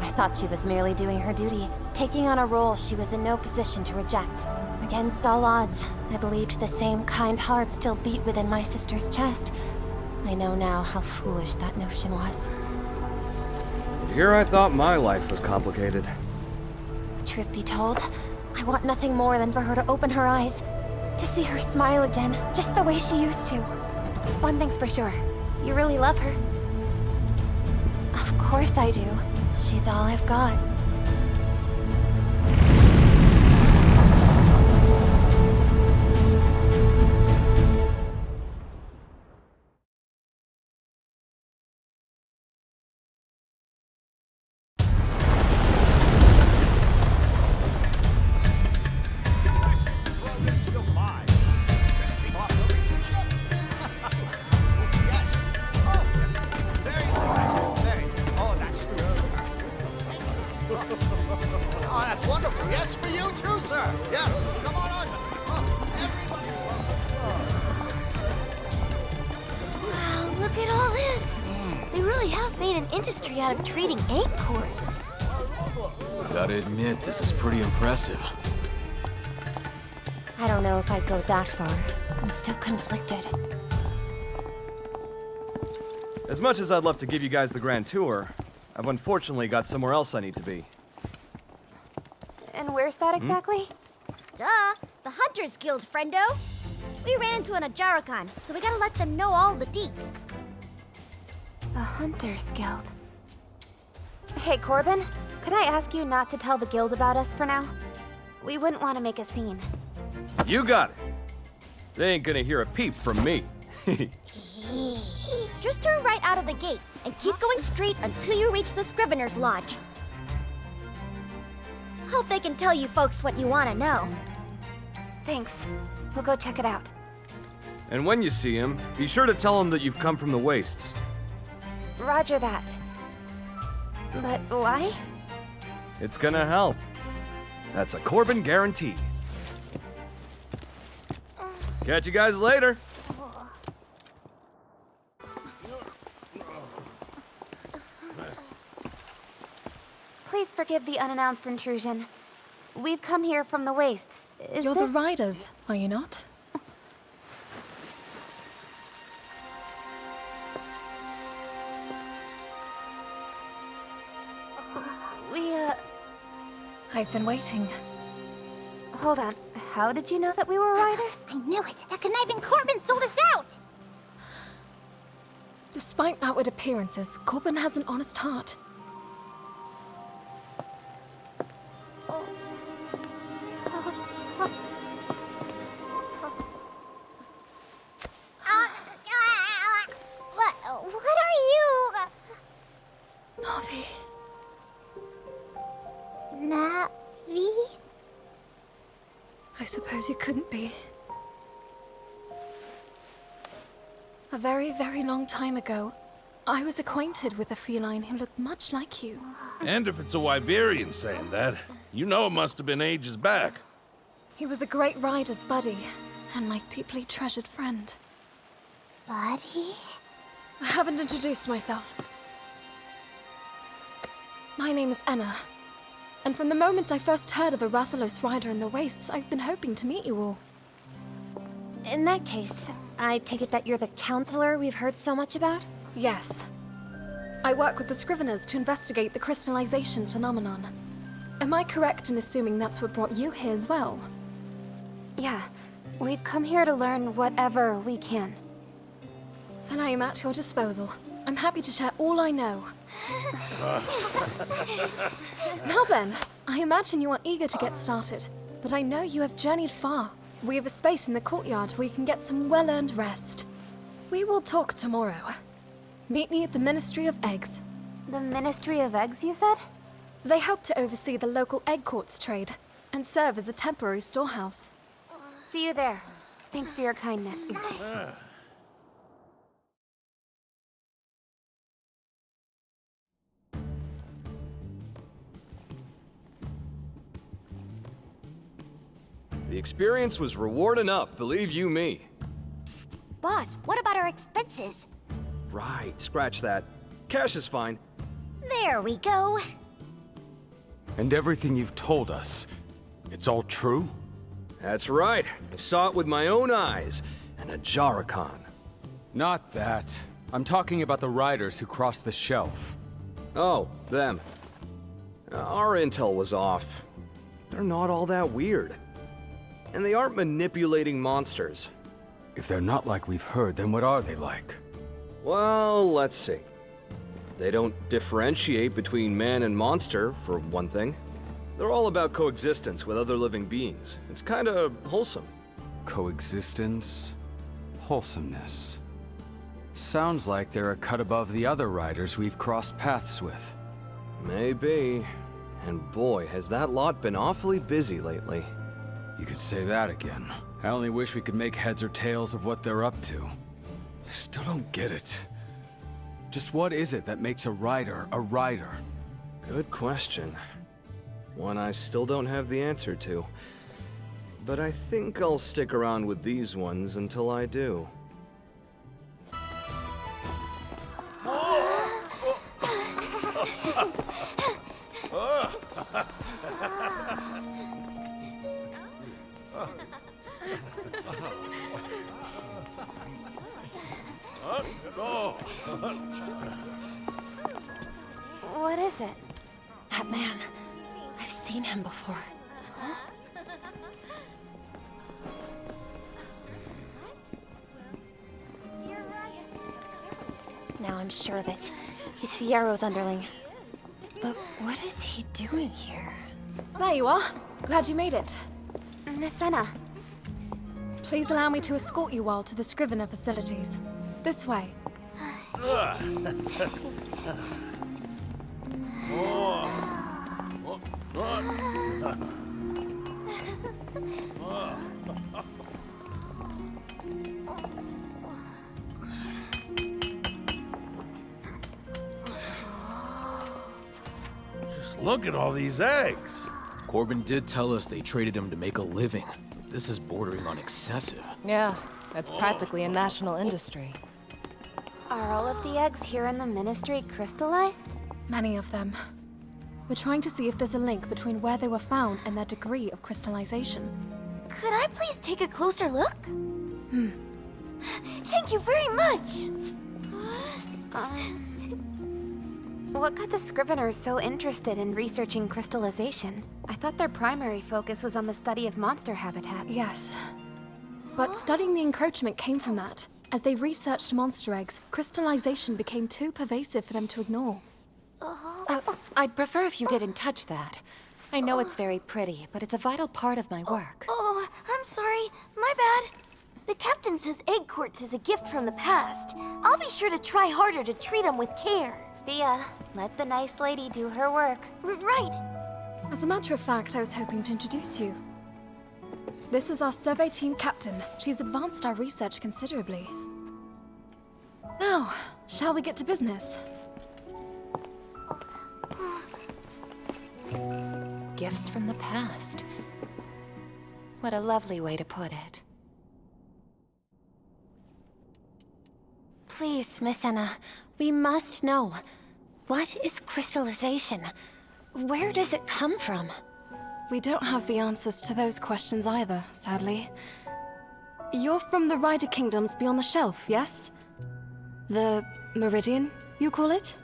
Speaker 13: I thought she was merely doing her duty, taking on a role she was in no position to reject. Against all odds, I believed the same kind heart still beat within my sister's chest. I know now how foolish that notion was.
Speaker 12: And here I thought my life was complicated.
Speaker 13: Truth be told, I want nothing more than for her to open her eyes. To see her smile again, just the way she used to.
Speaker 7: One thing's for sure. You really love her.
Speaker 13: Of course I do. She's all I've got.
Speaker 8: Out of treating egg quartz.
Speaker 11: Gotta admit, this is pretty impressive.
Speaker 13: I don't know if I'd go that far. I'm still conflicted.
Speaker 12: As much as I'd love to give you guys the grand tour, I've unfortunately got somewhere else I need to be.
Speaker 7: And where's that exactly?
Speaker 9: Duh! The Hunters Guild, friendo. We ran into an Ajarakan, so we gotta let them know all the deets.
Speaker 7: The Hunters Guild. Hey, Corbin, could I ask you not to tell the guild about us for now? We wouldn't want to make a scene.
Speaker 12: You got it. They ain't gonna hear a peep from me.
Speaker 9: Just turn right out of the gate and keep going straight until you reach the Scrivener's Lodge. Hope they can tell you folks what you want to know.
Speaker 7: Thanks. We'll go check it out.
Speaker 12: And when you see him, be sure to tell him that you've come from the Wastes.
Speaker 7: Roger that. But why?
Speaker 12: It's gonna help. That's a Corbin guarantee. Catch you guys later.
Speaker 7: Please forgive the unannounced intrusion. We've come here from the Wastes.
Speaker 18: You're the riders, are you not? I've been waiting.
Speaker 7: Hold on. How did you know that we were riders?
Speaker 9: I knew it! That conniving Corbin sold us out!
Speaker 18: Despite outward appearances, Corbin has an honest heart.
Speaker 9: What are you?
Speaker 18: Navi.
Speaker 9: Navi?
Speaker 18: I suppose you couldn't be. A very, very long time ago, I was acquainted with a feline who looked much like you.
Speaker 10: And if it's a Wyverian saying that, you know it must have been ages back.
Speaker 18: He was a great rider's buddy, and my deeply treasured friend.
Speaker 9: Buddy?
Speaker 18: I haven't introduced myself. My name is Anna, and from the moment I first heard of a Rathalos rider in the Wastes, I've been hoping to meet you all.
Speaker 13: In that case, I take it that you're the counselor we've heard so much about?
Speaker 18: Yes. I work with the Scriveners to investigate the crystallization phenomenon. Am I correct in assuming that's what brought you here as well?
Speaker 7: Yeah. We've come here to learn whatever we can.
Speaker 18: Then I am at your disposal. I'm happy to share all I know. Now then, I imagine you are eager to get started, but I know you have journeyed far. We have a space in the courtyard where you can get some well-earned rest. We will talk tomorrow. Meet me at the Ministry of Eggs.
Speaker 7: The Ministry of Eggs, you said?
Speaker 18: They help to oversee the local egg quartz trade and serve as a temporary storehouse.
Speaker 7: See you there. Thanks for your kindness.
Speaker 12: The experience was reward enough, believe you me.
Speaker 9: Boss, what about our expenses?
Speaker 12: Right, scratch that. Cash is fine.
Speaker 9: There we go.
Speaker 16: And everything you've told us, it's all true?
Speaker 12: That's right. I saw it with my own eyes. An Ajarakan.
Speaker 16: Not that. I'm talking about the riders who crossed the shelf.
Speaker 12: Oh, them. Our intel was off. They're not all that weird. And they aren't manipulating monsters.
Speaker 16: If they're not like we've heard, then what are they like?
Speaker 12: Well, let's see. They don't differentiate between man and monster, for one thing. They're all about coexistence with other living beings. It's kinda wholesome.
Speaker 16: Coexistence, wholesomeness. Sounds like they're a cut above the other riders we've crossed paths with.
Speaker 12: Maybe. And boy, has that lot been awfully busy lately.
Speaker 16: You could say that again. I only wish we could make heads or tails of what they're up to. I still don't get it. Just what is it that makes a rider a rider?
Speaker 12: Good question. One I still don't have the answer to. But I think I'll stick around with these ones until I do.
Speaker 7: What is it?
Speaker 18: That man. I've seen him before.
Speaker 13: Now I'm sure of it. He's Fiero's underling. But what is he doing here?
Speaker 18: There you are. Glad you made it.
Speaker 7: Miss Anna.
Speaker 18: Please allow me to escort you all to the Scrivener facilities. This way.
Speaker 10: Just look at all these eggs.
Speaker 11: Corbin did tell us they traded him to make a living. This is bordering on excessive.
Speaker 21: Yeah, that's practically a national industry.
Speaker 7: Are all of the eggs here in the Ministry crystallized?
Speaker 18: Many of them. We're trying to see if there's a link between where they were found and their degree of crystallization.
Speaker 8: Could I please take a closer look? Thank you very much!
Speaker 7: What got the Scriveners so interested in researching crystallization? I thought their primary focus was on the study of monster habitats.
Speaker 18: Yes. But studying the encroachment came from that. As they researched monster eggs, crystallization became too pervasive for them to ignore.
Speaker 15: I'd prefer if you didn't touch that. I know it's very pretty, but it's a vital part of my work.
Speaker 8: Oh, I'm sorry. My bad. The captain says egg quartz is a gift from the past. I'll be sure to try harder to treat them with care.
Speaker 7: Thea, let the nice lady do her work.
Speaker 8: Right.
Speaker 18: As a matter of fact, I was hoping to introduce you. This is our survey team captain. She's advanced our research considerably. Now, shall we get to business?
Speaker 15: Gifts from the past. What a lovely way to put it.
Speaker 13: Please, Miss Anna, we must know. What is crystallization? Where does it come from?
Speaker 18: We don't have the answers to those questions either, sadly. You're from the Rider Kingdoms beyond the shelf, yes? The meridian, you call it?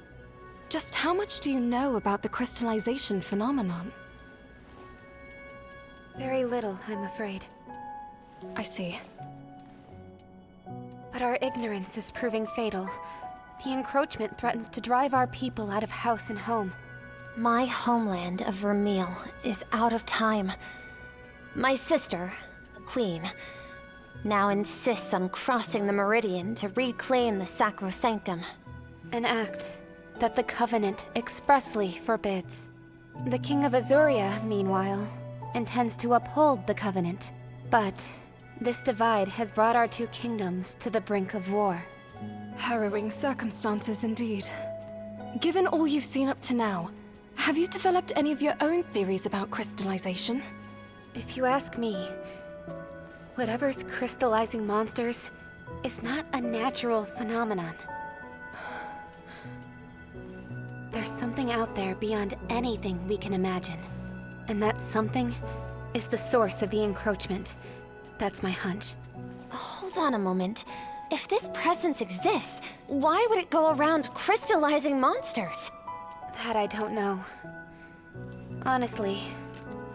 Speaker 18: Just how much do you know about the crystallization phenomenon?
Speaker 7: Very little, I'm afraid.
Speaker 18: I see.
Speaker 7: But our ignorance is proving fatal. The encroachment threatens to drive our people out of house and home.
Speaker 13: My homeland of Vermile is out of time. My sister, the Queen, now insists on crossing the meridian to reclaim the Sacro Sanctum.
Speaker 7: An act that the Covenant expressly forbids. The King of Azuria, meanwhile, intends to uphold the Covenant. But this divide has brought our two kingdoms to the brink of war.
Speaker 18: Harrowing circumstances indeed. Given all you've seen up to now, have you developed any of your own theories about crystallization?
Speaker 7: If you ask me, whatever's crystallizing monsters is not a natural phenomenon. There's something out there beyond anything we can imagine. And that something is the source of the encroachment. That's my hunch.
Speaker 13: Hold on a moment. If this presence exists, why would it go around crystallizing monsters?
Speaker 7: That I don't know. Honestly,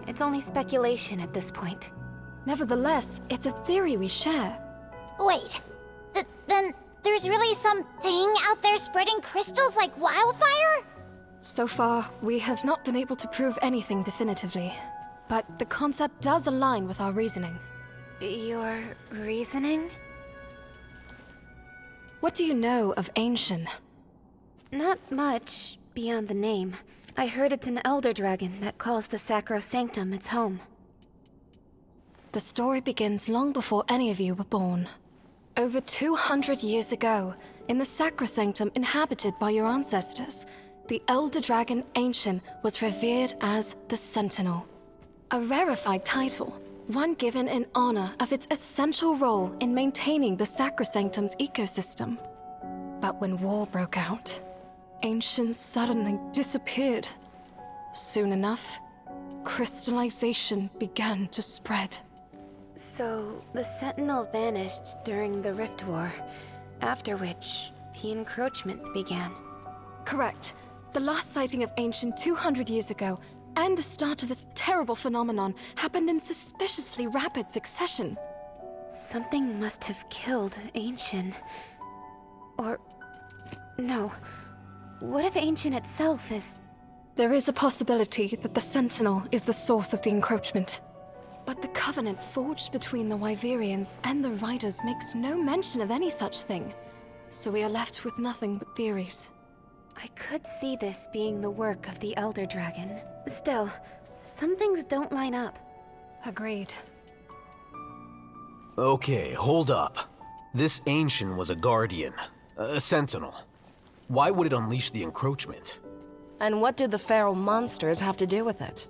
Speaker 7: it's only speculation at this point.
Speaker 18: Nevertheless, it's a theory we share.
Speaker 9: Wait, then there's really something out there spreading crystals like wildfire?
Speaker 18: So far, we have not been able to prove anything definitively. But the concept does align with our reasoning.
Speaker 7: Your reasoning?
Speaker 18: What do you know of Ancient?
Speaker 7: Not much, beyond the name. I heard it's an elder dragon that calls the Sacro Sanctum its home.
Speaker 18: The story begins long before any of you were born. Over 200 years ago, in the Sacrosanctum inhabited by your ancestors, the elder dragon Ancient was revered as the Sentinel. A rarefied title, one given in honor of its essential role in maintaining the Sacrosanctum's ecosystem. But when war broke out, Ancient suddenly disappeared. Soon enough, crystallization began to spread.
Speaker 7: So, the Sentinel vanished during the Rift War, after which the encroachment began.
Speaker 18: Correct. The last sighting of Ancient 200 years ago, and the start of this terrible phenomenon, happened in suspiciously rapid succession.
Speaker 7: Something must have killed Ancient. Or No. What if Ancient itself is...
Speaker 18: There is a possibility that the Sentinel is the source of the encroachment. But the covenant forged between the Wyverians and the Riders makes no mention of any such thing. So we are left with nothing but theories.
Speaker 7: I could see this being the work of the Elder Dragon. Still, some things don't line up.
Speaker 18: Agreed.
Speaker 11: Okay, hold up. This Ancient was a Guardian, a Sentinel. Why would it unleash the encroachment?
Speaker 21: And what did the feral monsters have to do with it?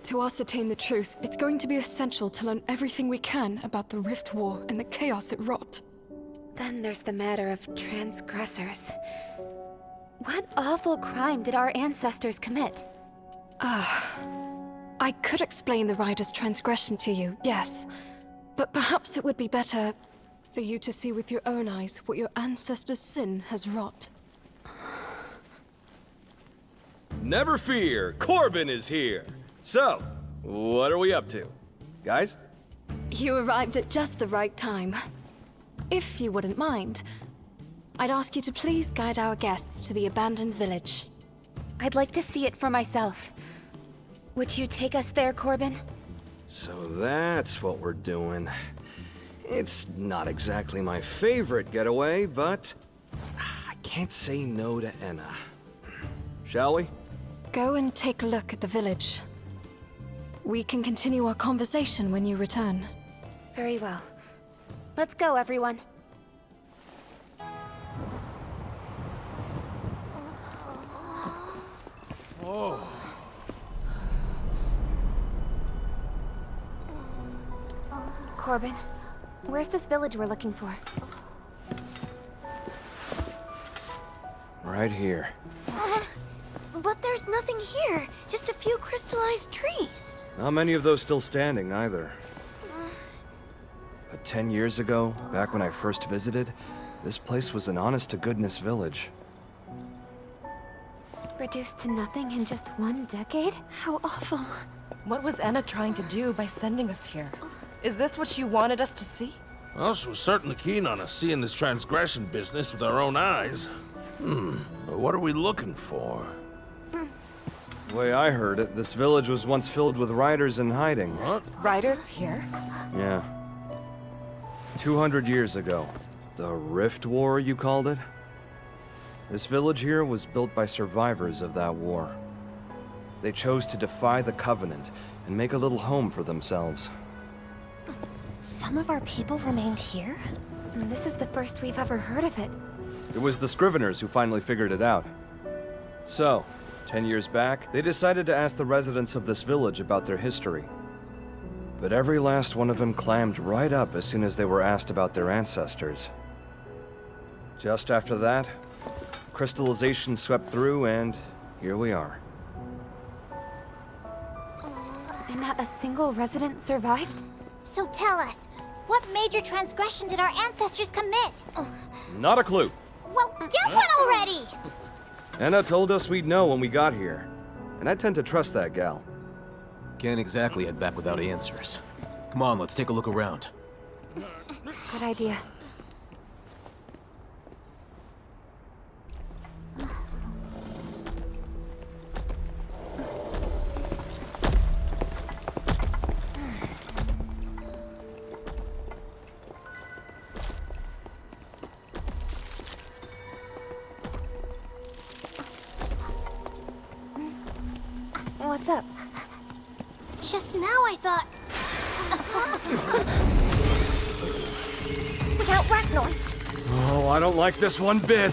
Speaker 18: To ascertain the truth, it's going to be essential to learn everything we can about the Rift War and the chaos it wrought.
Speaker 7: Then there's the matter of transgressors. What awful crime did our ancestors commit?
Speaker 18: I could explain the Rider's transgression to you, yes. But perhaps it would be better for you to see with your own eyes what your ancestors' sin has wrought.
Speaker 12: Never fear, Corbin is here. So, what are we up to? Guys?
Speaker 18: You arrived at just the right time. If you wouldn't mind, I'd ask you to please guide our guests to the abandoned village.
Speaker 7: I'd like to see it for myself. Would you take us there, Corbin?
Speaker 12: So that's what we're doing. It's not exactly my favorite getaway, but I can't say no to Enna. Shall we?
Speaker 18: Go and take a look at the village. We can continue our conversation when you return.
Speaker 7: Very well. Let's go, everyone.
Speaker 10: Oh.
Speaker 7: Corbin, where's this village we're looking for?
Speaker 12: Right here.
Speaker 8: But there's nothing here. Just a few crystallized trees.
Speaker 12: Not many of those still standing, either. But 10 years ago, back when I first visited, this place was an honest-to-goodness village.
Speaker 7: Reduced to nothing in just 1 decade? How awful.
Speaker 21: What was Enna trying to do by sending us here? Is this what she wanted us to see?
Speaker 10: Well, she was certainly keen on us seeing this transgression business with our own eyes. But what are we looking for?
Speaker 12: The way I heard it, this village was once filled with riders in hiding.
Speaker 10: What?
Speaker 21: Riders here?
Speaker 12: Yeah. 200 years ago. The Rift War, you called it? This village here was built by survivors of that war. They chose to defy the Covenant and make a little home for themselves.
Speaker 3: Some of our people remained here?
Speaker 7: This is the first we've ever heard of it.
Speaker 12: It was the Scriveners who finally figured it out. So, 10 years back, they decided to ask the residents of this village about their history. But every last one of them clammed right up as soon as they were asked about their ancestors. Just after that, crystallization swept through, and here we are.
Speaker 7: And not a single resident survived?
Speaker 9: So tell us, what major transgression did our ancestors commit?
Speaker 12: Not a clue.
Speaker 9: Well, get one already!
Speaker 12: Enna told us we'd know when we got here, and I tend to trust that gal.
Speaker 11: Can't exactly head back without answers. Come on, let's take a look around.
Speaker 7: Good idea. What's up?
Speaker 9: Just now I thought... Look out, arachnoids!
Speaker 12: Oh, I don't like this one bit.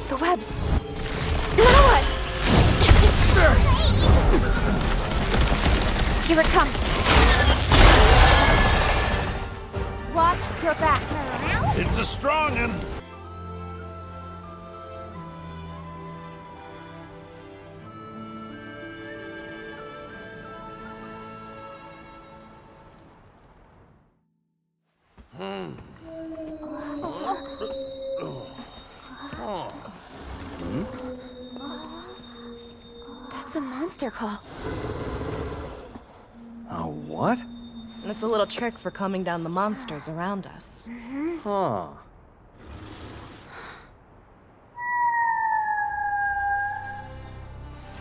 Speaker 7: The webs. Now what? Here it comes. Watch your back.
Speaker 10: It's a strong one.
Speaker 7: That's a monster call.
Speaker 12: A what?
Speaker 21: It's a little trick for calming down the monsters around us.
Speaker 12: Huh.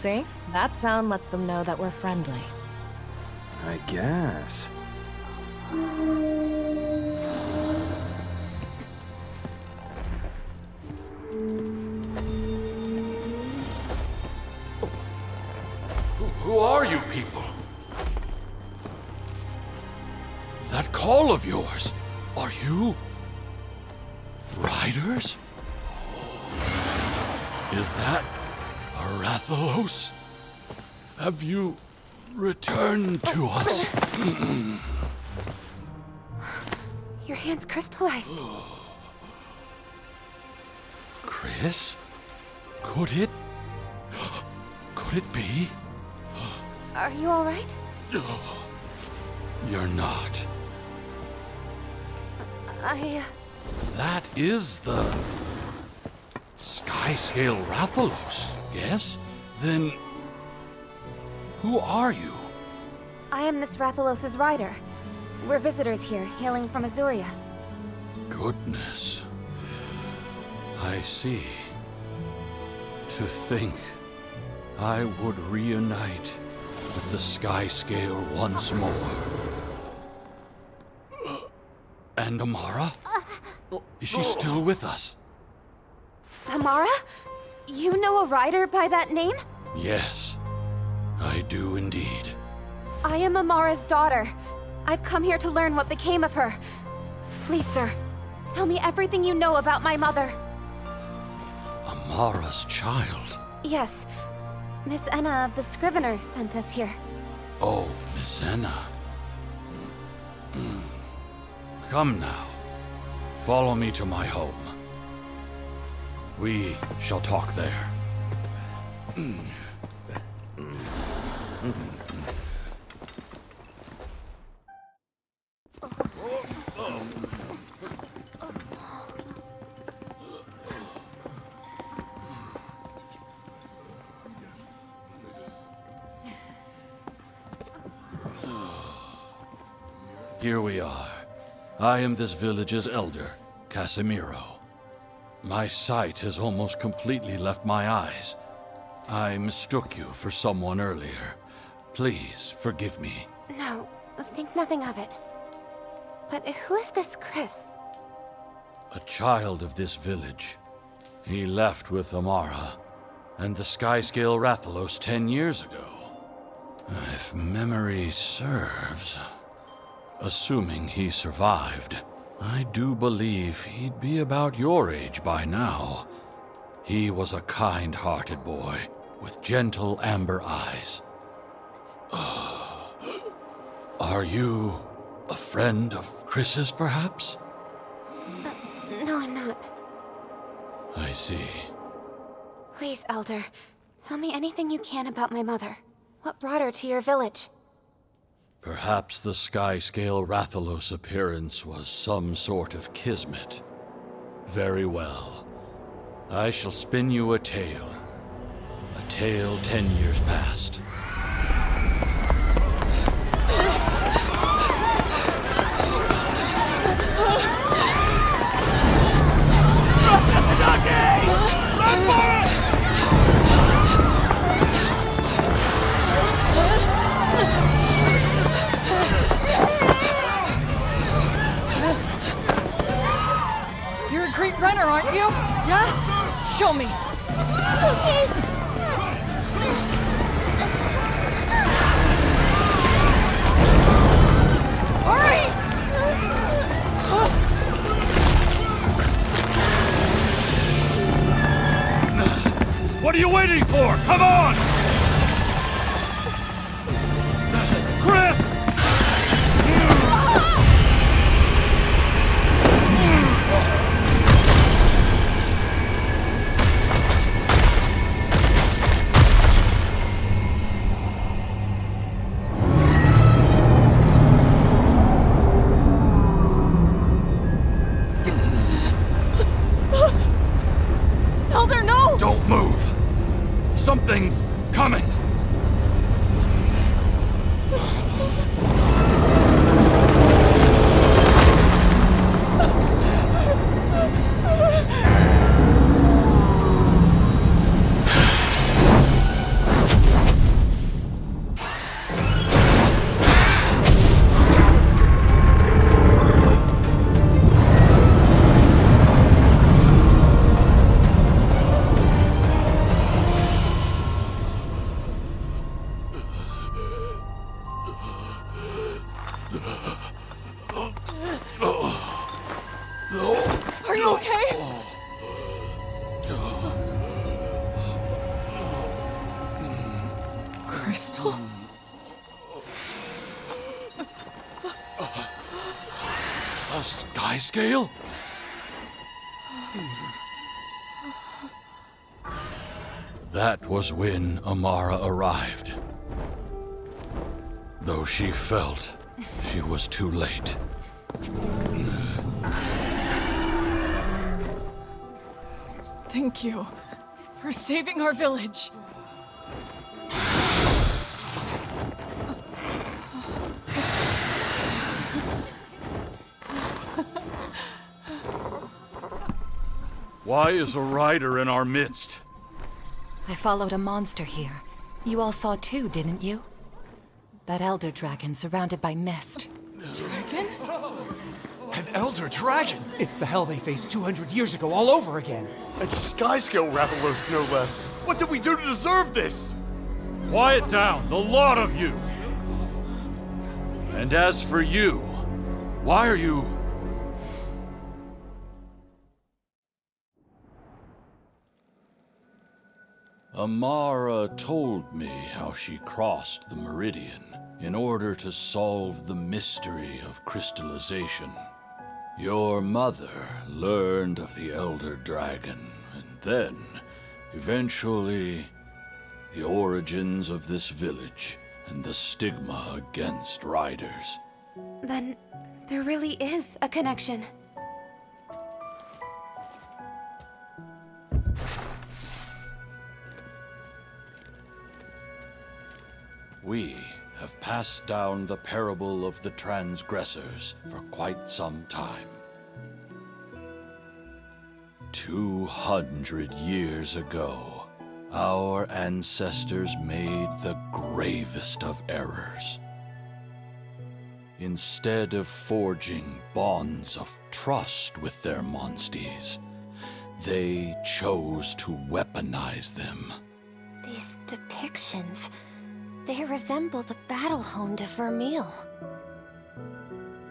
Speaker 21: See? That sound lets them know that we're friendly.
Speaker 12: I guess.
Speaker 5: Who are you people? That call of yours, are you riders? Is that a rathalos? Have you returned to us?
Speaker 7: Your hand's crystallized.
Speaker 5: Chris? Could it be?
Speaker 7: Are you alright?
Speaker 5: You're not. That is the sky-scale rathalos, yes? Then who are you?
Speaker 7: I am this Rathalos' rider. We're visitors here, hailing from Azuria.
Speaker 5: Goodness. I see. To think I would reunite with the sky scale once more. And Amara? Is she still with us?
Speaker 7: Amara? You know a rider by that name?
Speaker 5: Yes, I do indeed.
Speaker 7: I am Amara's daughter. I've come here to learn what became of her. Please, sir, tell me everything you know about my mother.
Speaker 5: Amara's child?
Speaker 7: Yes. Miss Enna of the Scriveners sent us here.
Speaker 5: Oh, Miss Enna. Come now. Follow me to my home. We shall talk there. Here we are. I am this village's elder, Casimiro. My sight has almost completely left my eyes. I mistook you for someone earlier. Please, forgive me.
Speaker 7: No, think nothing of it. But who is this Chris?
Speaker 5: A child of this village. He left with Amara and the Skyscale Rathalos 10 years ago. If memory serves... Assuming he survived, I do believe he'd be about your age by now. He was a kind-hearted boy with gentle amber eyes. Are you a friend of Chris's, perhaps?
Speaker 7: No, I'm not.
Speaker 5: I see.
Speaker 7: Please, Elder, tell me anything you can about my mother. What brought her to your village?
Speaker 5: Perhaps the Skyscale Rathalos appearance was some sort of kismet. Very well. I shall spin you a tale. A tale 10 years past.
Speaker 22: You're a great runner, aren't you? Yeah? Show me.
Speaker 9: Okay.
Speaker 22: Hurry!
Speaker 5: What are you waiting for? Come on! Chris!
Speaker 22: Elder, no!
Speaker 5: Don't move! Something's coming!
Speaker 22: Are you okay? Crystal?
Speaker 5: A sky scale? That was when Amara arrived. Though she felt she was too late.
Speaker 22: Thank you for saving our village.
Speaker 5: Why is a rider in our midst?
Speaker 15: I followed a monster here. You all saw too, didn't you? That elder dragon surrounded by mist.
Speaker 22: Dragon?
Speaker 2: An elder dragon? It's the hell they faced 200 years ago all over again.
Speaker 20: And sky-scale rathalos, no less. What did we do to deserve this?
Speaker 5: Quiet down, the lot of you! And as for you, why are you... Amara told me how she crossed the meridian in order to solve the mystery of crystallization. Your mother learned of the Elder Dragon, and then, eventually, the origins of this village and the stigma against riders.
Speaker 7: Then there really is a connection.
Speaker 5: We have passed down the parable of the transgressors for quite some time. 200 years ago, our ancestors made the gravest of errors. Instead of forging bonds of trust with their monsties, they chose to weaponize them.
Speaker 13: These depictions, they resemble the battle home to Vermile.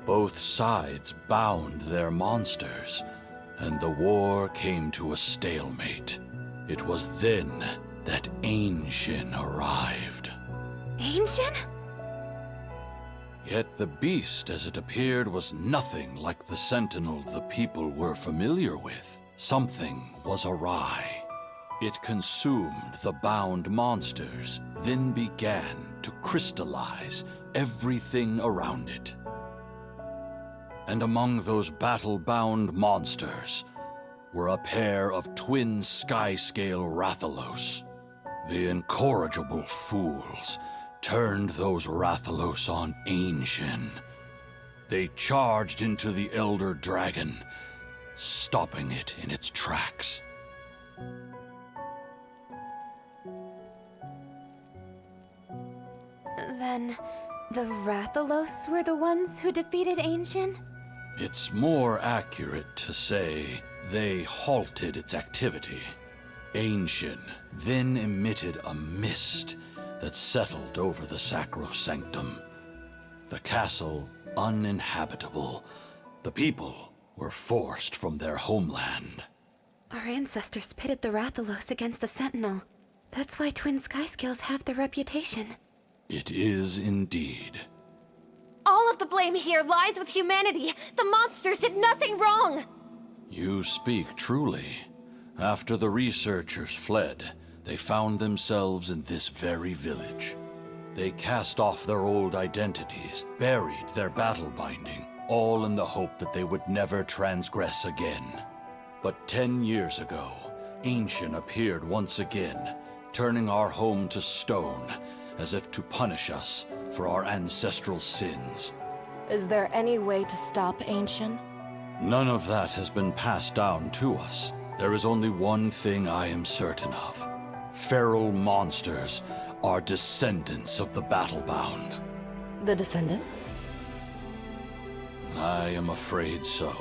Speaker 5: Both sides bound their monsters, and the war came to a stalemate. It was then that Ancient arrived.
Speaker 7: Ancient?
Speaker 5: Yet the beast as it appeared was nothing like the sentinel the people were familiar with. Something was awry. It consumed the bound monsters, then began to crystallize everything around it. And among those battle-bound monsters were a pair of twin sky-scale rathalos. The incorrigible fools turned those rathalos on Ancient. They charged into the Elder Dragon, stopping it in its tracks.
Speaker 7: Then the Rathalos were the ones who defeated Ancient?
Speaker 5: It's more accurate to say they halted its activity. Ancient then emitted a mist that settled over the Sacro Sanctum. The castle uninhabitable. The people were forced from their homeland.
Speaker 7: Our ancestors pitted the Rathalos against the Sentinel. That's why twin skyscales have their reputation.
Speaker 5: It is indeed.
Speaker 13: All of the blame here lies with humanity. The monsters did nothing wrong.
Speaker 5: You speak truly. After the researchers fled, they found themselves in this very village. They cast off their old identities, buried their battle binding, all in the hope that they would never transgress again. But 10 years ago, Ancient appeared once again, turning our home to stone, as if to punish us for our ancestral sins.
Speaker 21: Is there any way to stop Ancient?
Speaker 5: None of that has been passed down to us. There is only one thing I am certain of. Feral monsters are descendants of the battle-bound.
Speaker 21: The descendants?
Speaker 5: I am afraid so.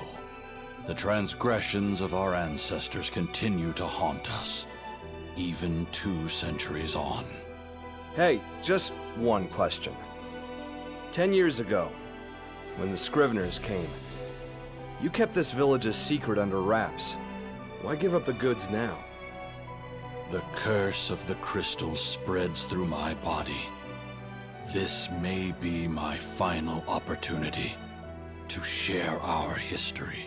Speaker 5: The transgressions of our ancestors continue to haunt us, even 2 centuries on.
Speaker 12: Hey, just one question. 10 years ago, when the Scriveners came, You kept this village's secret under wraps. Why give up the goods now?
Speaker 5: The curse of the crystal spreads through my body. This may be my final opportunity to share our history.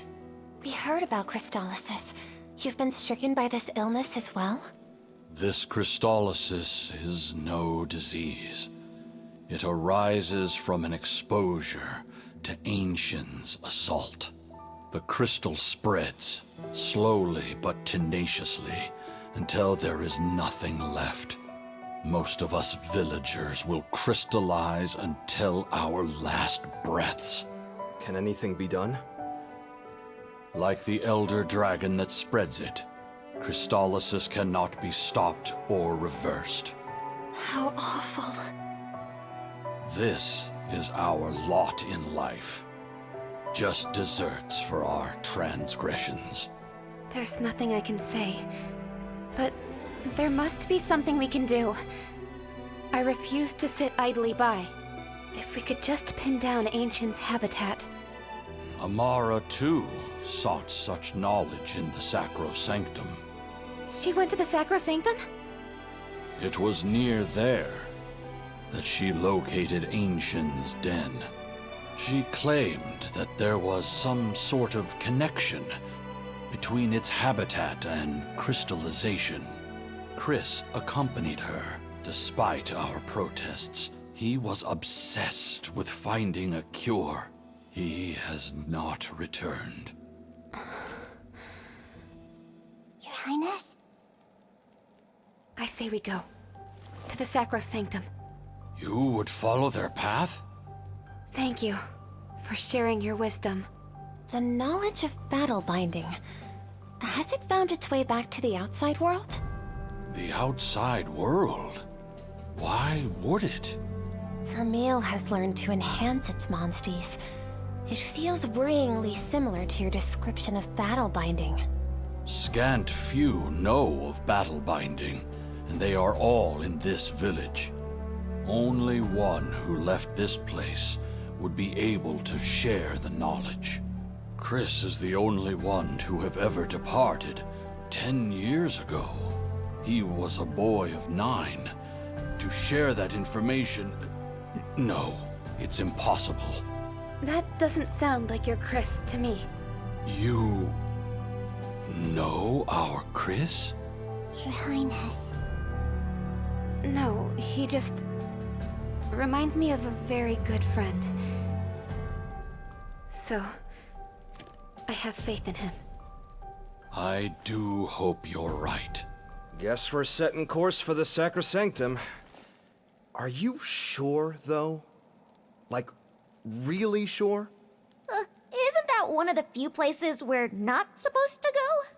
Speaker 13: We heard about Crystallized. You've been stricken by this illness as well?
Speaker 5: This crystallysis is no disease. It arises from an exposure to Ancient's assault. The crystal spreads, slowly but tenaciously, until there is nothing left. Most of us villagers will crystallize until our last breaths.
Speaker 12: Can anything be done?
Speaker 5: Like the elder dragon that spreads it, crystallysis cannot be stopped or reversed.
Speaker 13: How awful.
Speaker 5: This is our lot in life. Just deserts for our transgressions.
Speaker 7: There's nothing I can say, but there must be something we can do. I refuse to sit idly by. If we could just pin down Ancient's habitat.
Speaker 5: Amara, too, sought such knowledge in the Sacro Sanctum.
Speaker 7: She went to the Sacro Sanctum?
Speaker 5: It was near there that she located Ancient's den. She claimed that there was some sort of connection between its habitat and crystallization. Chris accompanied her, despite our protests. He was obsessed with finding a cure. He has not returned.
Speaker 9: Your Highness?
Speaker 7: I say we go. To the Sacro Sanctum.
Speaker 5: You would follow their path?
Speaker 7: Thank you for sharing your wisdom.
Speaker 13: The knowledge of battle binding. Has it found its way back to the outside world?
Speaker 5: The outside world? Why would it?
Speaker 13: Vermile has learned to enhance its monsties. It feels worryingly similar to your description of battle binding.
Speaker 5: Scant few know of battle binding, and they are all in this village. Only one who left this place would be able to share the knowledge. Chris is the only one to have ever departed 10 years ago. He was a boy of 9. To share that information... No, it's impossible.
Speaker 7: That doesn't sound like your Chris to me.
Speaker 5: You... know our Chris?
Speaker 9: Your Highness.
Speaker 7: No, he just... reminds me of a very good friend. So... I have faith in him.
Speaker 5: I do hope you're right.
Speaker 12: Guess we're setting course for the Sacrosanctum. Are you sure, though? Like, really sure?
Speaker 9: Isn't that one of the few places we're not supposed to go?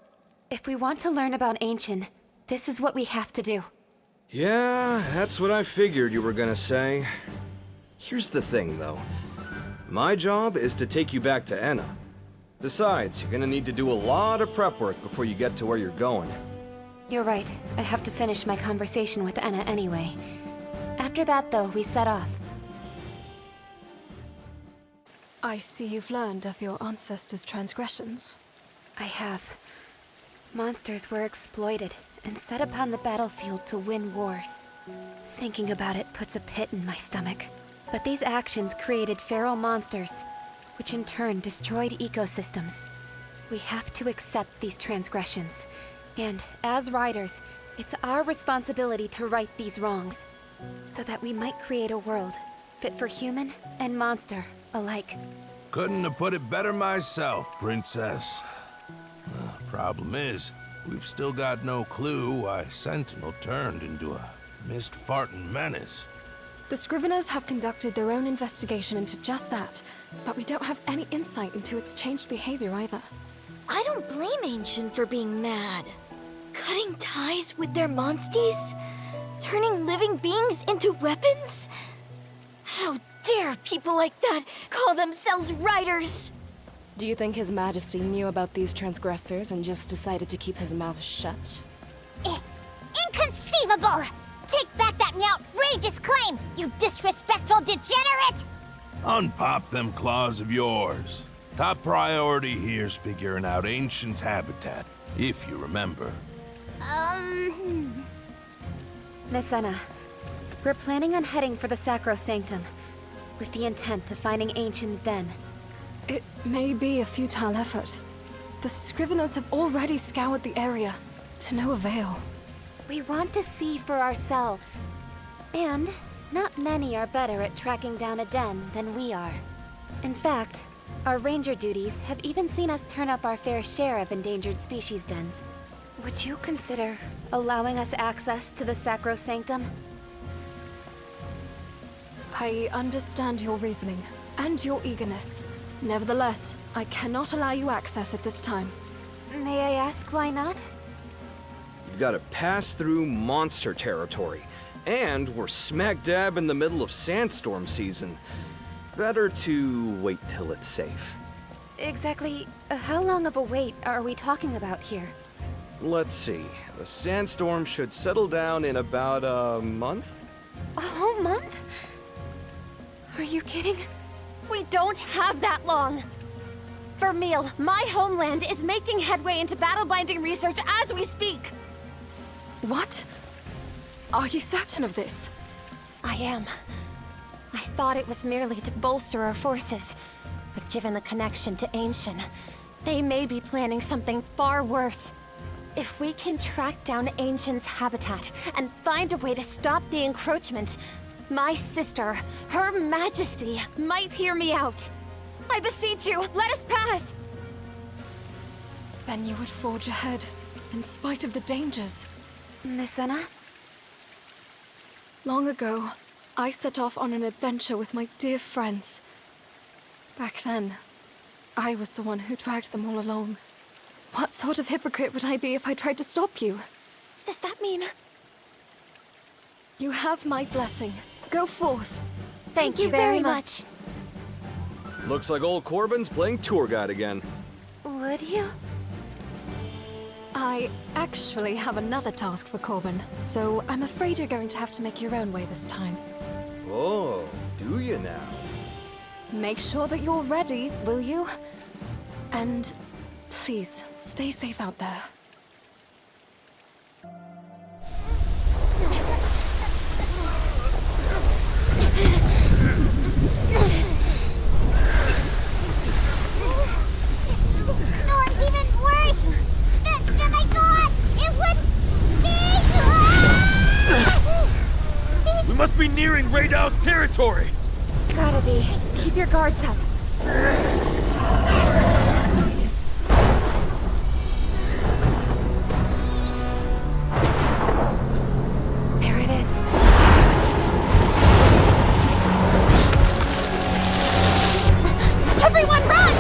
Speaker 7: If we want to learn about Ancient, this is what we have to do.
Speaker 12: Yeah, that's what I figured you were gonna say. Here's the thing, though. My job is to take you back to Enna. Besides, you're gonna need to do a lot of prep work before you get to where you're going.
Speaker 7: You're right. I have to finish my conversation with Enna anyway. After that, though, we set off.
Speaker 18: I see you've learned of your ancestors' transgressions.
Speaker 7: I have. Monsters were exploited and set upon the battlefield to win wars. Thinking about it puts a pit in my stomach. But these actions created feral monsters, which in turn destroyed ecosystems. We have to accept these transgressions. And as riders, it's our responsibility to right these wrongs, so that we might create a world fit for human and monster alike.
Speaker 10: Couldn't have put it better myself, Princess. Problem is, we've still got no clue why Sentinel turned into a mist-farting menace.
Speaker 18: The Scriveners have conducted their own investigation into just that, but we don't have any insight into its changed behavior either.
Speaker 8: I don't blame Ancient for being mad. Cutting ties with their monsties? Turning living beings into weapons? How dare people like that call themselves riders?
Speaker 21: Do you think His Majesty knew about these transgressors and just decided to keep his mouth shut?
Speaker 9: Inconceivable! Take back that outrageous claim, you disrespectful degenerate!
Speaker 10: Unpop them claws of yours. Top priority here's figuring out Ancient's habitat, if you remember.
Speaker 7: Miss Anna, we're planning on heading for the Sacro Sanctum, with the intent of finding Ancient's den.
Speaker 18: It may be a futile effort. The Scriveners have already scoured the area, to no avail.
Speaker 7: We want to see for ourselves. And not many are better at tracking down a den than we are. In fact, our ranger duties have even seen us turn up our fair share of endangered species dens. Would you consider allowing us access to the Sacro Sanctum?
Speaker 18: I understand your reasoning, and your eagerness. Nevertheless, I cannot allow you access at this time.
Speaker 7: May I ask why not?
Speaker 12: You've got to pass through monster territory. And we're smack dab in the middle of sandstorm season. Better to wait till it's safe.
Speaker 7: Exactly how long of a wait are we talking about here?
Speaker 12: Let's see. The sandstorm should settle down in about a month?
Speaker 7: A whole month? Are you kidding?
Speaker 13: We don't have that long! Vermile, my homeland, is making headway into battle-binding research as we speak!
Speaker 18: What? Are you certain of this?
Speaker 13: I am. I thought it was merely to bolster our forces, but given the connection to Ancient, they may be planning something far worse. If we can track down Ancient's habitat and find a way to stop the encroachment, my sister, Her Majesty, might hear me out. I beseech you, let us pass!
Speaker 18: Then you would forge ahead, in spite of the dangers.
Speaker 7: Miss Anna?
Speaker 18: Long ago, I set off on an adventure with my dear friends. Back then, I was the one who dragged them all along. What sort of hypocrite would I be if I tried to stop you?
Speaker 13: Does that mean...
Speaker 18: You have my blessing. Go forth.
Speaker 13: Thank you very much.
Speaker 12: Looks like old Corbin's playing tour guide again.
Speaker 7: Would you?
Speaker 18: I actually have another task for Corbin, so I'm afraid you're going to have to make your own way this time.
Speaker 12: Oh, do you now?
Speaker 18: Make sure that you're ready, will you? And please, stay safe out there.
Speaker 9: The storm's even worse than I thought it would be.
Speaker 5: We must be nearing Raidow's territory!
Speaker 7: Gotta be. Keep your guards up. There it is.
Speaker 9: Everyone run!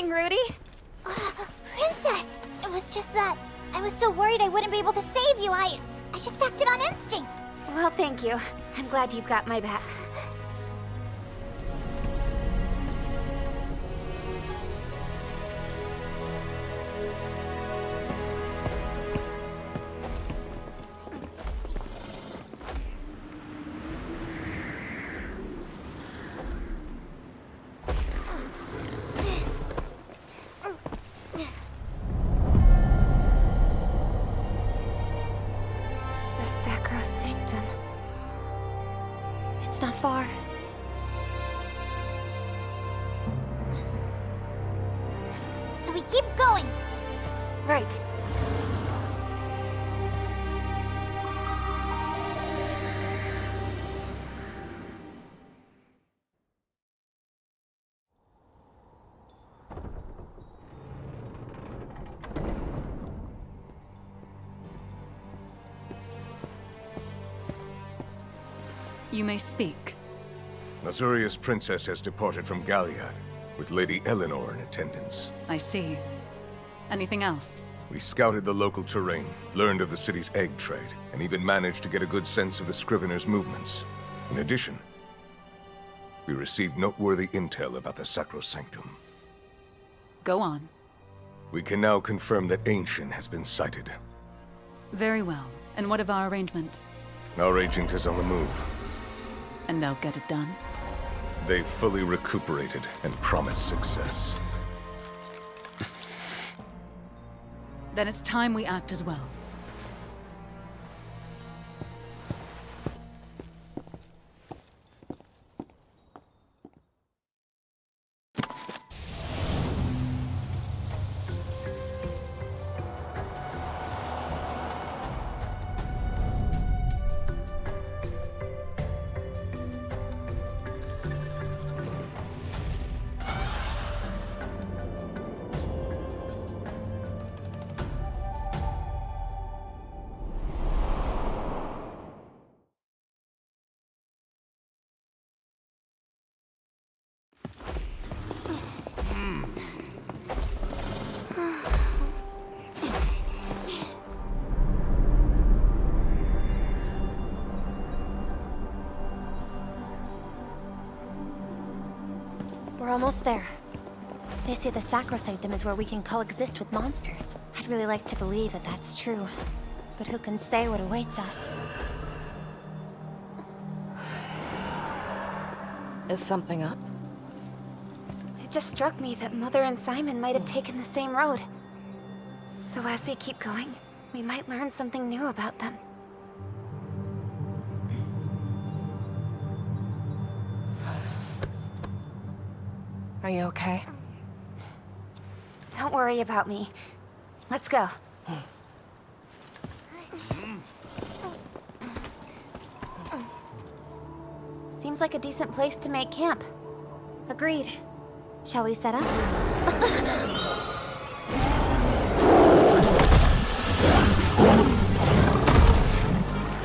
Speaker 7: Rudy?
Speaker 9: Princess! It was just that I was so worried I wouldn't be able to save you. I just acted on instinct.
Speaker 7: Well, thank you. I'm glad you've got my back.
Speaker 13: Sacro Sanctum. It's not far.
Speaker 9: So we keep going.
Speaker 7: Right.
Speaker 6: You may speak.
Speaker 17: Azuria's princess has departed from Galliard, with Lady Eleanor in attendance.
Speaker 6: I see. Anything else?
Speaker 17: We scouted the local terrain, learned of the city's egg trade, and even managed to get a good sense of the Scrivener's movements. In addition, we received noteworthy intel about the Sacro Sanctum.
Speaker 6: Go on.
Speaker 17: We can now confirm that Ancient has been sighted.
Speaker 6: Very well. And what of our arrangement?
Speaker 17: Our agent is on the move.
Speaker 6: And they'll get it done?
Speaker 17: They've fully recuperated and promise success.
Speaker 6: Then it's time we act as well.
Speaker 3: We're almost there. They say the Sacrosanctum is where we can coexist with monsters. I'd really like to believe that that's true. But who can say what awaits us?
Speaker 1: Is something up?
Speaker 7: It just struck me that Mother and Simon might have taken the same road. So as we keep going, we might learn something new about them.
Speaker 1: Are you okay?
Speaker 7: Don't worry about me. Let's go. Seems like a decent place to make camp.
Speaker 3: Agreed. Shall we set up?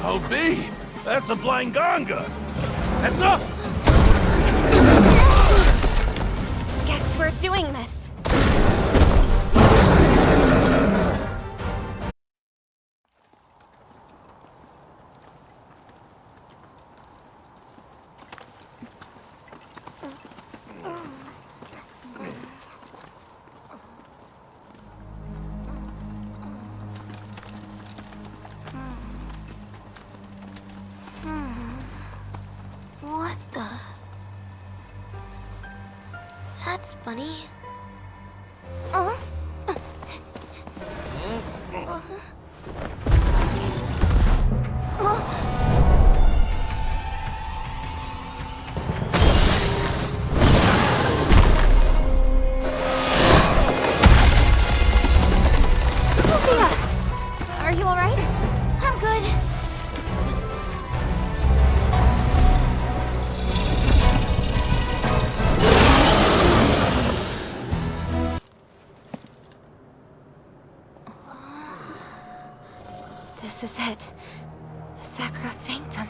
Speaker 10: Oh, B! That's a blind ganga! Heads up!
Speaker 7: Guess we're doing this.
Speaker 8: What the? That's funny.
Speaker 7: Are you alright?
Speaker 8: I'm good.
Speaker 7: This is it. The Sacro Sanctum.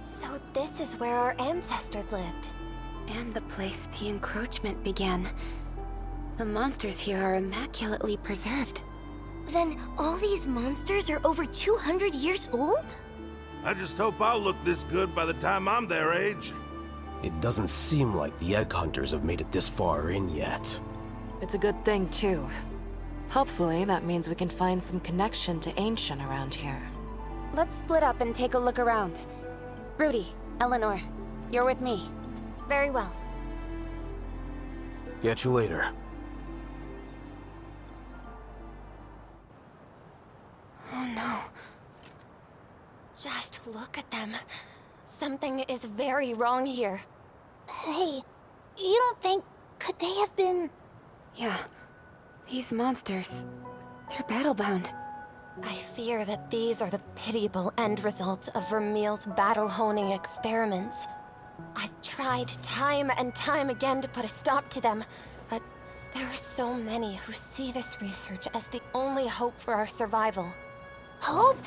Speaker 3: So this is where our ancestors lived.
Speaker 7: And the place the encroachment began. The monsters here are immaculately preserved.
Speaker 8: Then all these monsters are over 200 years old?
Speaker 10: I just hope I'll look this good by the time I'm their age.
Speaker 14: It doesn't seem like the egg hunters have made it this far in yet.
Speaker 21: It's a good thing, too. Hopefully, that means we can find some connection to Ancient around here.
Speaker 7: Let's split up and take a look around. Rudy, Eleanor, you're with me.
Speaker 3: Very well.
Speaker 14: Catch you later.
Speaker 3: Oh no. Just look at them. Something is very wrong here.
Speaker 9: Hey, you don't think... could they have been...
Speaker 7: Yeah. These monsters... they're battle-bound.
Speaker 3: I fear that these are the pitiable end results of Vermile's battle-honing experiments. I've tried time and time again to put a stop to them, but there are so many who see this research as the only hope for our survival.
Speaker 9: Hope?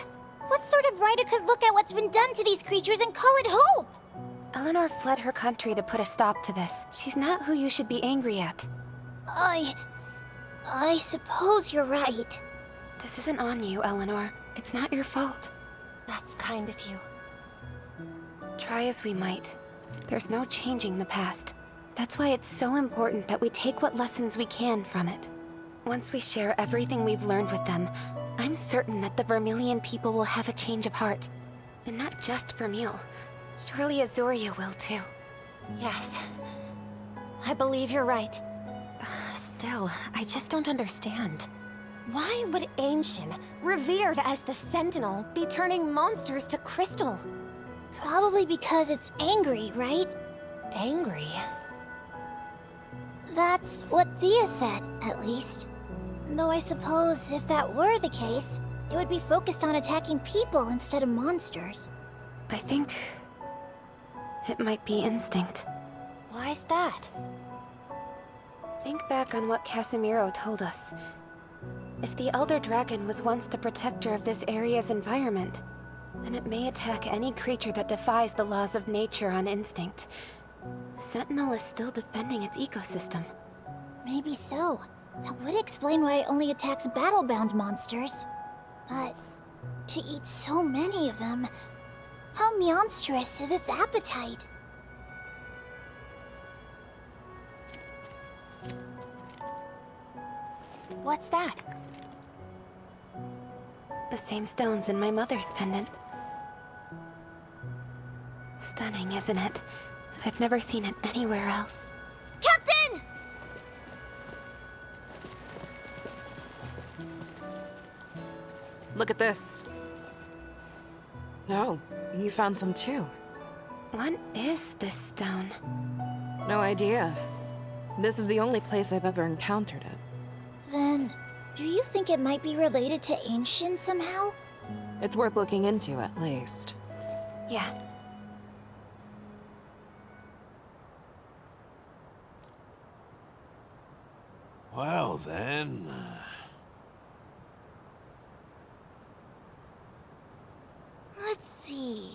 Speaker 9: What sort of writer could look at what's been done to these creatures and call it hope?
Speaker 7: Eleanor fled her country to put a stop to this. She's not who you should be angry at.
Speaker 9: I suppose you're right.
Speaker 7: This isn't on you, Eleanor. It's not your fault.
Speaker 3: That's kind of you.
Speaker 7: Try as we might, there's no changing the past. That's why it's so important that we take what lessons we can from it. Once we share everything we've learned with them, I'm certain that the Vermilion people will have a change of heart. And not just Vermile. Surely Azuria will too.
Speaker 3: Yes. I believe you're right. Still, I just don't understand. Why would Ancient, revered as the Sentinel, be turning monsters to crystal?
Speaker 9: Probably because it's angry, right?
Speaker 3: Angry?
Speaker 9: That's what Thea said, at least. Though I suppose if that were the case, it would be focused on attacking people instead of monsters.
Speaker 7: I think... it might be instinct.
Speaker 3: Why's that?
Speaker 7: Think back on what Casimiro told us. If the Elder Dragon was once the protector of this area's environment, then it may attack any creature that defies the laws of nature on instinct. The Sentinel is still defending its ecosystem.
Speaker 9: Maybe so. That would explain why it only attacks battle-bound monsters. But to eat so many of them, how monstrous is its appetite?
Speaker 3: What's that?
Speaker 7: The same stones in my mother's pendant. Stunning, isn't it? I've never seen it anywhere else.
Speaker 9: Captain!
Speaker 21: Look at this. Oh, you found some too.
Speaker 7: What is this stone?
Speaker 21: No idea. This is the only place I've ever encountered it.
Speaker 9: Then, do you think it might be related to Ancient somehow?
Speaker 21: It's worth looking into, at least.
Speaker 7: Yeah.
Speaker 10: Well, then...
Speaker 9: Let's see...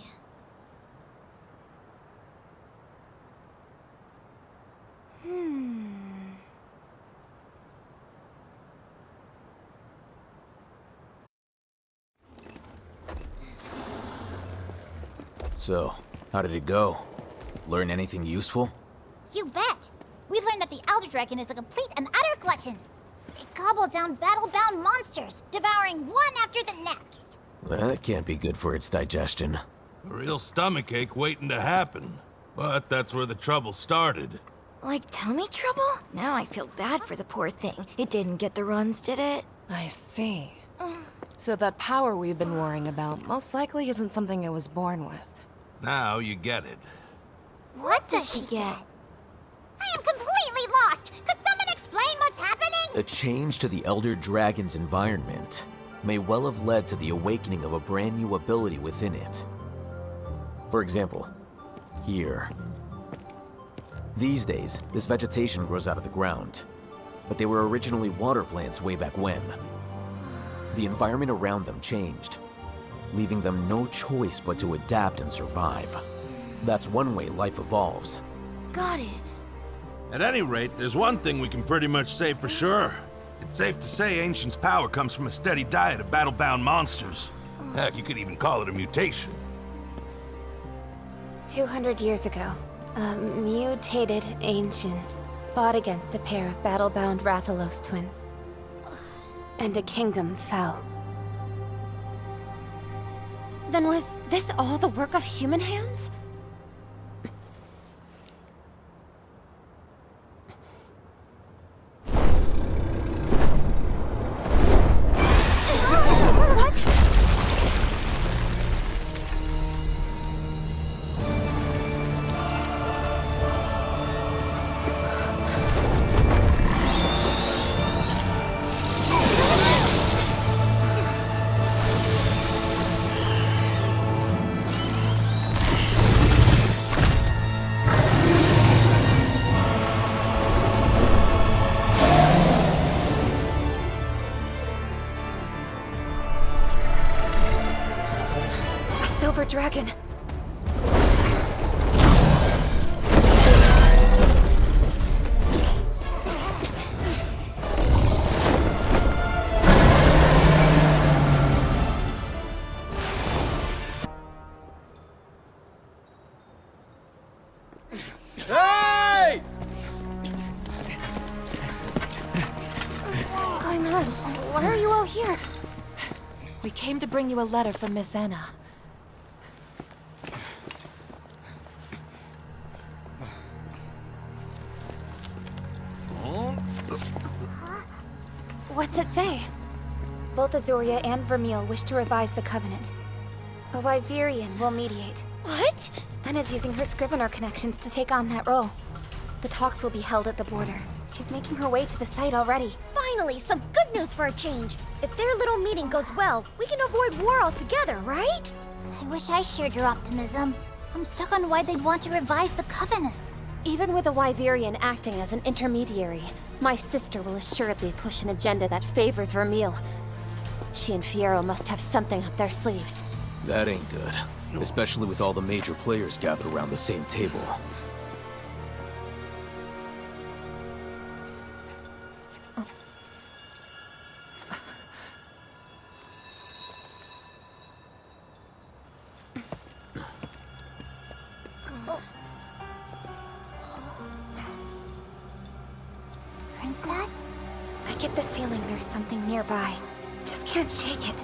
Speaker 11: So, how did it go? Learn anything useful?
Speaker 9: You bet! We learned that the Elder Dragon is a complete and utter glutton. It gobbled down battle-bound monsters, devouring one after the next.
Speaker 11: Well, that can't be good for its digestion.
Speaker 10: A real stomachache waiting to happen. But that's where the trouble started.
Speaker 8: Like tummy trouble? Now I feel bad for the poor thing. It didn't get the runs, did it?
Speaker 21: I see. So that power we've been worrying about most likely isn't something it was born with.
Speaker 10: Now you get it.
Speaker 9: What does she get? I am completely lost! Could someone explain what's happening?
Speaker 11: A change to the Elder Dragon's environment may well have led to the awakening of a brand new ability within it. For example, here. These days, this vegetation grows out of the ground, but they were originally water plants way back when. The environment around them changed, leaving them no choice but to adapt and survive. That's one way life evolves.
Speaker 8: Got it.
Speaker 10: At any rate, there's one thing we can pretty much say for sure. It's safe to say Ancient's power comes from a steady diet of battle-bound monsters. Heck, you could even call it a mutation.
Speaker 7: 200 years ago, A mutated ancient fought against a pair of battle-bound Rathalos twins. And a kingdom fell.
Speaker 13: Then was this all the work of human hands?
Speaker 7: Dragon.
Speaker 12: Hey!
Speaker 7: What's going on? Why are you all here?
Speaker 15: We came to bring you a letter from Miss Anna.
Speaker 7: What's it say? Both Azuria and Vermile wish to revise the Covenant. A Wyverian will mediate.
Speaker 8: What?
Speaker 7: Anna's using her Scrivener connections to take on that role. The talks will be held at the border. She's making her way to the site already.
Speaker 8: Finally, some good news for a change. If their little meeting goes well, we can avoid war altogether, right?
Speaker 9: I wish I shared your optimism. I'm stuck on why they'd want to revise the Covenant.
Speaker 13: Even with a Wyverian acting as an intermediary, my sister will assuredly push an agenda that favors Vermile. She and Fierro must have something up their sleeves.
Speaker 11: That ain't good. Especially with all the major players gathered around the same table.
Speaker 7: Princess? I get the feeling there's something nearby. Just can't shake it.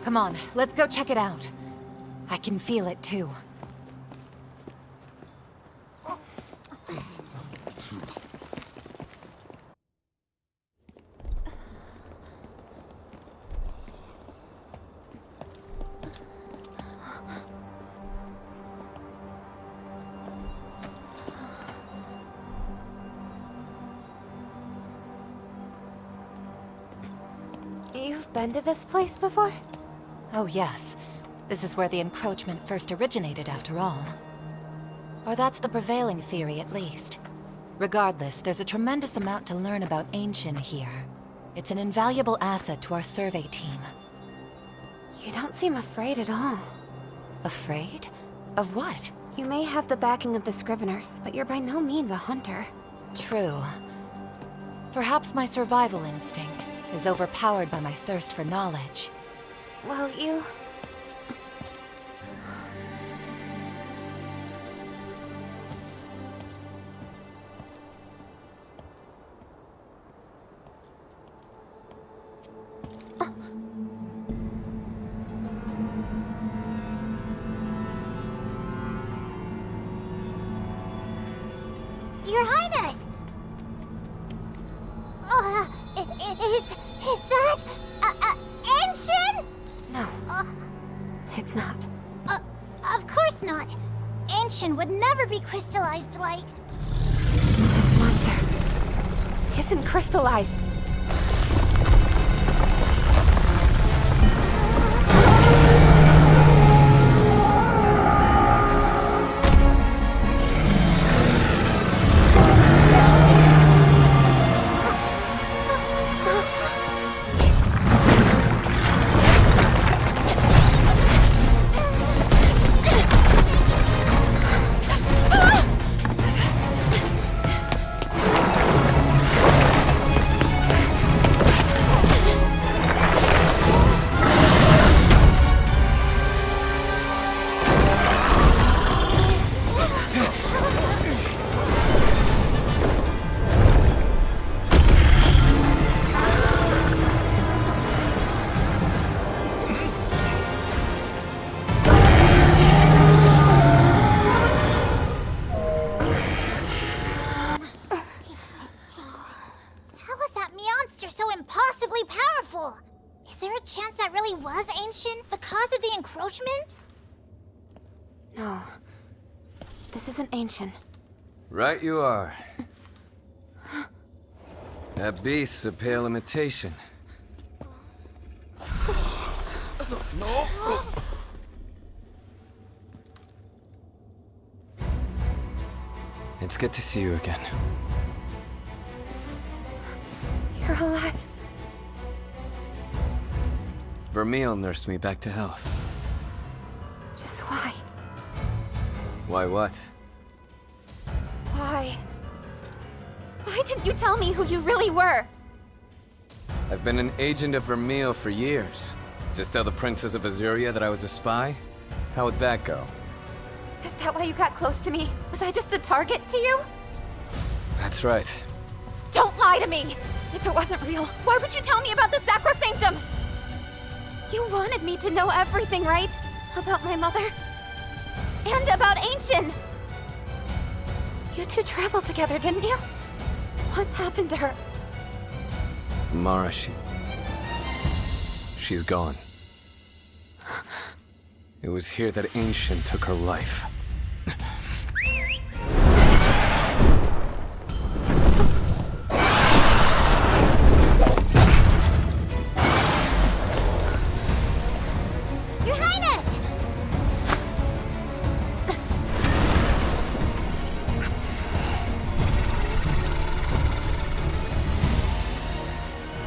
Speaker 15: Come on, let's go check it out. I can feel it too.
Speaker 7: You've been to this place before?
Speaker 15: Oh yes. This is where the encroachment first originated, after all. Or that's the prevailing theory, at least. Regardless, there's a tremendous amount to learn about Ancient here. It's an invaluable asset to our survey team.
Speaker 7: You don't seem afraid at all.
Speaker 15: Afraid? Of what?
Speaker 7: You may have the backing of the Scriveners, but you're by no means a hunter.
Speaker 15: True. Perhaps my survival instinct is overpowered by my thirst for knowledge.
Speaker 7: Well, you...
Speaker 9: Your Highness! Is that... Ancient?
Speaker 7: No. It's not.
Speaker 9: Of course not. Ancient would never be crystallized like...
Speaker 7: This monster isn't crystallized.
Speaker 9: there a chance that really was ancient? The cause of the encroachment?
Speaker 7: No. This isn't ancient.
Speaker 4: Right you are. That beast's a pale imitation.
Speaker 10: No!
Speaker 4: It's good to see you again.
Speaker 7: You're alive.
Speaker 4: Vermile nursed me back to health.
Speaker 7: Just why?
Speaker 4: Why what?
Speaker 7: Why? Why didn't you tell me who you really were?
Speaker 4: I've been an agent of Vermile for years. Just tell the Princess of Azuria that I was a spy? How would that go?
Speaker 7: Is that why you got close to me? Was I just a target to you?
Speaker 4: That's right.
Speaker 7: Don't lie to me! If it wasn't real, why would you tell me about the Sacro Sanctum? You wanted me to know everything, right? About my mother? And about Ancient! You two traveled together, didn't you? What happened to her?
Speaker 4: Amara, she's gone. It was here that Ancient took her life.
Speaker 9: Your Highness!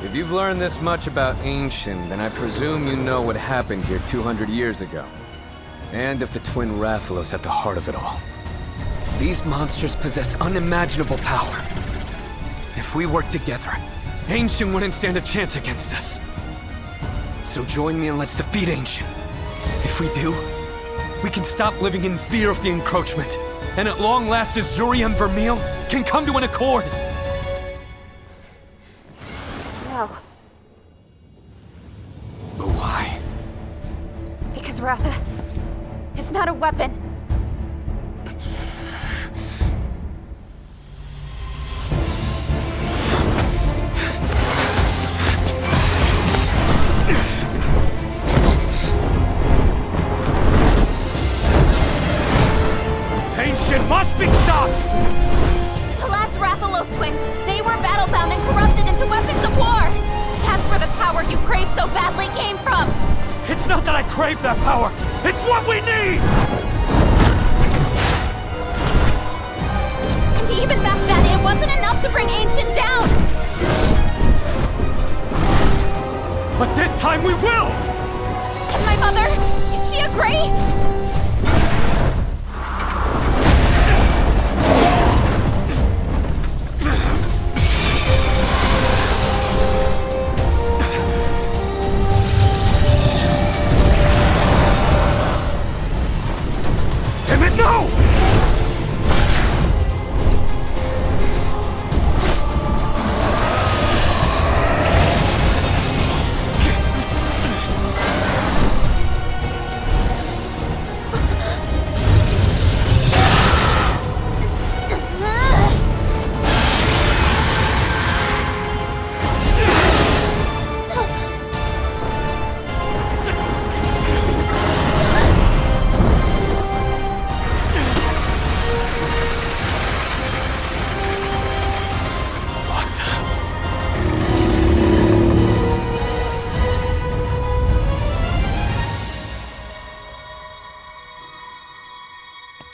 Speaker 4: If you've learned this much about Ancient, then I presume you know what happened here 200 years ago. And of the twin rathalos at the heart of it all. These monsters possess unimaginable power. If we work together, Ancient wouldn't stand a chance against us. So join me and let's defeat Ancient. If we do, we can stop living in fear of the encroachment, and at long last Azuria and Vermile can come to an accord.
Speaker 7: No.
Speaker 4: But why?
Speaker 7: Because Ratha is not a weapon.
Speaker 4: Ancient must be stopped!
Speaker 7: The last Rathalos twins, they were battle-bound and corrupted into weapons of war! That's where the power you crave so badly came from!
Speaker 4: It's not that I crave that power! It's what we need!
Speaker 7: And even back then, it wasn't enough to bring Ancient down!
Speaker 4: But this time we will!
Speaker 7: And my mother? Did she agree?
Speaker 4: No!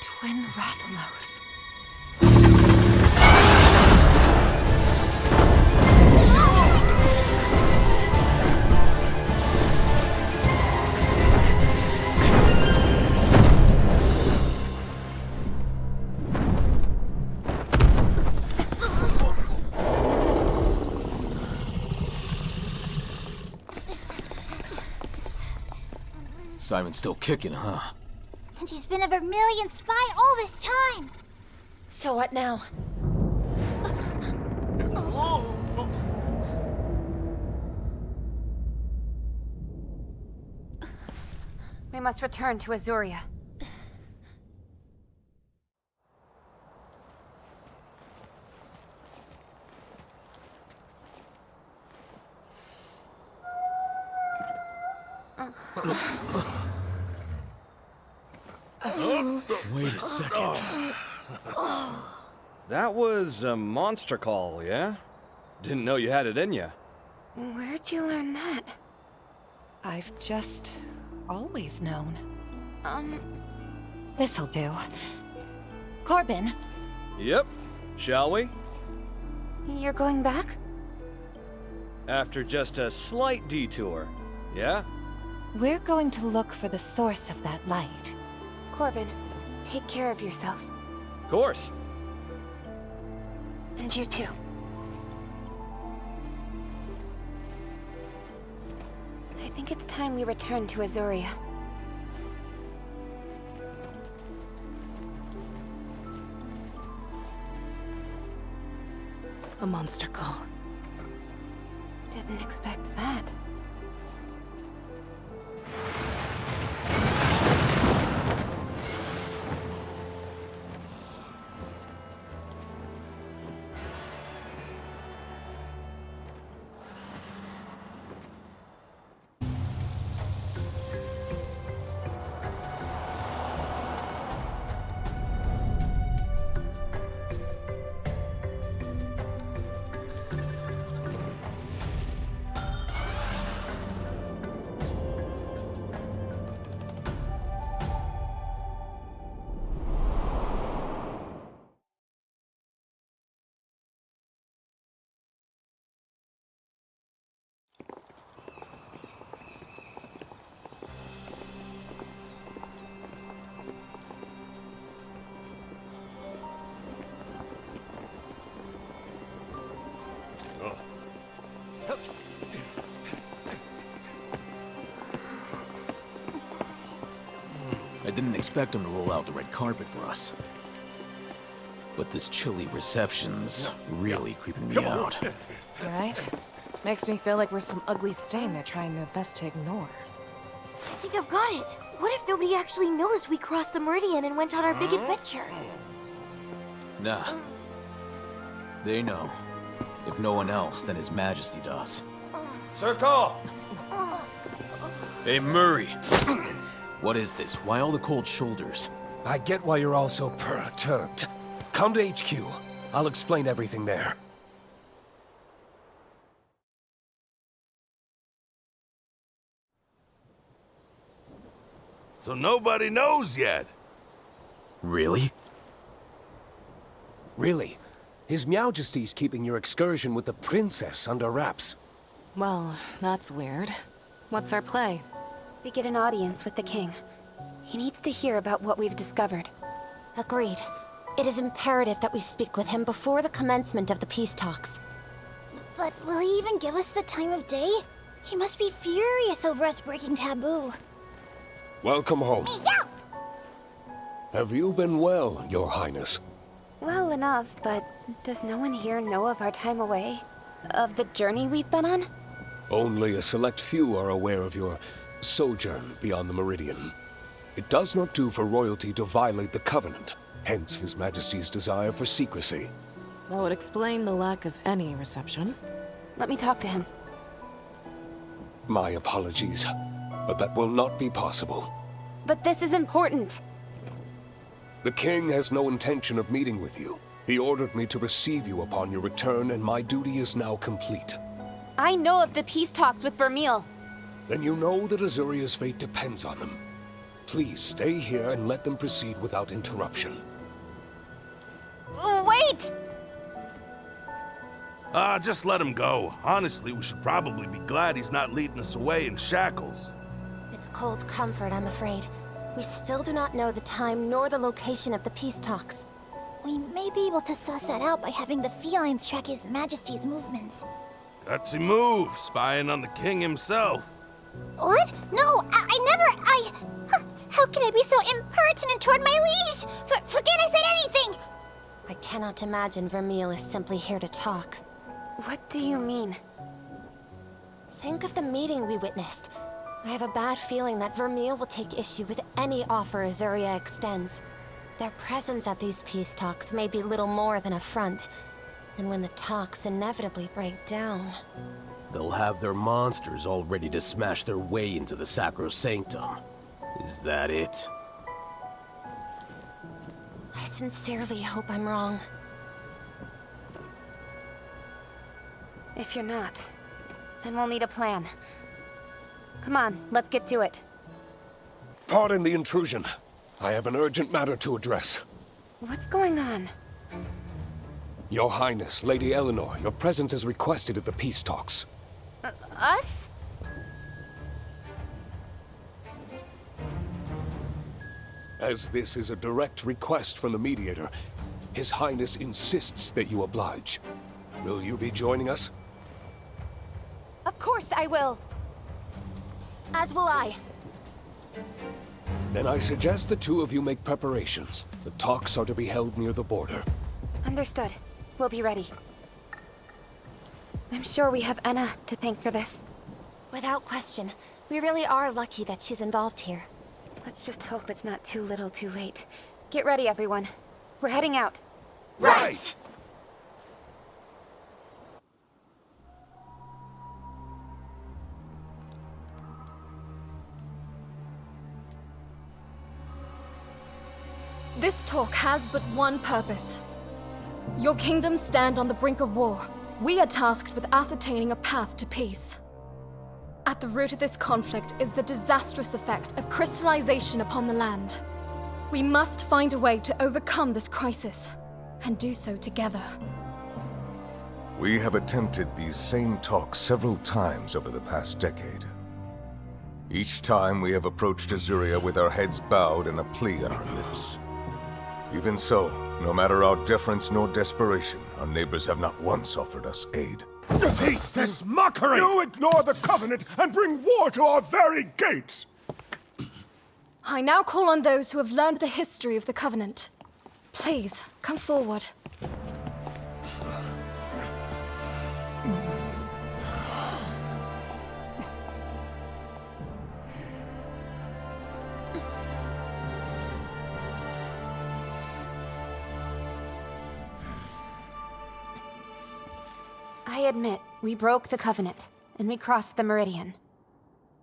Speaker 15: Twin rathalos.
Speaker 11: Simon's still kicking, huh?
Speaker 9: And he's been a Vermilion spy all this time!
Speaker 13: So what now?
Speaker 7: We must return to Azuria.
Speaker 12: Wait a second. That was a monster call, yeah? Didn't know you had it in you.
Speaker 7: Where'd you learn that?
Speaker 15: I've just always known. This'll do. Corbin.
Speaker 12: Yep. Shall we?
Speaker 7: You're going back?
Speaker 12: After just a slight detour, yeah?
Speaker 15: We're going to look for the source of that light.
Speaker 7: Corbin, take care of yourself.
Speaker 12: Of course.
Speaker 7: And you too. I think it's time we return to Azuria.
Speaker 21: A monster call.
Speaker 7: Didn't expect that.
Speaker 11: I didn't expect them to roll out the red carpet for us. But this chilly reception's really creeping me out.
Speaker 21: Right? Makes me feel like we're some ugly stain they're trying their best to ignore.
Speaker 8: I think I've got it. What if nobody actually knows we crossed the meridian and went on our big adventure?
Speaker 11: Nah. They know. If no one else, then His Majesty does.
Speaker 16: Circle!
Speaker 11: Hey, Murray! What is this? Why all the cold shoulders?
Speaker 16: I get why you're all so perturbed. Come to HQ. I'll explain everything there.
Speaker 10: So nobody knows yet.
Speaker 11: Really?
Speaker 16: Really? His Majesty's keeping your excursion with the princess under wraps.
Speaker 21: Well, that's weird. What's our play?
Speaker 7: We get an audience with the king. He needs to hear about what we've discovered.
Speaker 3: Agreed. It is imperative that we speak with him before the commencement of the peace talks.
Speaker 9: But will he even give us the time of day? He must be furious over us breaking taboo.
Speaker 16: Welcome home.
Speaker 9: Yeah!
Speaker 16: Have you been well, Your Highness?
Speaker 7: Well enough, but does no one here know of our time away? Of the journey we've been on?
Speaker 16: Only a select few are aware of your sojourn beyond the meridian. It does not do for royalty to violate the covenant, hence His Majesty's desire for secrecy.
Speaker 21: That would explain the lack of any reception.
Speaker 7: Let me talk to him.
Speaker 16: My apologies, but that will not be possible.
Speaker 7: But this is important.
Speaker 16: The king has no intention of meeting with you. He ordered me to receive you upon your return, and my duty is now complete.
Speaker 7: I know of the peace talks with Vermile.
Speaker 16: Then you know that Azuria's fate depends on them. Please stay here and let them proceed without interruption.
Speaker 8: Wait!
Speaker 10: Just let him go. Honestly, we should probably be glad he's not leading us away in shackles.
Speaker 3: It's cold comfort, I'm afraid. We still do not know the time nor the location of the peace talks.
Speaker 9: We may be able to suss that out by having the felines track His Majesty's movements.
Speaker 10: Gutsy move, spying on the king himself.
Speaker 9: What? No, how can I be so impertinent toward my liege? Forget I said anything!
Speaker 3: I cannot imagine Vermile is simply here to talk.
Speaker 7: What do you mean?
Speaker 3: Think of the meeting we witnessed. I have a bad feeling that Vermile will take issue with any offer Azuria extends. Their presence at these peace talks may be little more than a front, and when the talks inevitably break down...
Speaker 14: They'll have their monsters all ready to smash their way into the Sacro Sanctum. Is that it?
Speaker 13: I sincerely hope I'm wrong.
Speaker 7: If you're not, then we'll need a plan. Come on, let's get to it.
Speaker 16: Pardon the intrusion. I have an urgent matter to address.
Speaker 7: What's going on?
Speaker 16: Your Highness, Lady Eleanor, your presence is requested at the peace talks.
Speaker 7: Us?
Speaker 16: As this is a direct request from the mediator, His Highness insists that you oblige. Will you be joining us?
Speaker 7: Of course I will.
Speaker 13: As will I.
Speaker 16: Then I suggest the two of you make preparations. The talks are to be held near the border.
Speaker 7: Understood. We'll be ready. I'm sure we have Anna to thank for this.
Speaker 13: Without question. We really are lucky that she's involved here.
Speaker 7: Let's just hope it's not too little too late. Get ready, everyone. We're heading out.
Speaker 13: Right!
Speaker 18: This talk has but one purpose. Your kingdoms stand on the brink of war. We are tasked with ascertaining a path to peace. At the root of this conflict is the disastrous effect of crystallization upon the land. We must find a way to overcome this crisis, and do so together.
Speaker 17: We have attempted these same talks several times over the past decade. Each time we have approached Azuria with our heads bowed and a plea on our lips. Even so, no matter our deference nor desperation, our neighbors have not once offered us aid.
Speaker 19: Cease this mockery! You ignore the Covenant and bring war to our very gates!
Speaker 18: I now call on those who have learned the history of the Covenant. Please, come forward.
Speaker 7: I admit, we broke the Covenant, and we crossed the meridian.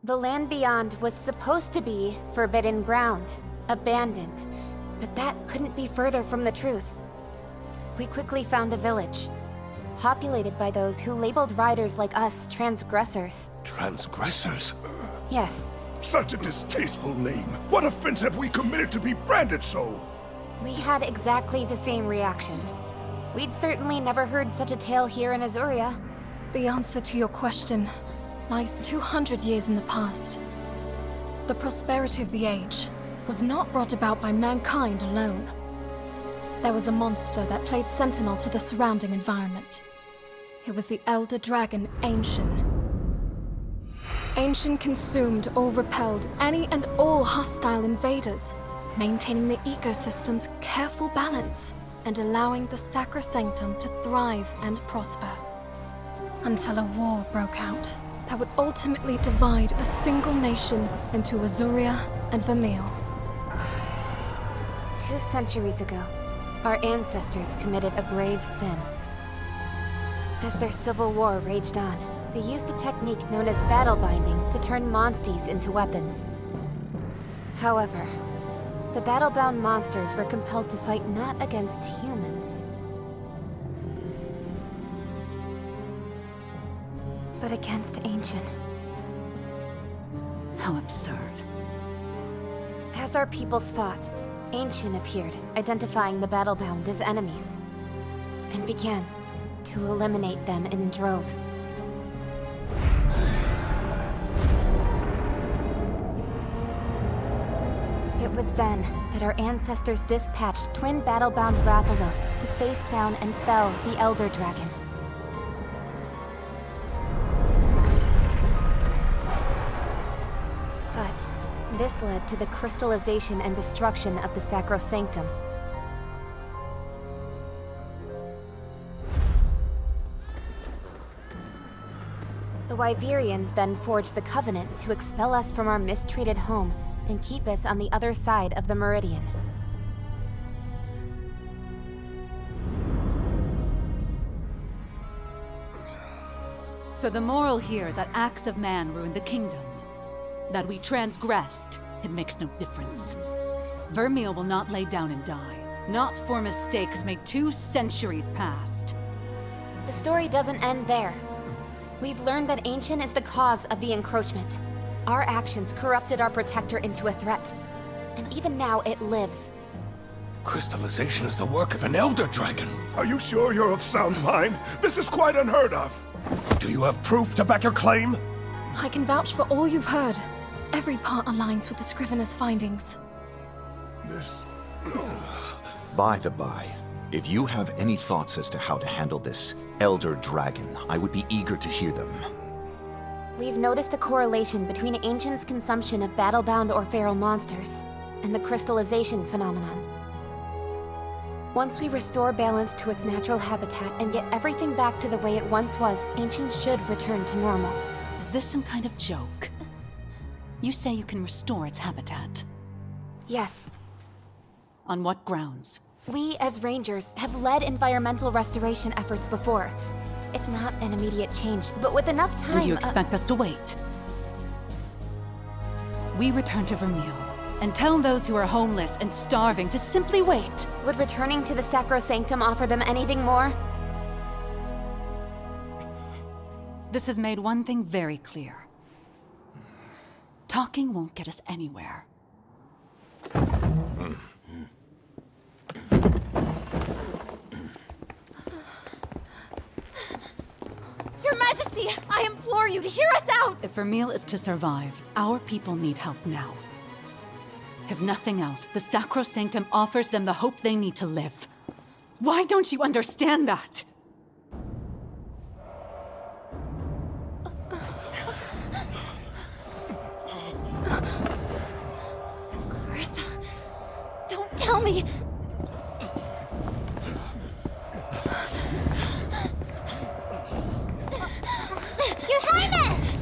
Speaker 7: The land beyond was supposed to be forbidden ground, abandoned, but that couldn't be further from the truth. We quickly found a village, populated by those who labeled riders like us transgressors.
Speaker 19: Transgressors?
Speaker 7: Yes.
Speaker 19: Such a distasteful name. What offense have we committed to be branded so?
Speaker 7: We had exactly the same reaction. We'd certainly never heard such a tale here in Azuria.
Speaker 18: The answer to your question lies 200 years in the past. The prosperity of the age was not brought about by mankind alone. There was a monster that played sentinel to the surrounding environment. It was the elder dragon, Ancient. Ancient consumed or repelled any and all hostile invaders, maintaining the ecosystem's careful balance and allowing the Sacro Sanctum to thrive and prosper. Until a war broke out that would ultimately divide a single nation into Azuria and Vermile.
Speaker 7: 2 centuries ago, our ancestors committed a grave sin. As their civil war raged on, they used a technique known as battle binding to turn monsties into weapons. However, the battle-bound monsters were compelled to fight not against humans, but against Ancient.
Speaker 6: How absurd.
Speaker 7: As our peoples fought, Ancient appeared, identifying the battle-bound as enemies, and began to eliminate them in droves. It was then that our ancestors dispatched twin battle-bound rathalos to face down and fell the Elder Dragon. But this led to the crystallization and destruction of the Sacro Sanctum. The Wyverians then forged the Covenant to expel us from our mistreated home and keep us on the other side of the meridian.
Speaker 6: So the moral here is that acts of man ruin the kingdom. That we transgressed, it makes no difference. Vermile will not lay down and die. Not for mistakes made 2 centuries past.
Speaker 13: The story doesn't end there. We've learned that Ancient is the cause of the encroachment. Our actions corrupted our protector into a threat. And even now, it lives.
Speaker 19: Crystallization is the work of an elder dragon. Are you sure you're of sound mind? This is quite unheard of. Do you have proof to back your claim?
Speaker 18: I can vouch for all you've heard. Every part aligns with the Scrivener's findings.
Speaker 2: By the by, if you have any thoughts as to how to handle this elder dragon, I would be eager to hear them.
Speaker 13: We've noticed a correlation between Ancient's consumption of battle-bound or feral monsters and the crystallization phenomenon. Once we restore balance to its natural habitat and get everything back to the way it once was, Ancient should return to normal.
Speaker 6: Is this some kind of joke? You say you can restore its habitat?
Speaker 13: Yes.
Speaker 6: On what grounds?
Speaker 13: We, as Rangers, have led environmental restoration efforts before. It's not an immediate change, but with enough time...
Speaker 6: And you expect us to wait? We return to Vermile, and tell those who are homeless and starving to simply wait.
Speaker 13: Would returning to the Sacro Sanctum offer them anything more?
Speaker 6: This has made one thing very clear. Talking won't get us anywhere.
Speaker 13: Your Majesty, I implore you to hear us out!
Speaker 6: If Vermile is to survive, our people need help now. If nothing else, the Sacro Sanctum offers them the hope they need to live. Why don't you understand that?
Speaker 13: Clarissa, don't tell me!
Speaker 9: Your Highness!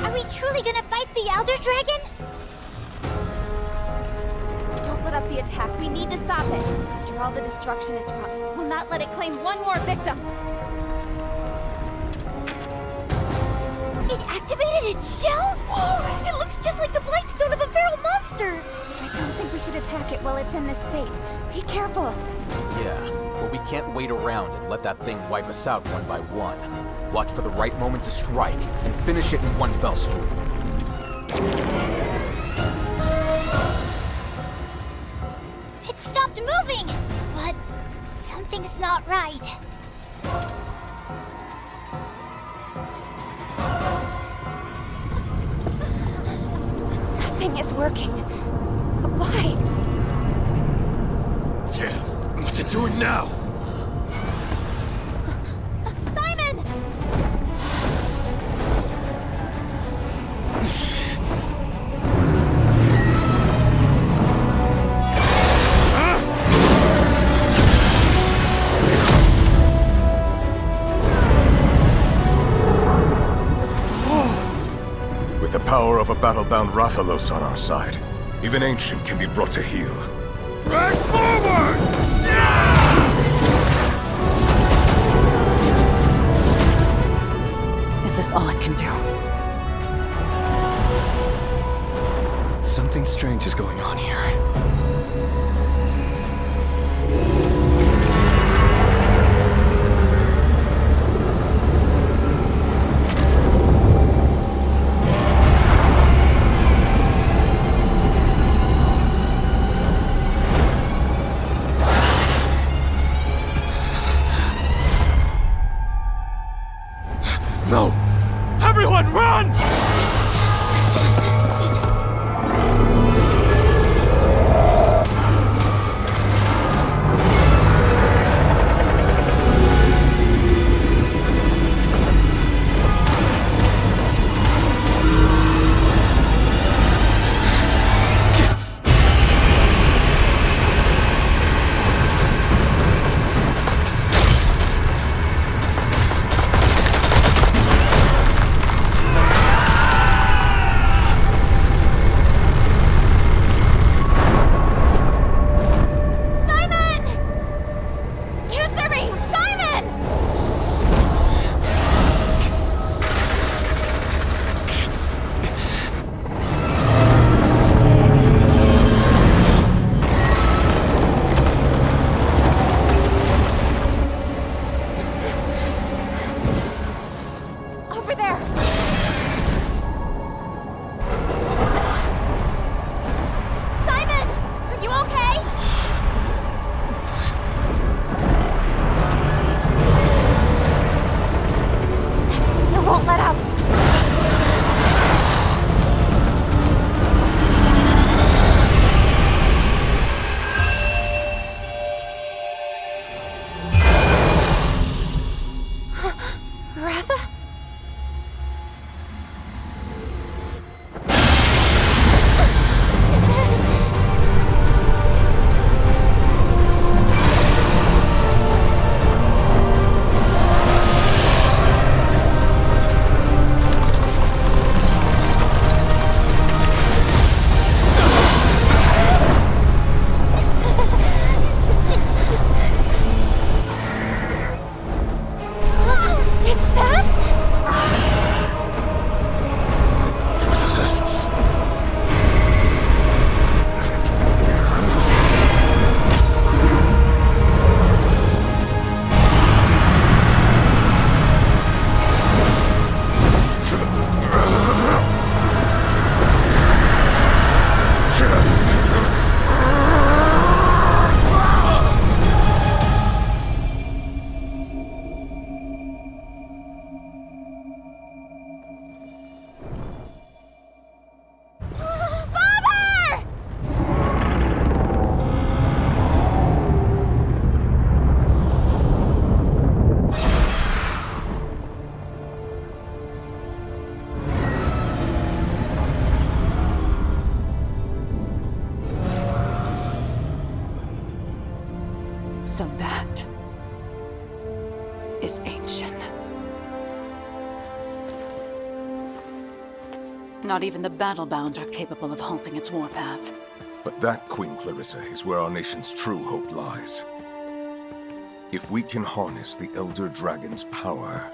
Speaker 9: Are we truly gonna fight the Elder Dragon?
Speaker 7: Don't let up the attack. We need to stop it. After all the destruction it's wrought, we'll not let it claim one more victim.
Speaker 8: It activated its shell? Whoa! It looks just like the blight stone of a feral monster!
Speaker 7: I don't think we should attack it while it's in this state. Be careful.
Speaker 11: Yeah, but we can't wait around and let that thing wipe us out one by one. Watch for the right moment to strike and finish it in one fell swoop.
Speaker 9: It stopped moving! But something's not right.
Speaker 7: Nothing is working. But why?
Speaker 19: Damn, what's it doing now?
Speaker 9: Simon!
Speaker 17: With the power of a battle-bound Rathalos on our side, even Ancient can be brought to heel.
Speaker 19: Drag forward!
Speaker 6: Is this all it can do?
Speaker 4: Something strange is going on here.
Speaker 19: No! Everyone, run!
Speaker 6: So that is ancient. Not even the battle-bound are capable of halting its warpath.
Speaker 17: But that, Queen Clarissa, is where our nation's true hope lies. If we can harness the Elder Dragon's power,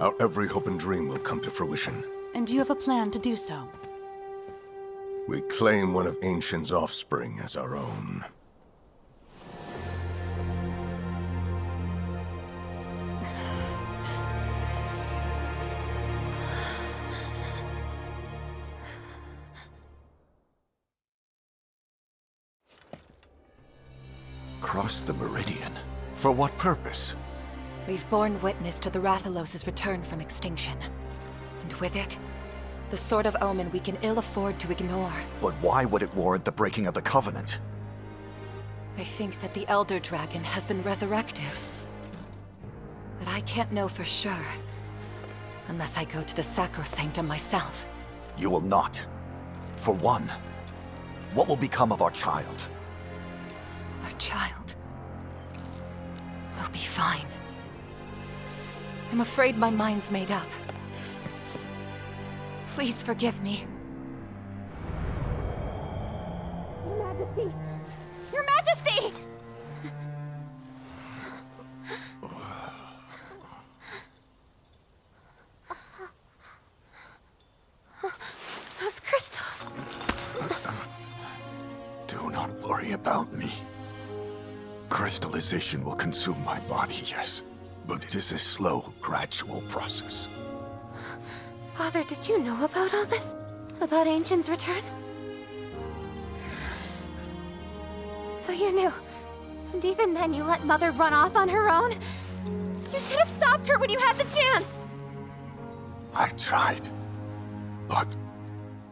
Speaker 17: our every hope and dream will come to fruition.
Speaker 6: And you have a plan to do so?
Speaker 17: We claim one of Ancient's offspring as our own.
Speaker 2: Cross the meridian? For what purpose?
Speaker 15: We've borne witness to the Rathalos' return from extinction. And with it, the sort of omen we can ill afford to ignore.
Speaker 2: But why would it warrant the breaking of the Covenant?
Speaker 15: I think that the Elder Dragon has been resurrected. But I can't know for sure, unless I go to the Sacro Sanctum myself.
Speaker 2: You will not. For one, what will become of our child?
Speaker 15: Our child will be fine. I'm afraid my mind's made up. Please forgive me.
Speaker 3: Your Majesty! Your Majesty!
Speaker 21: Those crystals.
Speaker 2: Do not worry about me. Crystallization will consume my body, yes. But it is a slow, gradual process.
Speaker 21: Father, did you know about all this? About Ancient's return? So you knew. And even then you let Mother run off on her own? You should have stopped her when you had the chance!
Speaker 2: I tried. But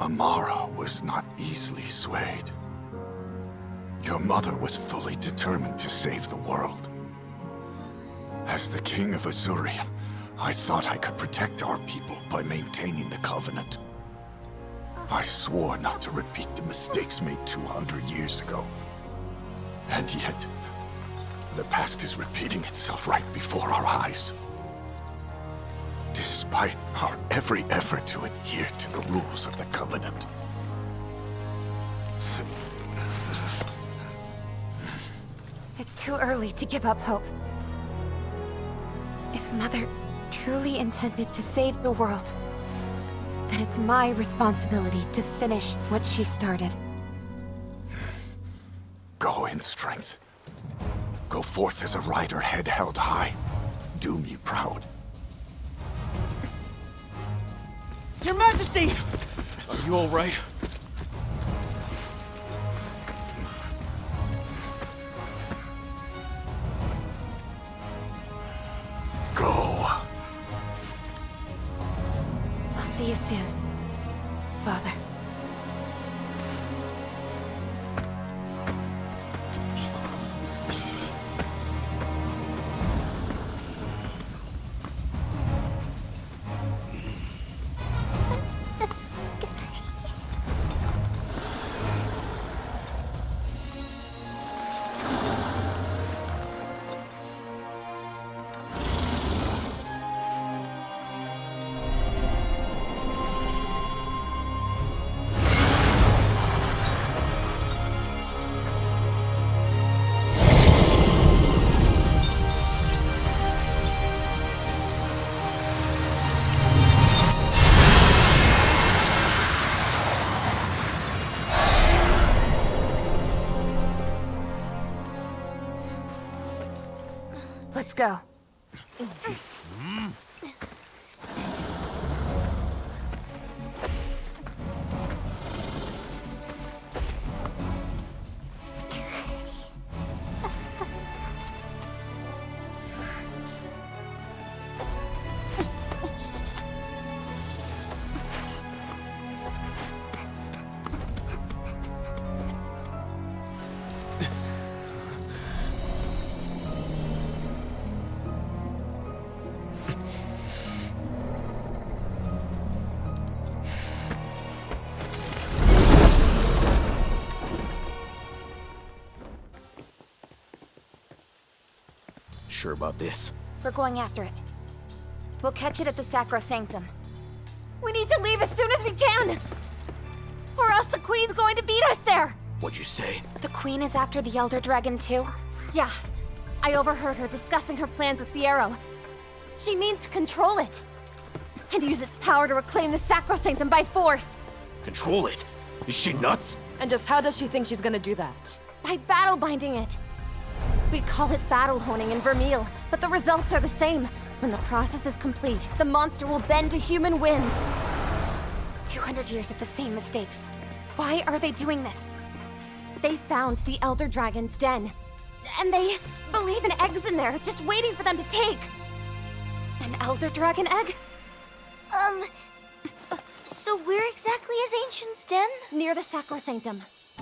Speaker 2: Amara was not easily swayed. Your mother was fully determined to save the world. As the King of Azurian, I thought I could protect our people by maintaining the Covenant. I swore not to repeat the mistakes made 200 years ago. And yet, the past is repeating itself right before our eyes. Despite our every effort to adhere to the rules of the Covenant.
Speaker 21: It's too early to give up hope. If Mother truly intended to save the world, then it's my responsibility to finish what she started.
Speaker 2: Go in strength. Go forth as a rider, head held high. Do me proud.
Speaker 12: Your Majesty! Are you all right?
Speaker 2: Go.
Speaker 21: I'll see you soon, Father. Let's go.
Speaker 11: Sure about this?
Speaker 7: We're going after it. We'll catch it at the Sacro Sanctum.
Speaker 13: We need to leave as soon as we can! Or else the Queen's going to beat us there!
Speaker 11: What'd you say?
Speaker 7: The Queen is after the Elder Dragon too?
Speaker 13: Yeah. I overheard her discussing her plans with Fiero. She means to control it. And use its power to reclaim the Sacrosanctum by force.
Speaker 11: Control it? Is she nuts?
Speaker 1: And just how does she think she's gonna do that?
Speaker 13: By battle binding it. We call it battle honing in Vermile, but the results are the same. When the process is complete, the monster will bend to human whims.
Speaker 7: 200 years of the same mistakes. Why are they doing this?
Speaker 13: They found the Elder Dragon's den. And they believe an egg's in there, just waiting for them to take.
Speaker 7: An Elder Dragon egg?
Speaker 8: So where exactly is Ancient's den?
Speaker 13: Near the Sacrosanctum.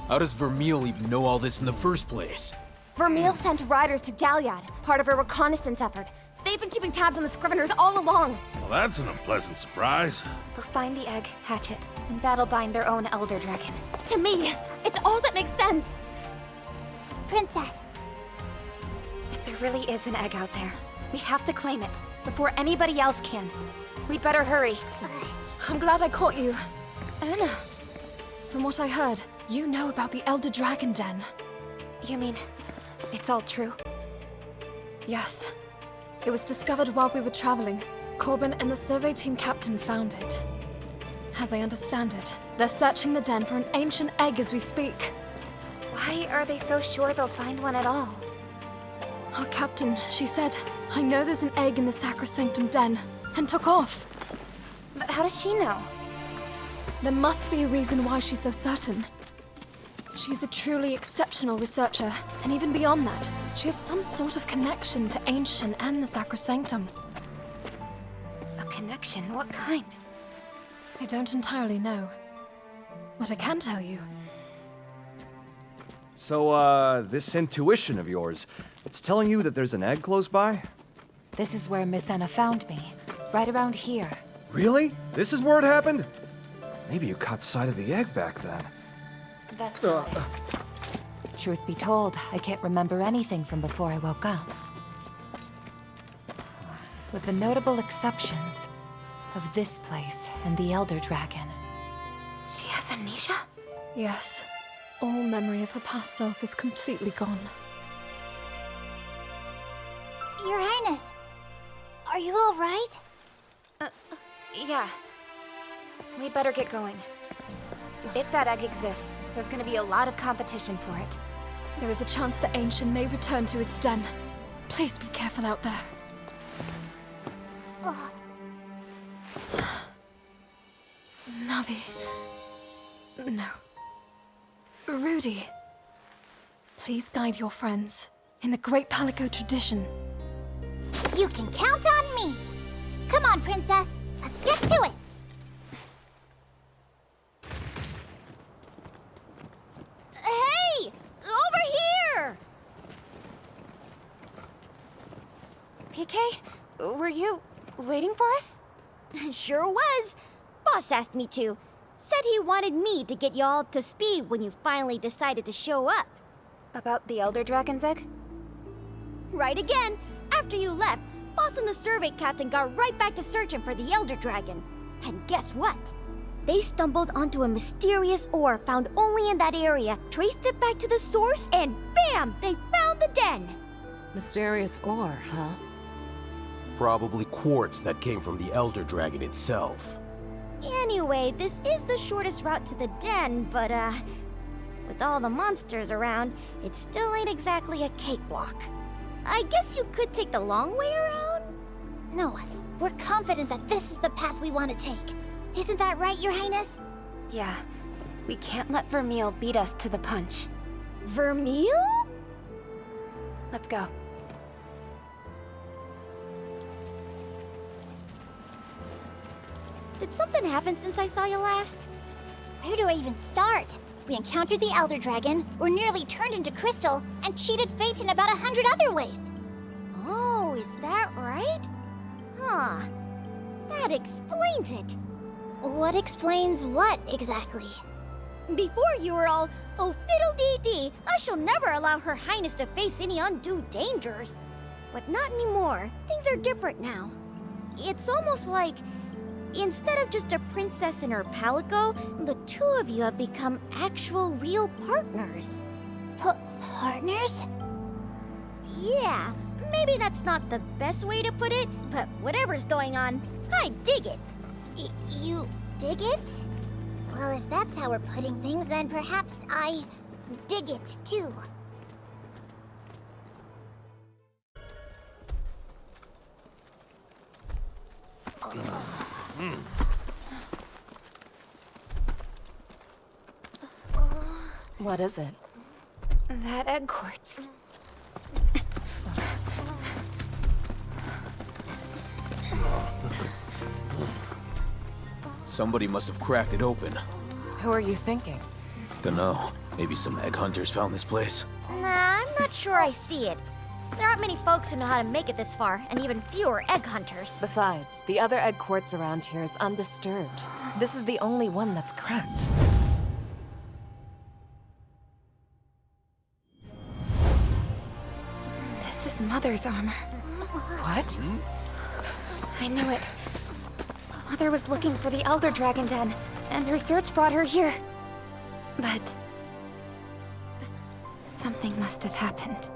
Speaker 11: How does Vermile even know all this in the first place?
Speaker 13: Vermile sent riders to Galliad, part of a reconnaissance effort. They've been keeping tabs on the Scriveners all along.
Speaker 10: Well, that's an unpleasant surprise.
Speaker 7: They'll find the egg, hatch it, and battle bind their own Elder Dragon.
Speaker 13: To me, it's all that makes sense.
Speaker 9: Princess.
Speaker 7: If there really is an egg out there, we have to claim it before anybody else can. We'd better hurry.
Speaker 18: I'm glad I caught you.
Speaker 7: Anna.
Speaker 18: From what I heard, you know about the Elder Dragon Den.
Speaker 7: You mean, it's all true?
Speaker 18: Yes. It was discovered while we were traveling. Corbin and the survey team captain found it. As I understand it, they're searching the den for an ancient egg as we speak.
Speaker 7: Why are they so sure they'll find one at all?
Speaker 18: Our captain, she said, I know there's an egg in the Sacrosanctum den, and took off.
Speaker 7: But how does she know?
Speaker 18: There must be a reason why she's so certain. She's a truly exceptional researcher, and even beyond that, she has some sort of connection to Ancient and the Sacrosanctum.
Speaker 7: A connection? What kind?
Speaker 18: I don't entirely know. What I can tell you...
Speaker 12: So, this intuition of yours, it's telling you that there's an egg close by?
Speaker 15: This is where Miss Anna found me. Right around here.
Speaker 12: Really? This is where it happened? Maybe you caught sight of the egg back then.
Speaker 15: That's right. Truth be told, I can't remember anything from before I woke up. With the notable exceptions of this place and the Elder Dragon.
Speaker 7: She has amnesia?
Speaker 18: Yes. All memory of her past self is completely gone.
Speaker 9: Your Highness, are you all right?
Speaker 7: Yeah. We'd better get going. If that egg exists, there's gonna be a lot of competition for it.
Speaker 18: There is a chance the Ancient may return to its den. Please be careful out there.
Speaker 9: Oh.
Speaker 18: Navi. No. Rudy. Please guide your friends in the great Palico tradition.
Speaker 9: You can count on me. Come on, Princess. Let's get to it. Hey! Over here!
Speaker 7: PK, were you waiting for us?
Speaker 9: Sure was. Boss asked me to. Said he wanted me to get y'all up to speed when you finally decided to show up.
Speaker 7: About the Elder Dragon's egg?
Speaker 9: Right again. After you left, Boss and the survey captain got right back to searching for the Elder Dragon. And guess what? They stumbled onto a mysterious ore found only in that area, traced it back to the source, and bam! They found the den!
Speaker 1: Mysterious ore, huh?
Speaker 14: Probably quartz that came from the Elder Dragon itself.
Speaker 9: Anyway, this is the shortest route to the den, but with all the monsters around, it still ain't exactly a cakewalk. I guess you could take the long way around? No, we're confident that this is the path we want to take. Isn't that right, Your Highness?
Speaker 7: Yeah. We can't let Vermile beat us to the punch.
Speaker 9: Vermile?
Speaker 7: Let's go.
Speaker 9: Did something happen since I saw you last? Where do I even start? We encountered the Elder Dragon, were nearly turned into crystal, and cheated fate in about 100 other ways. Oh, is that right? Huh. That explains it. What explains what, exactly? Before you were all, oh fiddle-dee-dee, I shall never allow Her Highness to face any undue dangers. But not anymore. Things are different now. It's almost like Instead of just a princess and her palico, the two of you have become actual real partners. Partners? Yeah, maybe that's not the best way to put it, but whatever's going on, I dig it. You dig it? Well, if that's how we're putting things, then perhaps I dig it too.
Speaker 15: What is it?
Speaker 21: That egg quartz.
Speaker 11: Somebody must have cracked it open.
Speaker 15: Who are you thinking?
Speaker 11: Dunno. Maybe some egg hunters found this place.
Speaker 9: Nah, I'm not sure I see it. There aren't many folks who know how to make it this far, and even fewer egg hunters.
Speaker 15: Besides, the other egg quartz around here is undisturbed. This is the only one that's cracked.
Speaker 21: This is Mother's armor.
Speaker 15: What?
Speaker 21: I knew it. Mother was looking for the Elder Dragon Den, and her search brought her here. But something must have happened.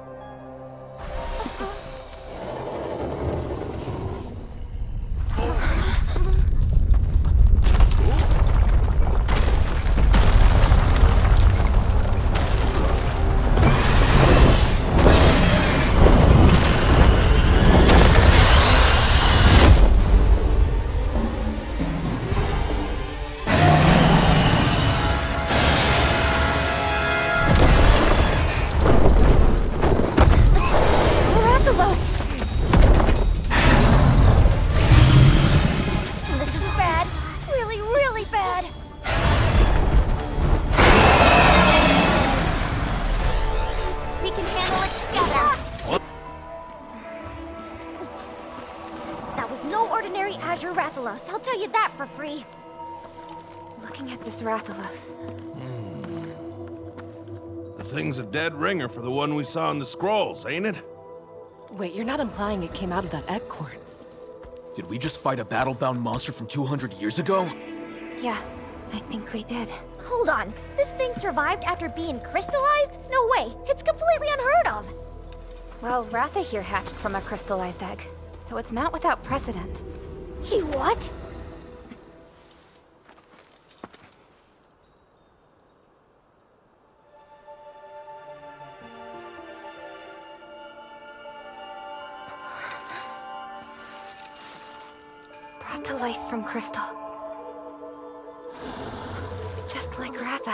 Speaker 9: Rathalos, I'll tell you that for free.
Speaker 21: Looking at this Rathalos.
Speaker 10: The thing's a dead ringer for the one we saw in the scrolls, ain't it?
Speaker 15: Wait, you're not implying it came out of that egg quartz?
Speaker 11: Did we just fight a battle-bound monster from 200 years ago?
Speaker 21: Yeah, I think we did.
Speaker 9: Hold on, this thing survived after being crystallized? No way, it's completely unheard of.
Speaker 21: Well, Ratha here hatched from a crystallized egg, so it's not without precedent.
Speaker 9: He what?
Speaker 21: Brought to life from crystal. Just like Ratha.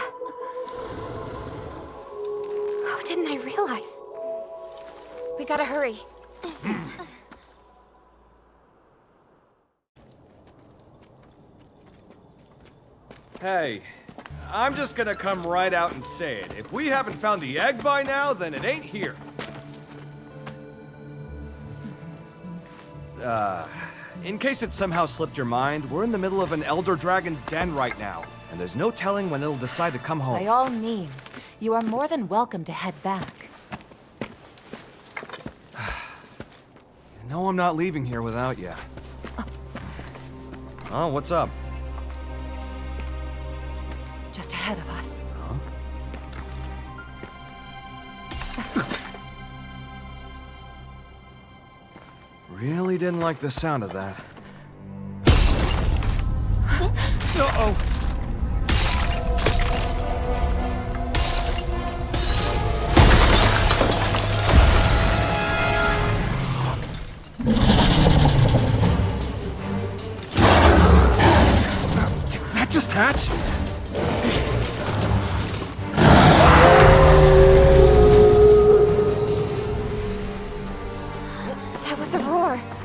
Speaker 21: How didn't I realize? We gotta hurry.
Speaker 12: Hey, I'm just gonna come right out and say it. If we haven't found the egg by now, then it ain't here. In case it somehow slipped your mind, we're in the middle of an Elder Dragon's den right now, and there's no telling when it'll decide to come home.
Speaker 15: By all means, you are more than welcome to head back.
Speaker 12: No, I'm not leaving here without you. Oh, what's up?
Speaker 15: Just ahead of us.
Speaker 12: Huh? Really didn't like the sound of that. Uh-oh! Did that just hatch?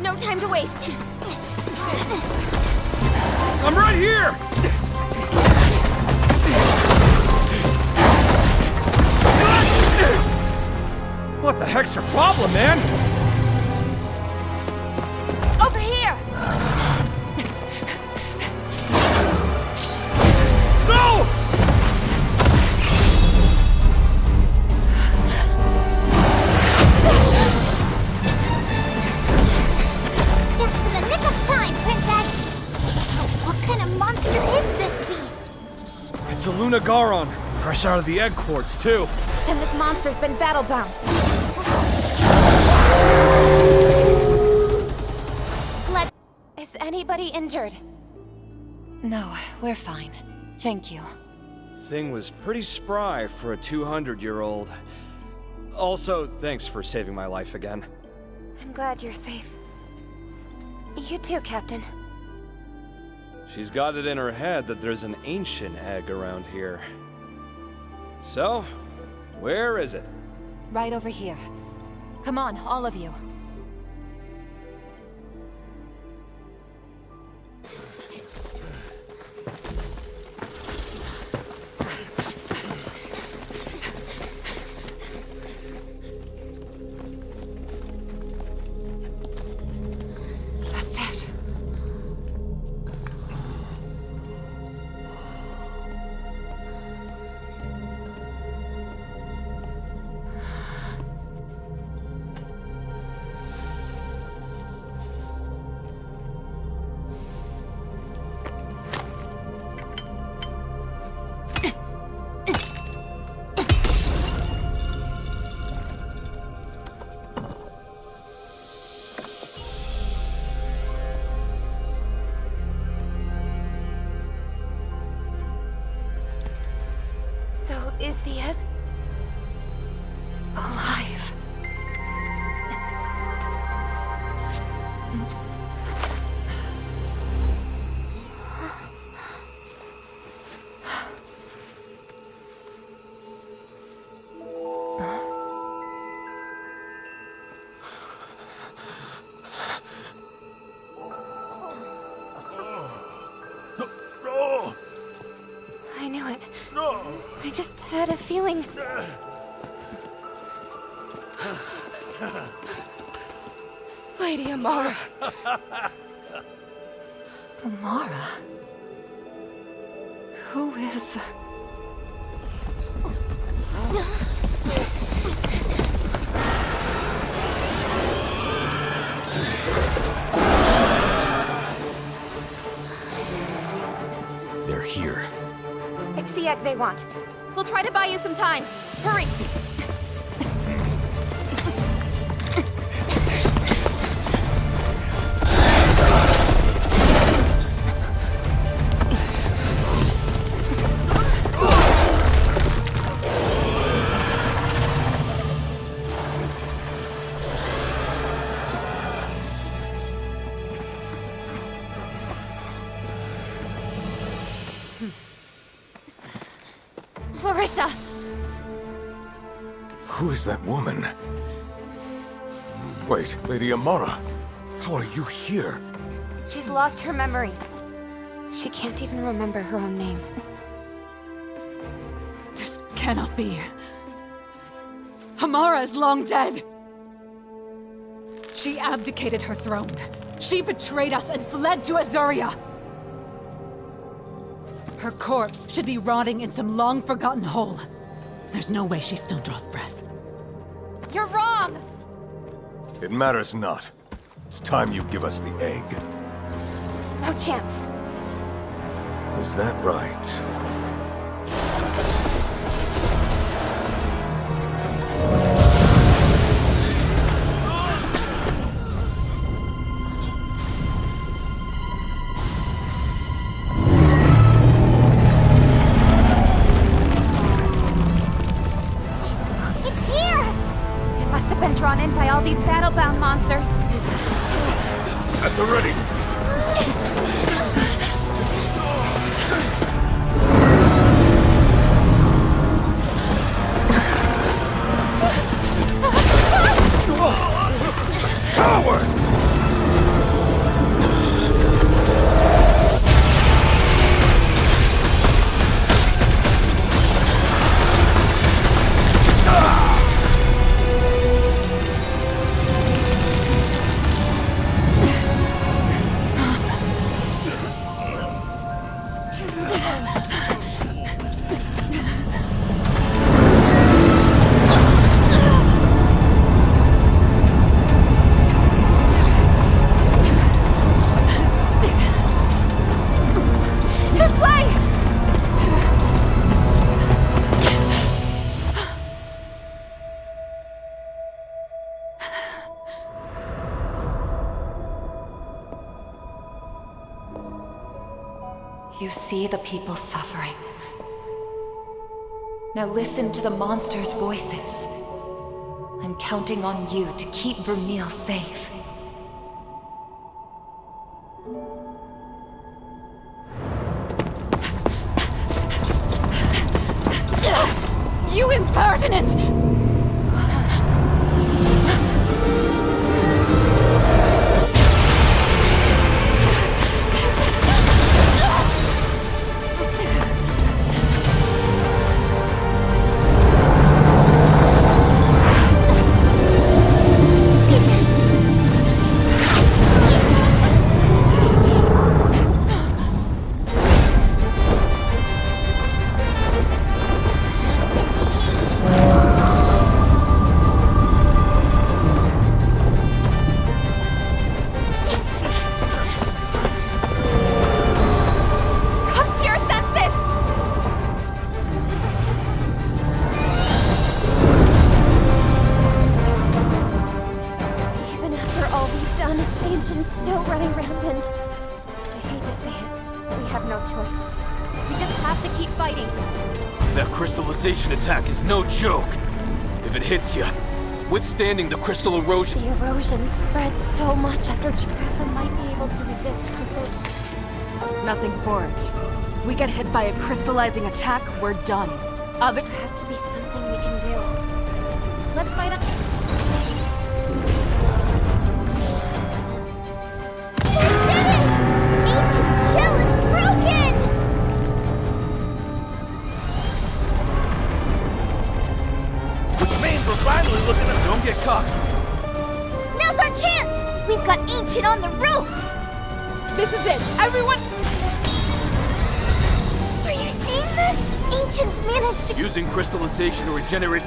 Speaker 9: No time to waste.
Speaker 12: I'm right here! What the heck's your problem, man?
Speaker 9: Over here!
Speaker 12: No!
Speaker 9: monster is this beast?
Speaker 12: It's a Lunagaron, fresh out of the egg quartz, too.
Speaker 21: And this monster's been battle-bound. Is anybody injured?
Speaker 15: No, we're fine. Thank you.
Speaker 12: Thing was pretty spry for a 200-year-old. Also, thanks for saving my life again.
Speaker 21: I'm glad you're safe. You too, Captain.
Speaker 12: She's got it in her head that there's an ancient egg around here. So, where is it?
Speaker 15: Right over here. Come on, all of you.
Speaker 21: That's it. So, is the egg alive? I knew it. I just had a feeling. Lady Amara.
Speaker 6: Amara? Who is...
Speaker 11: They're here.
Speaker 21: It's the egg they want. We'll try to buy you some time. Hurry! Clarissa!
Speaker 17: Who is that woman? Wait, Lady Amara, how are you here?
Speaker 21: She's lost her memories. She can't even remember her own name.
Speaker 6: This cannot be. Amara is long dead. She abdicated her throne. She betrayed us and fled to Azuria. Her corpse should be rotting in some long-forgotten hole. There's no way she still draws breath.
Speaker 21: You're wrong!
Speaker 17: It matters not. It's time you give us the egg.
Speaker 21: No chance.
Speaker 17: Is that right?
Speaker 21: It's here! It must have been drawn in by all these battle-bound monsters.
Speaker 17: At the ready! Cowards!
Speaker 15: You see the people suffering. Now listen to the monsters' voices. I'm counting on you to keep Vermile safe.
Speaker 1: You impertinent!
Speaker 4: Attack is no joke. If it hits you, withstanding the crystal erosion...
Speaker 7: The erosion spread so much after Rathian might be able to resist crystal...
Speaker 1: Nothing for it. If we get hit by a crystallizing attack, we're done.
Speaker 7: There has to be something we can do. Let's fight up...
Speaker 9: We did it! Ancient's shell is broken!
Speaker 10: We're finally looking at...
Speaker 4: Don't get caught.
Speaker 9: Now's our chance! We've got Ancient on the ropes!
Speaker 1: This is it! Everyone...
Speaker 9: Are you seeing this? Ancient's managed to...
Speaker 4: Using crystallization to regenerate...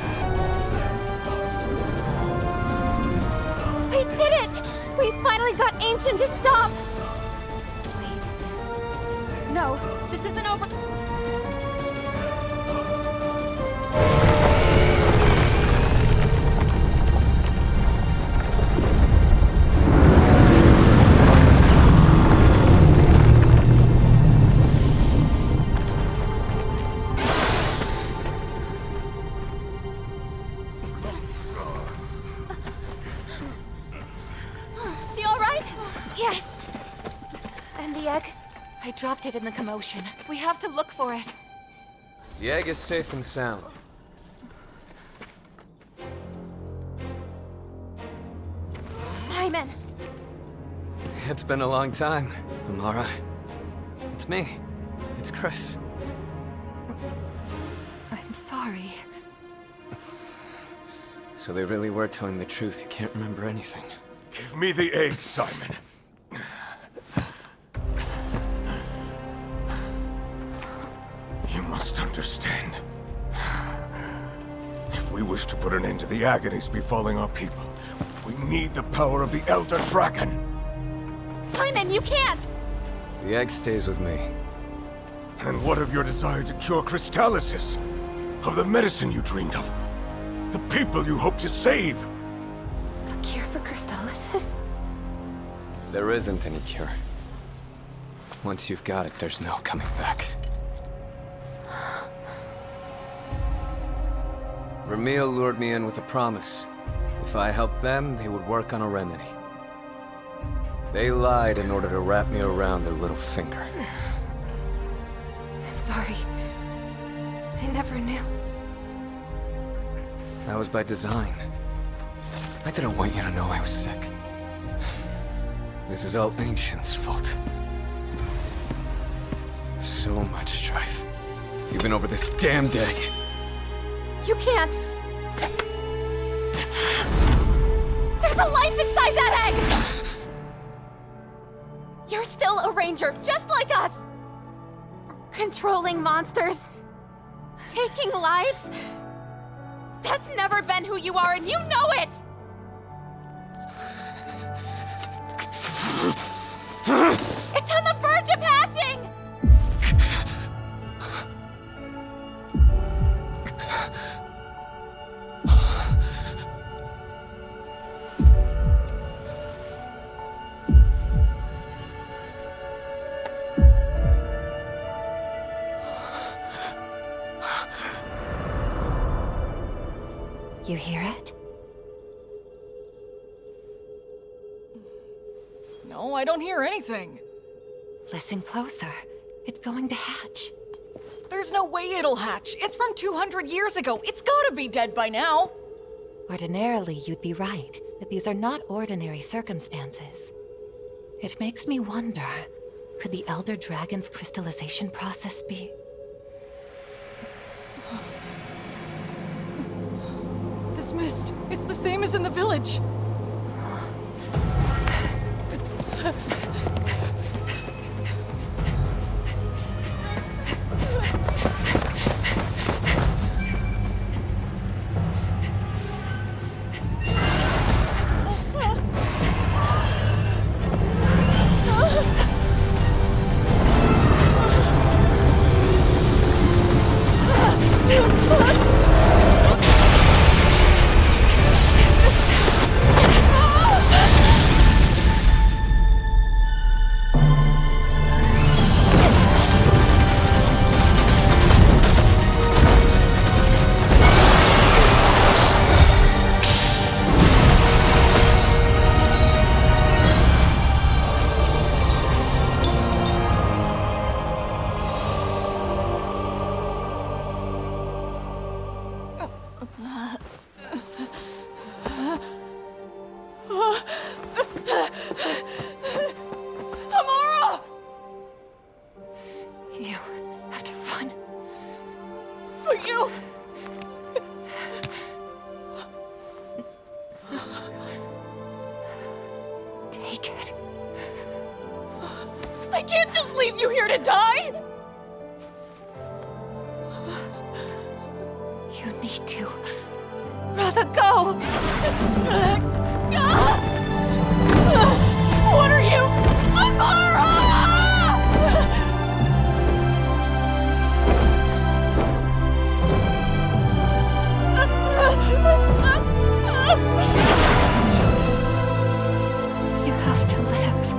Speaker 7: We did it! We finally got Ancient to stop! Wait... No, this isn't over...
Speaker 15: I dropped it in the commotion. We have to look for it.
Speaker 4: The egg is safe and sound.
Speaker 7: Simon!
Speaker 4: It's been a long time, Amara. It's me. It's Chris.
Speaker 15: I'm sorry.
Speaker 4: So they really were telling the truth. You can't remember anything.
Speaker 19: Give me the egg, Simon. You must understand. If we wish to put an end to the agonies befalling our people, we need the power of the Elder Dragon.
Speaker 7: Simon, you can't!
Speaker 4: The egg stays with me.
Speaker 19: And what of your desire to cure Crystallysis? Of the medicine you dreamed of? The people you hope to save?
Speaker 7: A cure for Crystallysis?
Speaker 4: There isn't any cure. Once you've got it, there's no coming back. Vermile lured me in with a promise. If I helped them, they would work on a remedy. They lied in order to wrap me around their little finger.
Speaker 7: I'm sorry. I never knew.
Speaker 4: That was by design. I didn't want you to know I was sick. This is all Ancient's fault. So much strife. Even over this damned egg.
Speaker 7: You can't! There's a life inside that egg! You're still a ranger, just like us! Controlling monsters. Taking lives. That's never been who you are, and you know it! It's on the verge of hatching!
Speaker 15: You hear it?
Speaker 20: No, I don't hear anything.
Speaker 15: Listen closer. It's going to hatch.
Speaker 20: There's no way it'll hatch. It's from 200 years ago. It's gotta be dead by now.
Speaker 15: Ordinarily, you'd be right, but these are not ordinary circumstances. It makes me wonder, could the Elder Dragon's crystallization process be...
Speaker 20: This mist, it's the same as in the village. Amara!
Speaker 15: You have to run.
Speaker 20: But you...
Speaker 15: Take it.
Speaker 20: I can't just leave you here to die!
Speaker 15: You need to.
Speaker 20: Rather go! What are you? Amara!
Speaker 15: You have to live.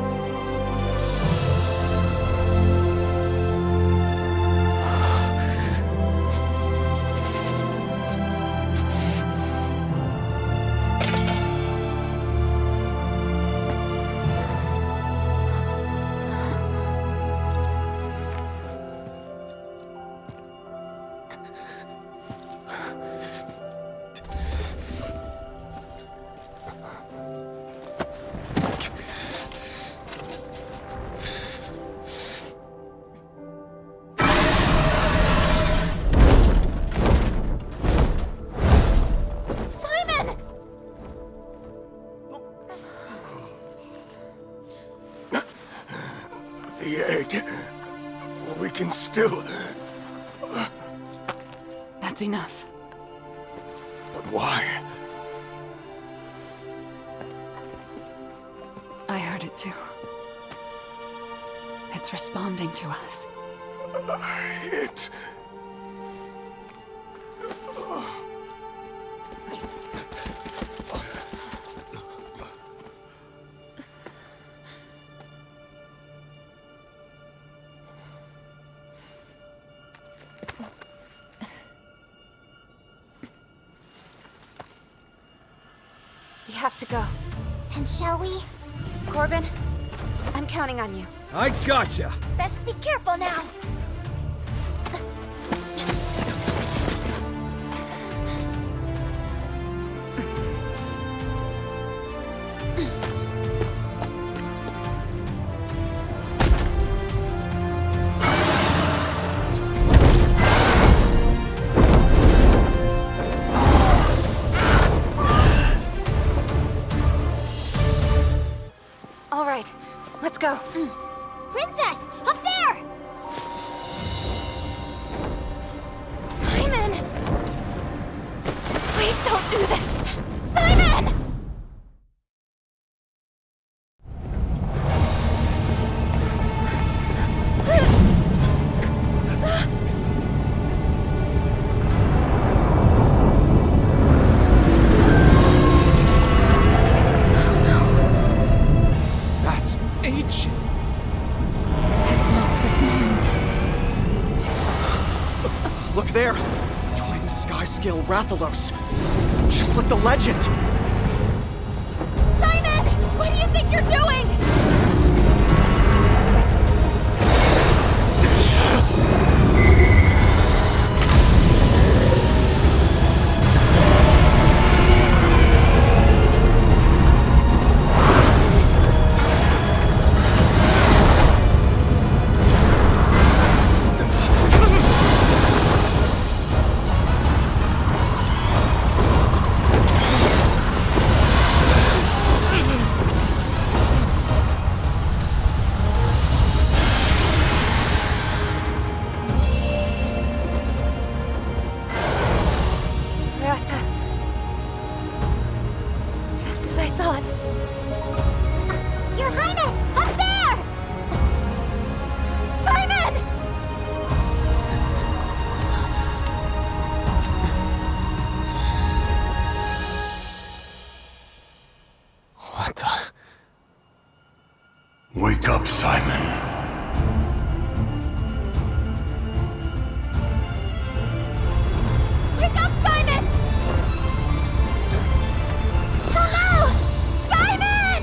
Speaker 19: The egg. We can still...
Speaker 6: That's enough.
Speaker 19: But why?
Speaker 6: I heard it too. It's responding to us.
Speaker 19: It...
Speaker 21: We have to go.
Speaker 9: Then shall we?
Speaker 21: Corbin, I'm counting on you.
Speaker 12: I gotcha!
Speaker 9: Best be careful now.
Speaker 21: All right, let's go.
Speaker 9: Princess, up there!
Speaker 21: Simon!
Speaker 9: Please don't do this! Simon!
Speaker 21: It's lost its mind.
Speaker 22: Look there! Twin sky-scale rathalos.
Speaker 5: Just like the legend!
Speaker 21: Simon! What do you think you're doing?
Speaker 2: Wake up, Simon.
Speaker 21: Wake up, Simon! Oh no! Simon!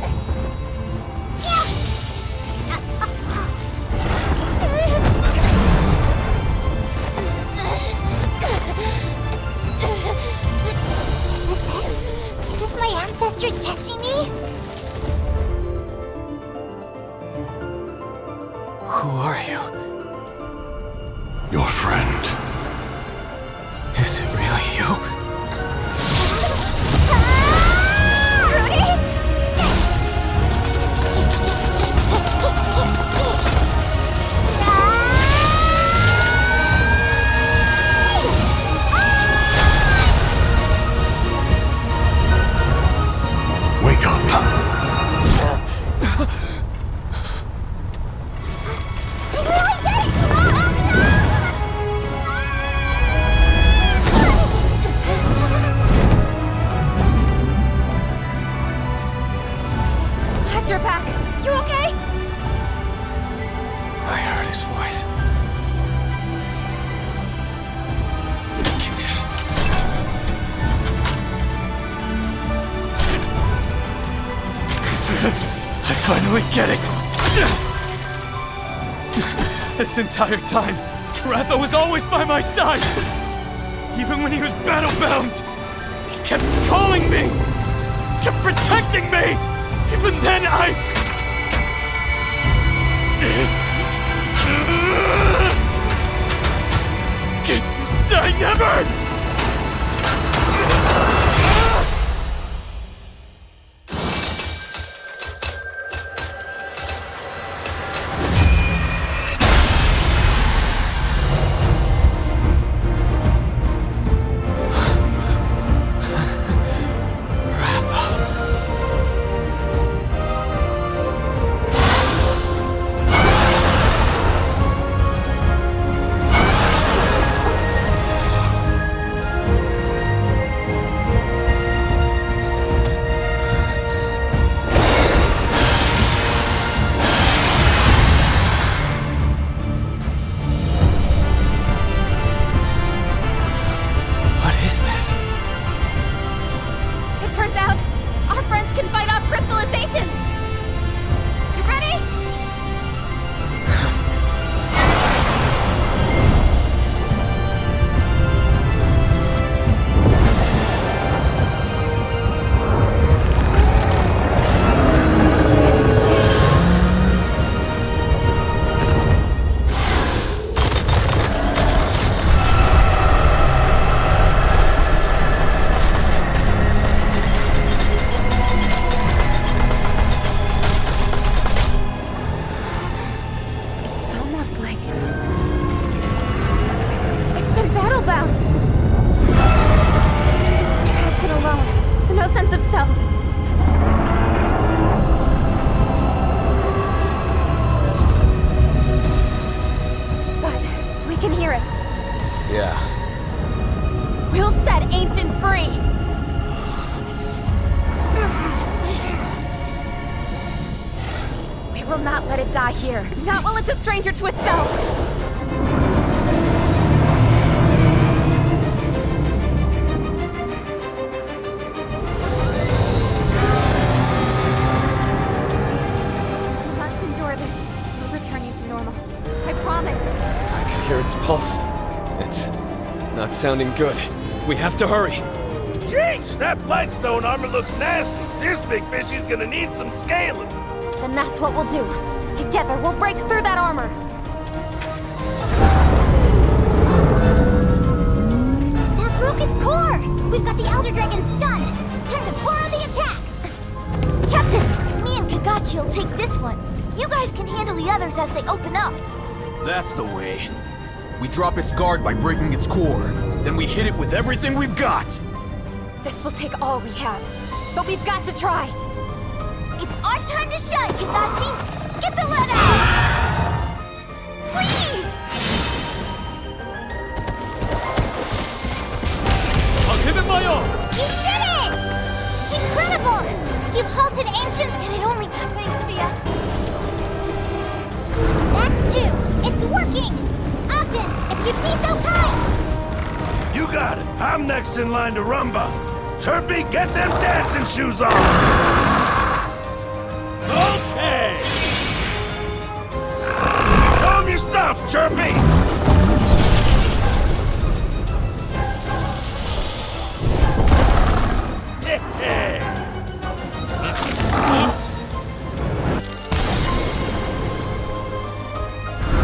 Speaker 9: Is this it? Is this my ancestors testing me?
Speaker 4: Who are you?
Speaker 2: Your friend.
Speaker 4: Is it really you?
Speaker 21: Rudy?
Speaker 2: Wake up.
Speaker 21: You're back. You okay?
Speaker 4: I heard his voice. I finally get it! This entire time, Ratha was always by my side! Even when he was battle-bound! He kept calling me! Kept protecting me! Even then, I never!
Speaker 21: Here. Not while it's a stranger to itself!
Speaker 4: hear its pulse. It's not sounding good. We have to hurry.
Speaker 10: Yeesh! That blightstone armor looks nasty. This big fishy's gonna need some scaling.
Speaker 13: Then that's what we'll do. Together, we'll break through that armor.
Speaker 9: That broke its core! We've got the Elder Dragon stunned. Time to pour on the attack!
Speaker 8: Captain, me and Kagachi will take this one. You guys can handle the others as they open up.
Speaker 11: That's the way. We drop its guard by breaking its core. Then we hit it with everything we've got.
Speaker 13: This will take all we have. But we've got to try.
Speaker 8: It's our time to shine, Kagachi! Get the lead out! Please!
Speaker 4: I'll give it my all!
Speaker 9: You did it! Incredible! You've halted ancients, and it only took... Thanks, Thea. That's two. It's working! Ogden, if you'd be so kind!
Speaker 10: You got it. I'm next in line to rumba. Chirpy, get them dancing shoes on! Okay! Show 'em your stuff, Chirpy!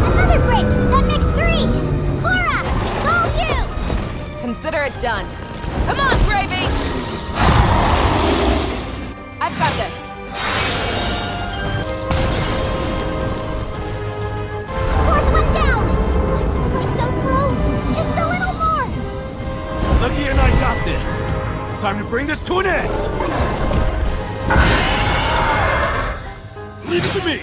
Speaker 9: Another break! That makes three! Clara, it's all you!
Speaker 20: Consider it done. Come on, Gravy! I've got this.
Speaker 9: Fourth one down! We're so close! Just a little more!
Speaker 19: Lucky and I got this. Time to bring this to an end. Leave it to me.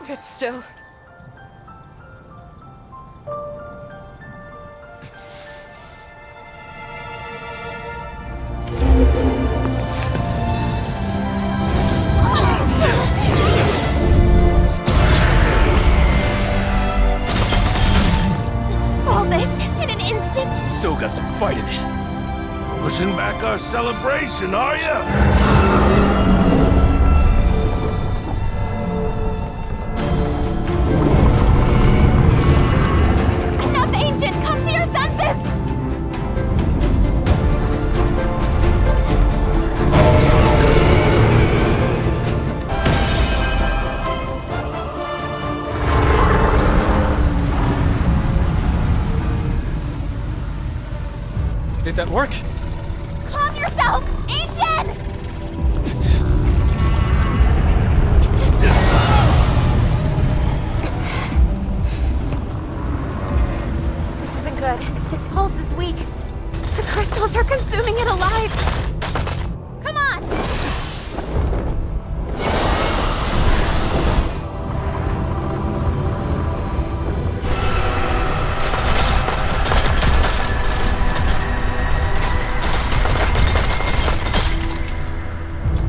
Speaker 20: It's still...
Speaker 9: All this in an instant?
Speaker 19: Still got some fight in it.
Speaker 10: Pushing back our celebration, are ya?
Speaker 13: Enough, Ancient! Come to your senses!
Speaker 4: Did that work?
Speaker 13: Calm yourself! Ancient! This isn't good. Its pulse is weak. The crystals are consuming it alive. Come on!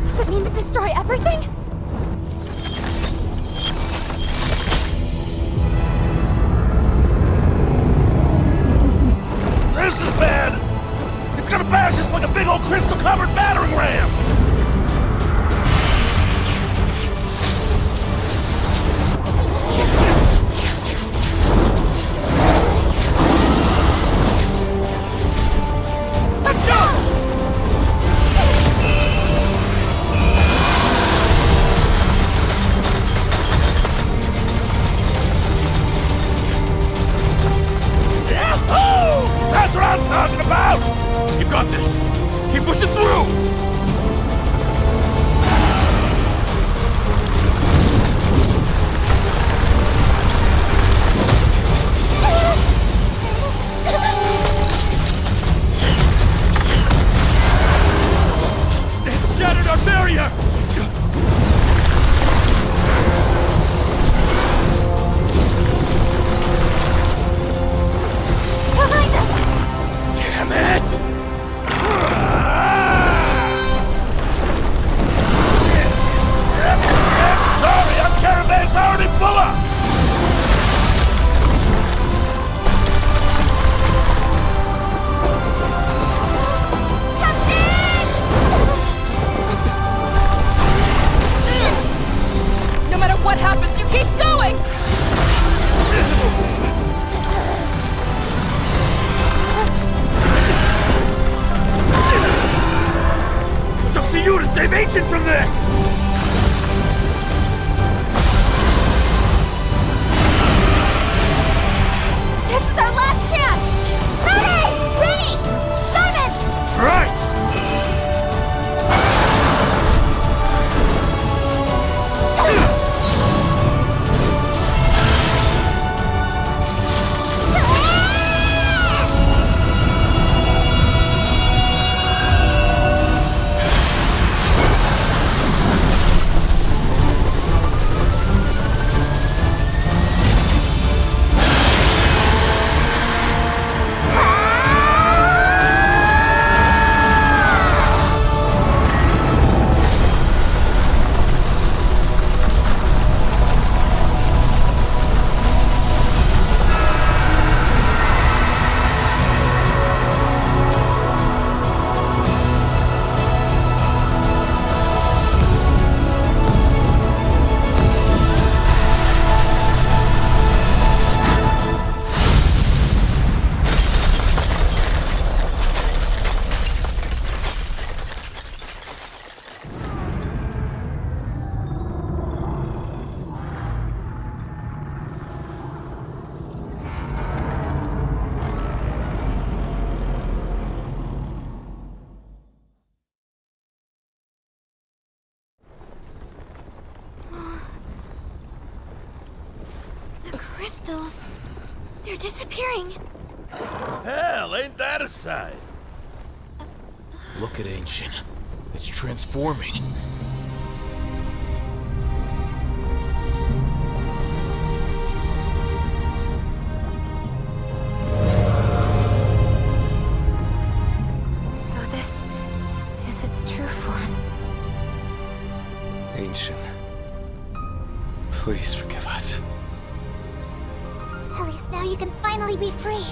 Speaker 13: Does it mean to destroy everything?
Speaker 10: This is bad! It's gonna bash us like a big old crystal-covered battering ram!
Speaker 9: Let's go!
Speaker 10: Yahoo! That's what I'm talking about!
Speaker 19: You got this. Keep pushing through. It's shattered our barrier.
Speaker 9: Behind us!
Speaker 19: Ancient from this!
Speaker 9: This is our last chance! Rudy! Rennie! Simon!
Speaker 19: Right!
Speaker 8: Crystals. They're disappearing.
Speaker 10: Hell, ain't that a sight?
Speaker 11: Look at Ancient. It's transforming.
Speaker 21: So this is its true form.
Speaker 4: Ancient. Please forgive us.
Speaker 9: At least now you can finally be free.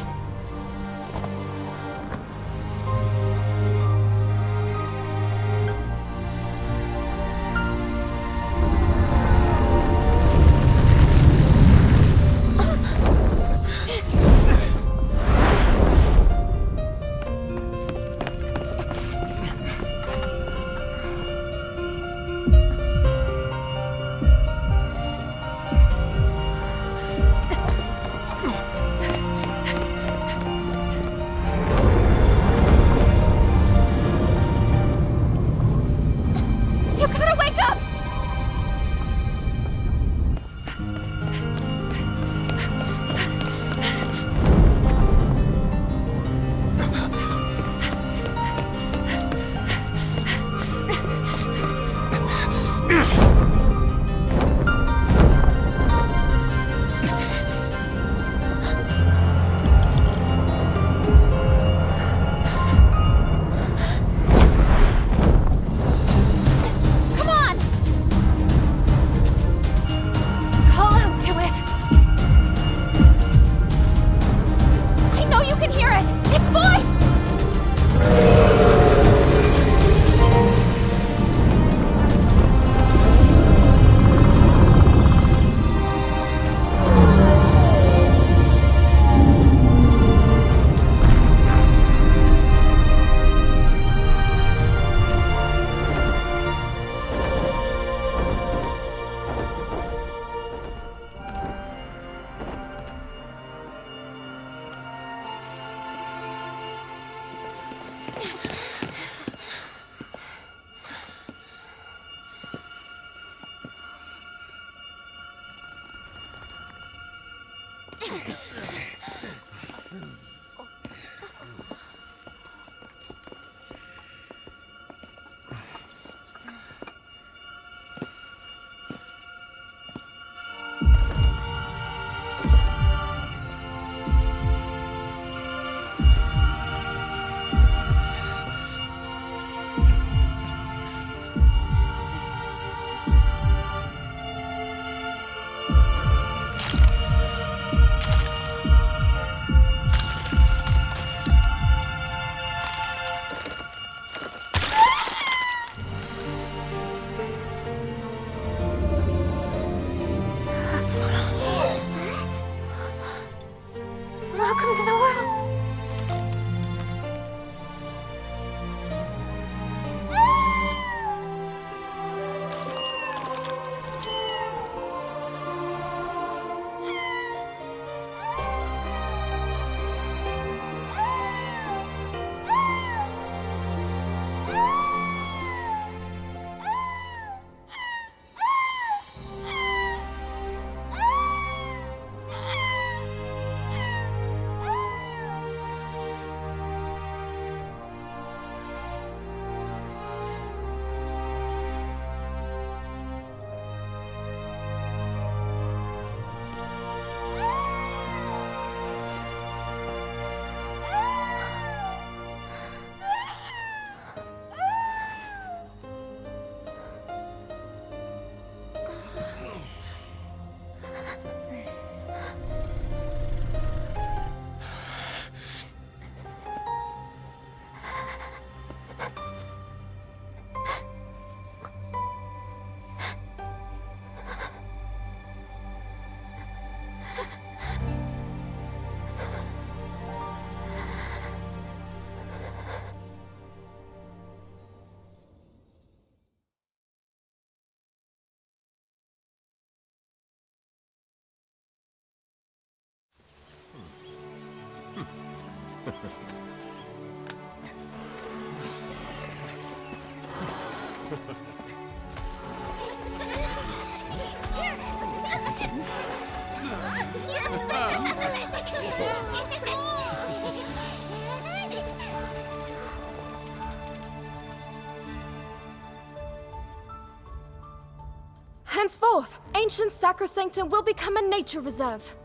Speaker 18: Henceforth, ancient Sacro Sanctum will become a nature reserve.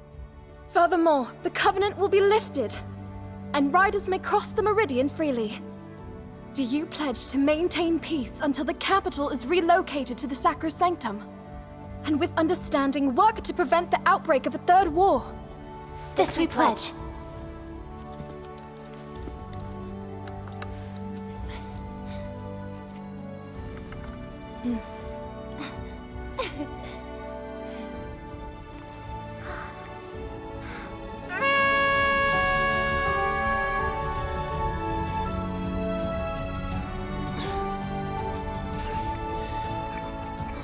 Speaker 18: Furthermore, the Covenant will be lifted, and riders may cross the meridian freely. Do you pledge to maintain peace until the capital is relocated to the Sacro Sanctum? And with understanding, work to prevent the outbreak of a third war?
Speaker 21: This we pledge.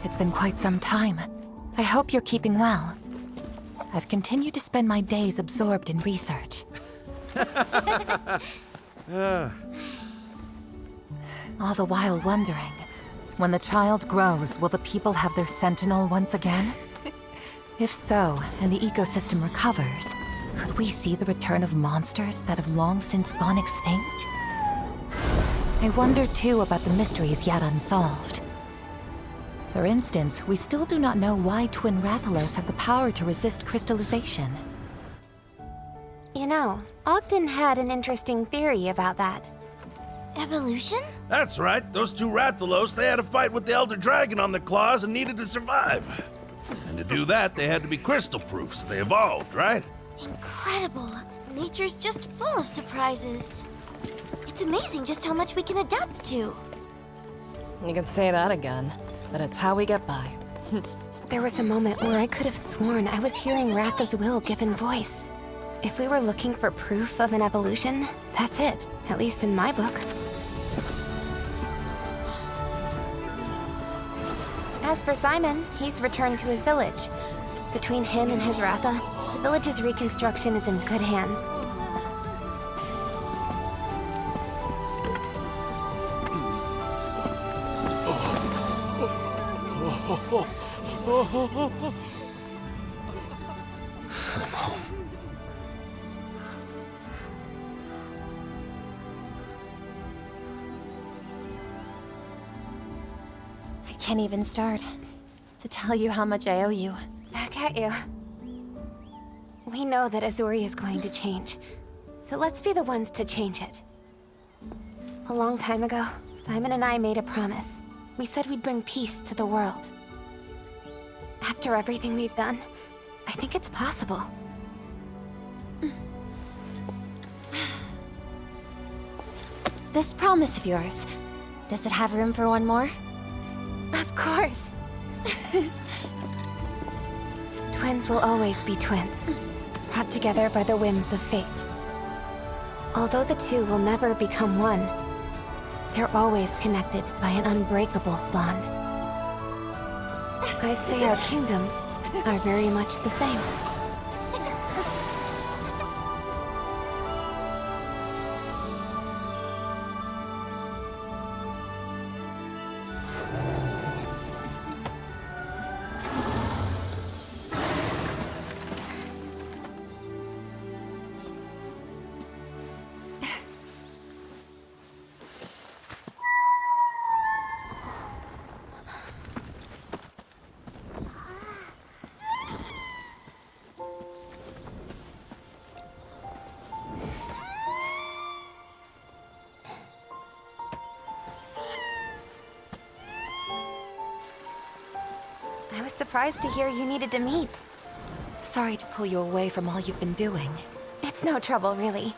Speaker 15: It's been quite some time. I hope you're keeping well. I've continued to spend my days absorbed in research. All the while wondering, when the child grows, will the people have their sentinel once again? If so, and the ecosystem recovers, could we see the return of monsters that have long since gone extinct? I wonder too about the mysteries yet unsolved. For instance, we still do not know why twin rathalos have the power to resist crystallization.
Speaker 21: You know, Ogden had an interesting theory about that.
Speaker 8: Evolution?
Speaker 10: That's right. Those two rathalos, they had a fight with the Elder Dragon on their claws and needed to survive. And to do that, they had to be crystal-proof, so they evolved, right?
Speaker 8: Incredible. Nature's just full of surprises. It's amazing just how much we can adapt to.
Speaker 1: You can say that again, but it's how we get by.
Speaker 21: There was a moment where I could have sworn I was hearing Ratha's will given voice. If we were looking for proof of an evolution, that's it, at least in my book. As for Simon, he's returned to his village. Between him and his Ratha, the village's reconstruction is in good hands.
Speaker 14: I'm home.
Speaker 13: I can't even start to tell you how much I owe you.
Speaker 21: Back at you. We know that Azuri is going to change, so let's be the ones to change it. A long time ago, Simon and I made a promise. We said we'd bring peace to the world. After everything we've done, I think it's possible.
Speaker 13: This promise of yours, does it have room for one more?
Speaker 21: Of course. Twins will always be twins, brought together by the whims of fate. Although the two will never become one, they're always connected by an unbreakable bond. I'd say our kingdoms are very much the same. I was surprised to hear you needed to meet.
Speaker 15: Sorry to pull you away from all you've been doing.
Speaker 21: It's no trouble, really.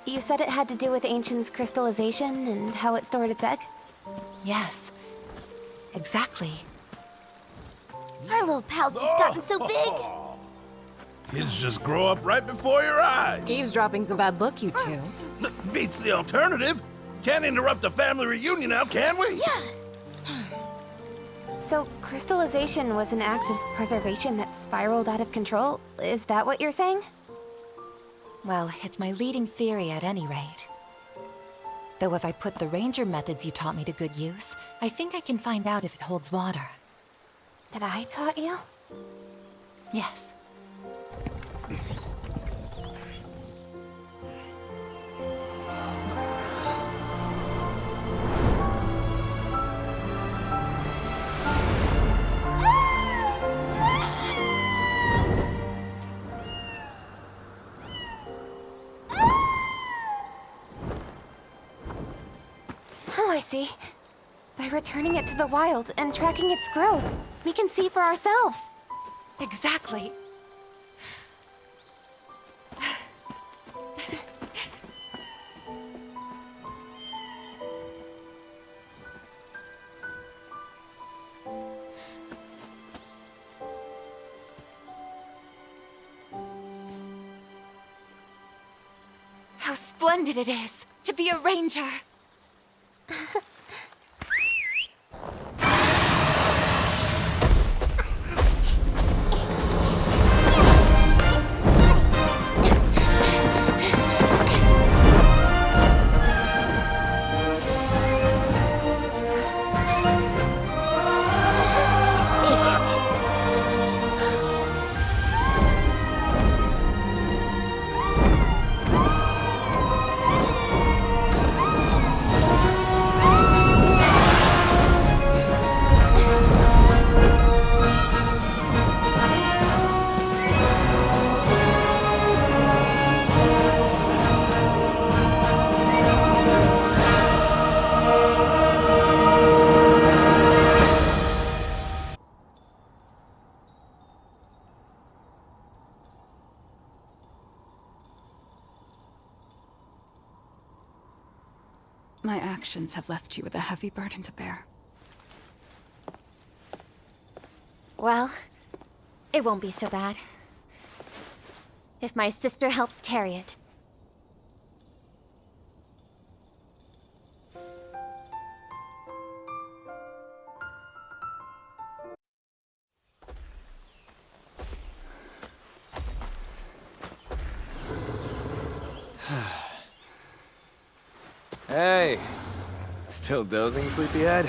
Speaker 21: You said it had to do with Ancient's crystallization and how it stored its egg?
Speaker 15: Yes. Exactly.
Speaker 8: Our little pal's just gotten so big.
Speaker 10: Kids just grow up right before your eyes.
Speaker 1: Eavesdropping's a bad look, you two.
Speaker 10: Beats the alternative. Can't interrupt a family reunion now, can we?
Speaker 8: Yeah.
Speaker 21: So, crystallization was an act of preservation that spiraled out of control? Is that what you're saying?
Speaker 15: Well, it's my leading theory at any rate. Though if I put the ranger methods you taught me to good use, I think I can find out if it holds water.
Speaker 21: That I taught you?
Speaker 15: Yes.
Speaker 21: Oh, I see. By returning it to the wild and tracking its growth, we can see for ourselves.
Speaker 15: Exactly. How splendid it is to be a ranger!
Speaker 5: My actions have left you with a heavy burden to bear.
Speaker 3: Well, it won't be so bad. If my sister helps carry it.
Speaker 4: Hey! Still dozing, sleepyhead?